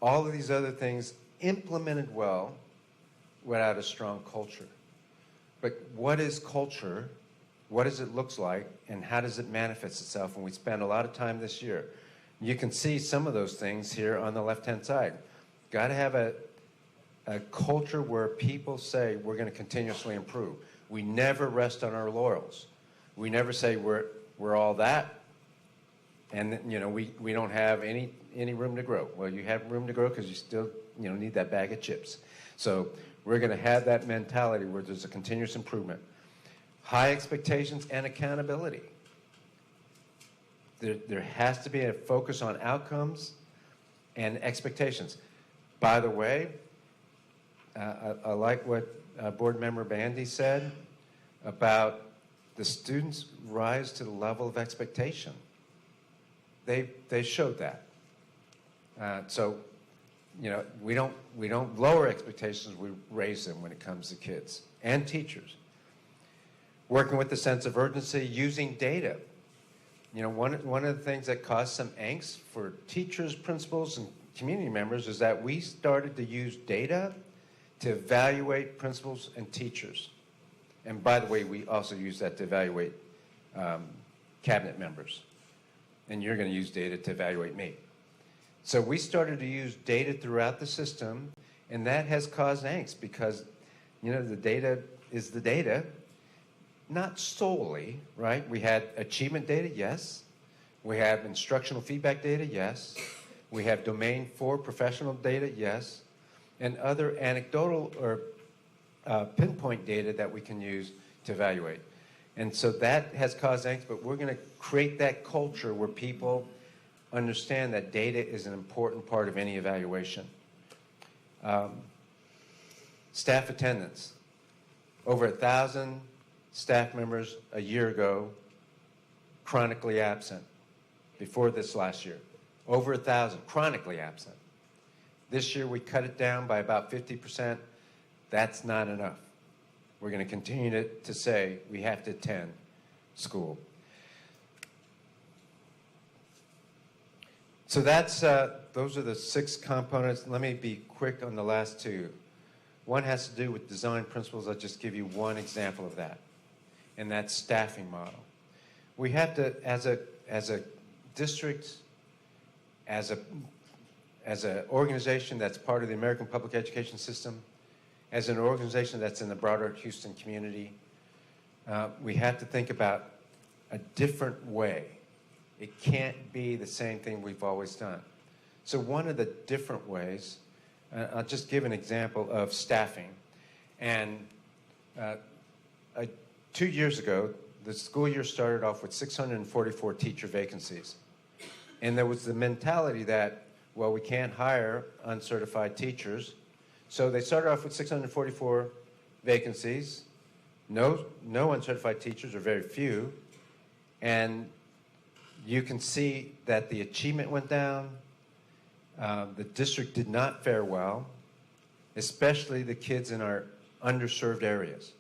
all of these other things implemented well without a strong culture. But what is culture? What does it look like? And how does it manifest itself? And we spent a lot of time this year. You can see some of those things here on the left-hand side. Got to have a culture where people say we're going to continuously improve. We never rest on our laurels. We never say we're all that, and you know we don't have any room to grow. Well, you have room to grow because you still need that bag of chips. So we're going to have that mentality where there's a continuous improvement, high expectations and accountability. There has to be a focus on outcomes and expectations. By the way, I like what Board Member Bandy said about the students rise to the level of expectation. They showed that. So, we don't lower expectations, we raise them when it comes to kids and teachers. Working with the sense of urgency, using data. One of the things that caused some angst for teachers, principals, and community members is that we started to use data to evaluate principals and teachers. And by the way, we also use that to evaluate cabinet members. And you're going to use data to evaluate me. So we started to use data throughout the system, and that has caused angst because, the data is the data. Not solely, right? We had achievement data, yes. We have instructional feedback data, yes. We have domain 4 professional data, yes. And other anecdotal or pinpoint data that we can use to evaluate. And so that has caused angst, but we're going to create that culture where people understand that data is an important part of any evaluation. Staff attendance. Over 1,000 staff members a year ago chronically absent before this last year. Over 1,000 chronically absent. This year we cut it down by about 50%. That's not enough. We're going to continue to say we have to attend school. So those are the 6 components. Let me be quick on the last 2. One has to do with design principles. I'll just give you one example of that, and that's staffing model. We have to, as a district, as an organization that's part of the American public education system, as an organization that's in the broader Houston community, we have to think about a different way. It can't be the same thing we've always done. So one of the different ways, I'll just give an example of staffing. And 2 years ago, the school year started off with 644 teacher vacancies. And there was the mentality that, well, we can't hire uncertified teachers. So they started off with 644 vacancies, no uncertified teachers, or very few. And you can see that the achievement went down. The district did not fare well, especially the kids in our underserved areas.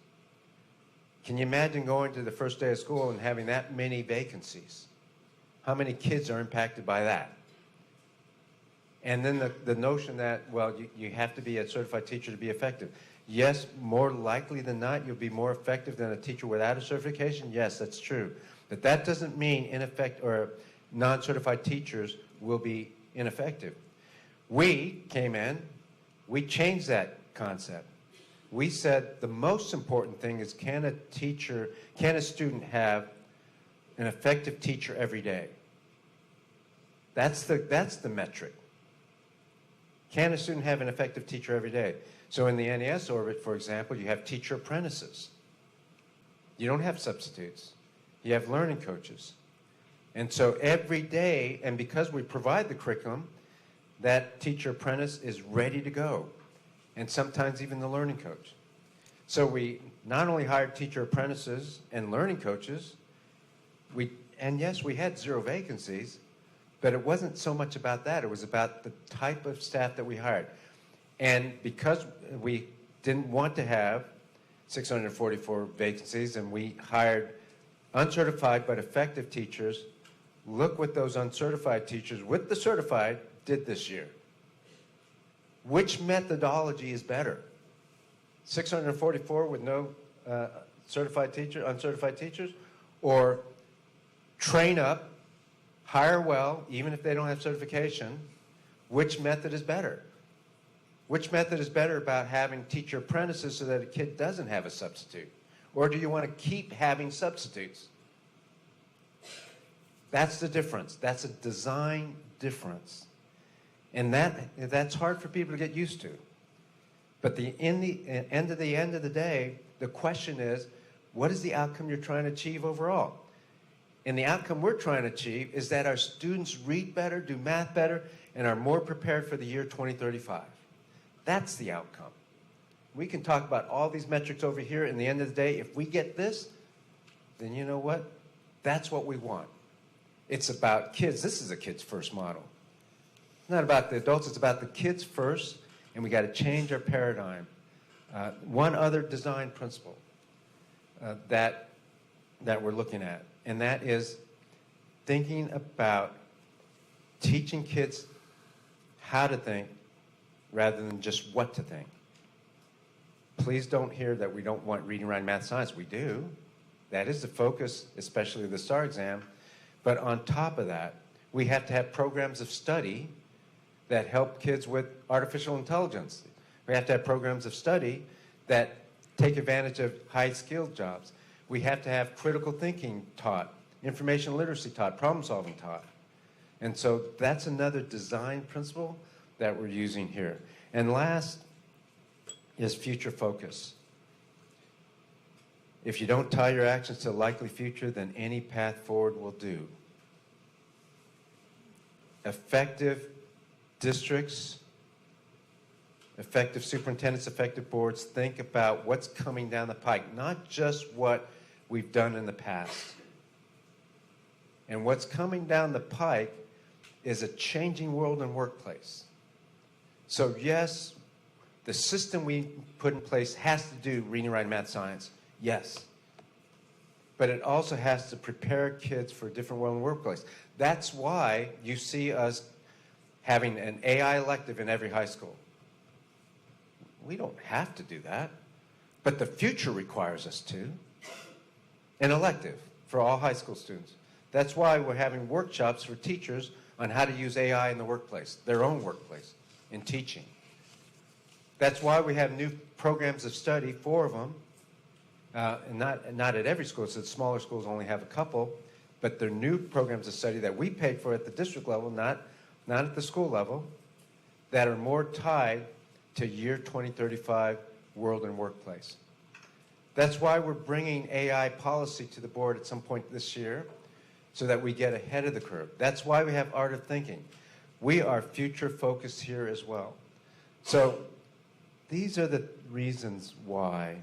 Can you imagine going to the first day of school and having that many vacancies? How many kids are impacted by that? And then the notion that, well, you have to be a certified teacher to be effective. Yes, more likely than not, you'll be more effective than a teacher without a certification. Yes, that's true. But that doesn't mean non-certified teachers will be ineffective. We came in, we changed that concept. We said the most important thing is can a student have an effective teacher every day? That's the metric. Can a student have an effective teacher every day? So in the NES orbit, for example, you have teacher apprentices. You don't have substitutes. You have learning coaches. And so every day, and because we provide the curriculum, that teacher apprentice is ready to go, and sometimes even the learning coach. So we not only hired teacher apprentices and learning coaches, and yes, we had 0 vacancies, but it wasn't so much about that. It was about the type of staff that we hired. And because we didn't want to have 644 vacancies, and we hired uncertified but effective teachers, look what those uncertified teachers with the certified did this year. Which methodology is better? 644 with no uncertified teachers, or train up, hire well, even if they don't have certification? Which method is better? Which method is better about having teacher apprentices so that a kid doesn't have a substitute? Or do you want to keep having substitutes? That's the difference. That's a design difference. And that's hard for people to get used to. But in the end of the day, the question is, what is the outcome you're trying to achieve overall? And the outcome we're trying to achieve is that our students read better, do math better, and are more prepared for the year 2035. That's the outcome. We can talk about all these metrics over here. In the end of the day, if we get this, then you know what? That's what we want. It's about kids. This is a kids first model. It's not about the adults. It's about the kids first, and we got to change our paradigm. One other design principle that we're looking at, and that is thinking about teaching kids how to think rather than just what to think. Please don't hear that we don't want reading, writing, math, science. We do. That is the focus, especially the STAR exam. But on top of that, we have to have programs of study that help kids with artificial intelligence. We have to have programs of study that take advantage of high-skilled jobs. We have to have critical thinking taught, information literacy taught, problem-solving taught. And so that's another design principle that we're using here. And last is future focus. If you don't tie your actions to a likely future, then any path forward will do. Effective districts, effective superintendents, effective boards, think about what's coming down the pike, not just what we've done in the past. And what's coming down the pike is a changing world and workplace. So yes, the system we put in place has to do reading, writing, math, science. Yes. But it also has to prepare kids for a different world and workplace. That's why you see us having an AI elective in every high school. We don't have to do that, but the future requires us to. An elective for all high school students. That's why we're having workshops for teachers on how to use AI in the workplace, their own workplace, in teaching. That's why we have new programs of study, 4 of them, and not at every school, so smaller schools only have a couple, but they're new programs of study that we paid for at the district level, not at the school level, that are more tied to year 2035 world and workplace. That's why we're bringing AI policy to the board at some point this year so that we get ahead of the curve. That's why we have art of thinking. We are future focused here as well. So these are the reasons why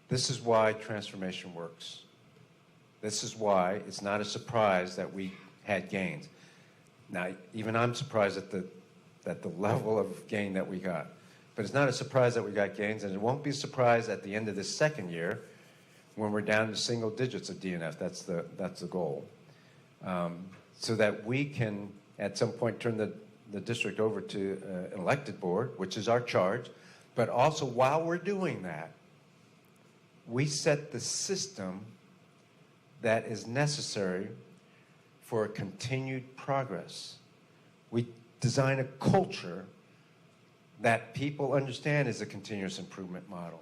this is why transformation works. This is why it's not a surprise that we had gains. Now, even I'm surprised at the level of gain that we got. But it's not a surprise that we got gains, and it won't be a surprise at the end of this second year when we're down to single digits of DNF. That's the goal. So that we can, at some point, turn the district over to an elected board, which is our charge. But also, while we're doing that, we set the system that is necessary for continued progress. We design a culture that people understand is a continuous improvement model.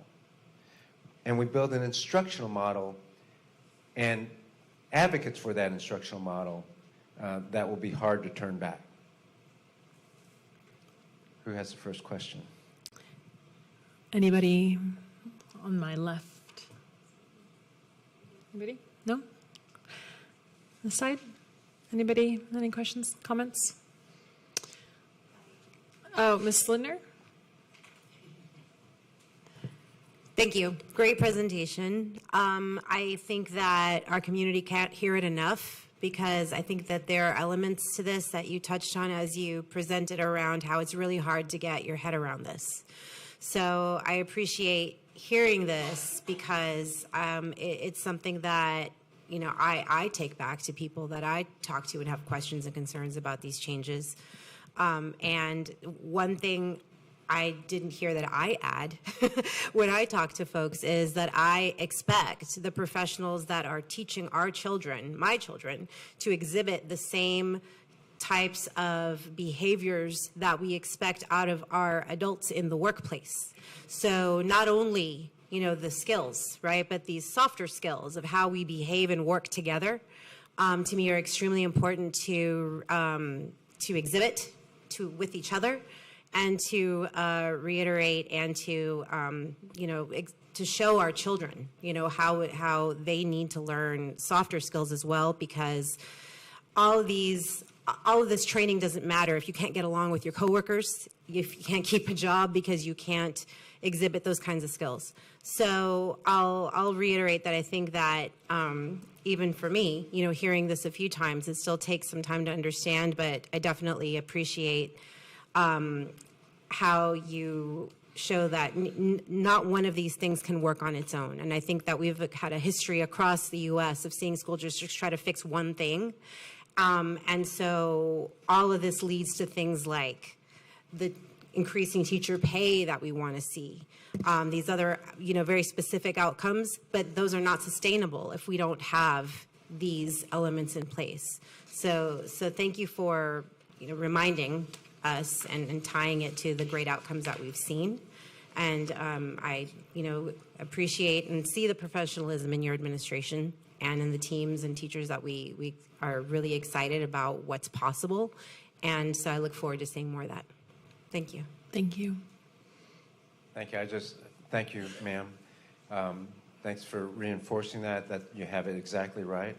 And we build an instructional model and advocates for that instructional model that will be hard to turn back. Who has the first question? Anybody on my left? Anybody? No? This side? Anybody? Any questions, comments? Oh, Ms. Lindner? Thank you. Great presentation. I think that our community can't hear it enough because I think that there are elements to this that you touched on as you presented around how it's really hard to get your head around this. So I appreciate hearing this because it's something that, you know, I take back to people that I talk to and have questions and concerns about these changes. And one thing I didn't hear that I add when I talk to folks is that I expect the professionals that are teaching our children, my children, to exhibit the same types of behaviors that we expect out of our adults in the workplace. So not only, you know, the skills, right, but these softer skills of how we behave and work together, to me are extremely important to exhibit with each other, and to reiterate and to, you know, to show our children, you know, how they need to learn softer skills as well, because all of this training doesn't matter if you can't get along with your coworkers, if you can't keep a job because you can't exhibit those kinds of skills. So I'll reiterate that I think that even for me, you know, hearing this a few times, it still takes some time to understand, but I definitely appreciate how you show that not one of these things can work on its own. And I think that we've had a history across the U.S. of seeing school districts try to fix one thing. And so all of this leads to things like the increasing teacher pay that we want to see, these other, you know, very specific outcomes, but those are not sustainable if we don't have these elements in place. So thank you for, you know, reminding us and tying it to the great outcomes that we've seen. And I, you know, appreciate and see the professionalism in your administration and in the teams and teachers that we are really excited about what's possible. And so I look forward to seeing more of that. Thank you. Thank you. Thank you. Thank you, ma'am. Thanks for reinforcing that you have it exactly right.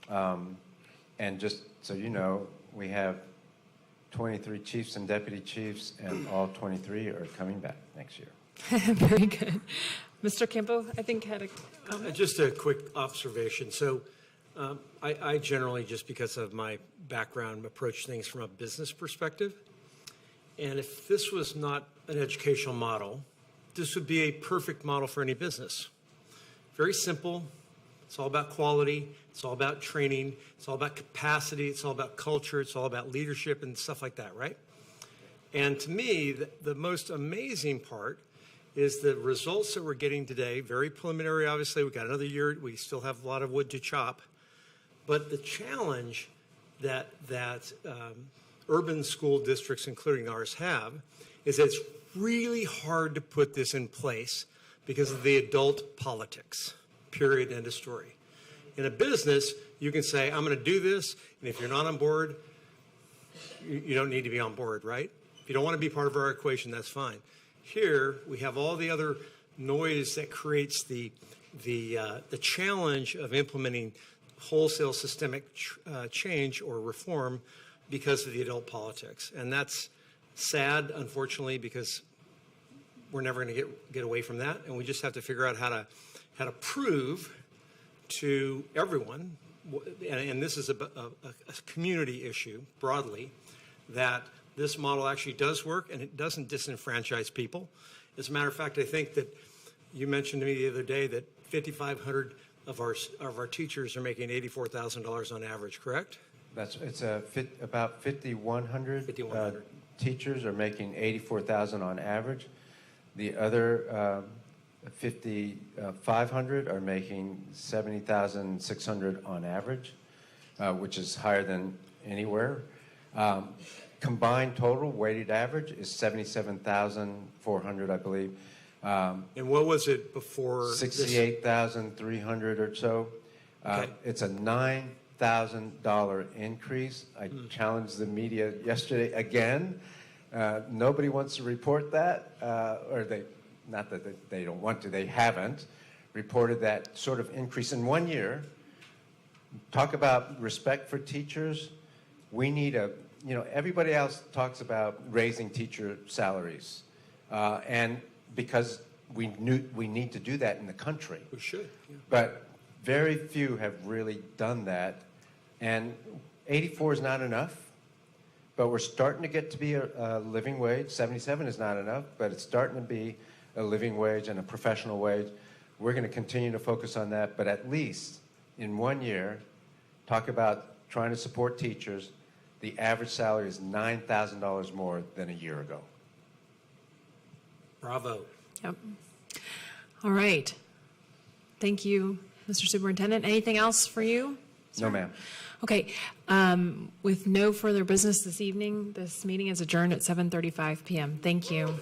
And just so you know, we have 23 chiefs and deputy chiefs, and all 23 are coming back next year. Very good. Mr. Campo, I think, had a comment. Just a quick observation. So I generally, just because of my background, approach things from a business perspective. And if this was not an educational model, this would be a perfect model for any business. Very simple. It's all about quality. It's all about training. It's all about capacity. It's all about culture. It's all about leadership and stuff like that, right? And to me, the most amazing part is the results that we're getting today. Very preliminary, obviously. We've got another year. We still have a lot of wood to chop. But the challenge that urban school districts, including ours, have is that it's really hard to put this in place because of the adult politics, period, end of story. In a business, you can say, I'm going to do this, and if you're not on board, you don't need to be on board, right? If you don't want to be part of our equation, that's fine. Here, we have all the other noise that creates the challenge of implementing wholesale systemic change or reform because of the adult politics. And that's sad, unfortunately, because we're never going to get away from that. And we just have to figure out how to prove to everyone, and this is a community issue broadly, that this model actually does work and it doesn't disenfranchise people. As a matter of fact, I think that you mentioned to me the other day that 5,500 of our teachers are making $84,000 on average, correct? It's about 5,100 teachers are making $84,000 on average. The other 5,500 are making $70,600 on average, which is higher than anywhere. Combined total weighted average is $77,400, I believe. And what was it before? 68,300 or so. Okay. It's a $9,000 increase. I challenged the media yesterday again. Nobody wants to report that, or not that they don't want to, they haven't reported that sort of increase in 1 year. Talk about respect for teachers. We need everybody else talks about raising teacher salaries. And because we need to do that in the country. We should. Yeah. But very few have really done that. And 84 is not enough. but we're starting to get to be a living wage. 77 is not enough, but it's starting to be a living wage and a professional wage. We're going to continue to focus on that, but at least in 1 year, talk about trying to support teachers. The average salary is $9,000 more than a year ago. Bravo. Yep. All right. Thank you, Mr. Superintendent. Anything else for you? No, ma'am. Okay. With no further business this evening, this meeting is adjourned at 7:35 p.m. Thank you.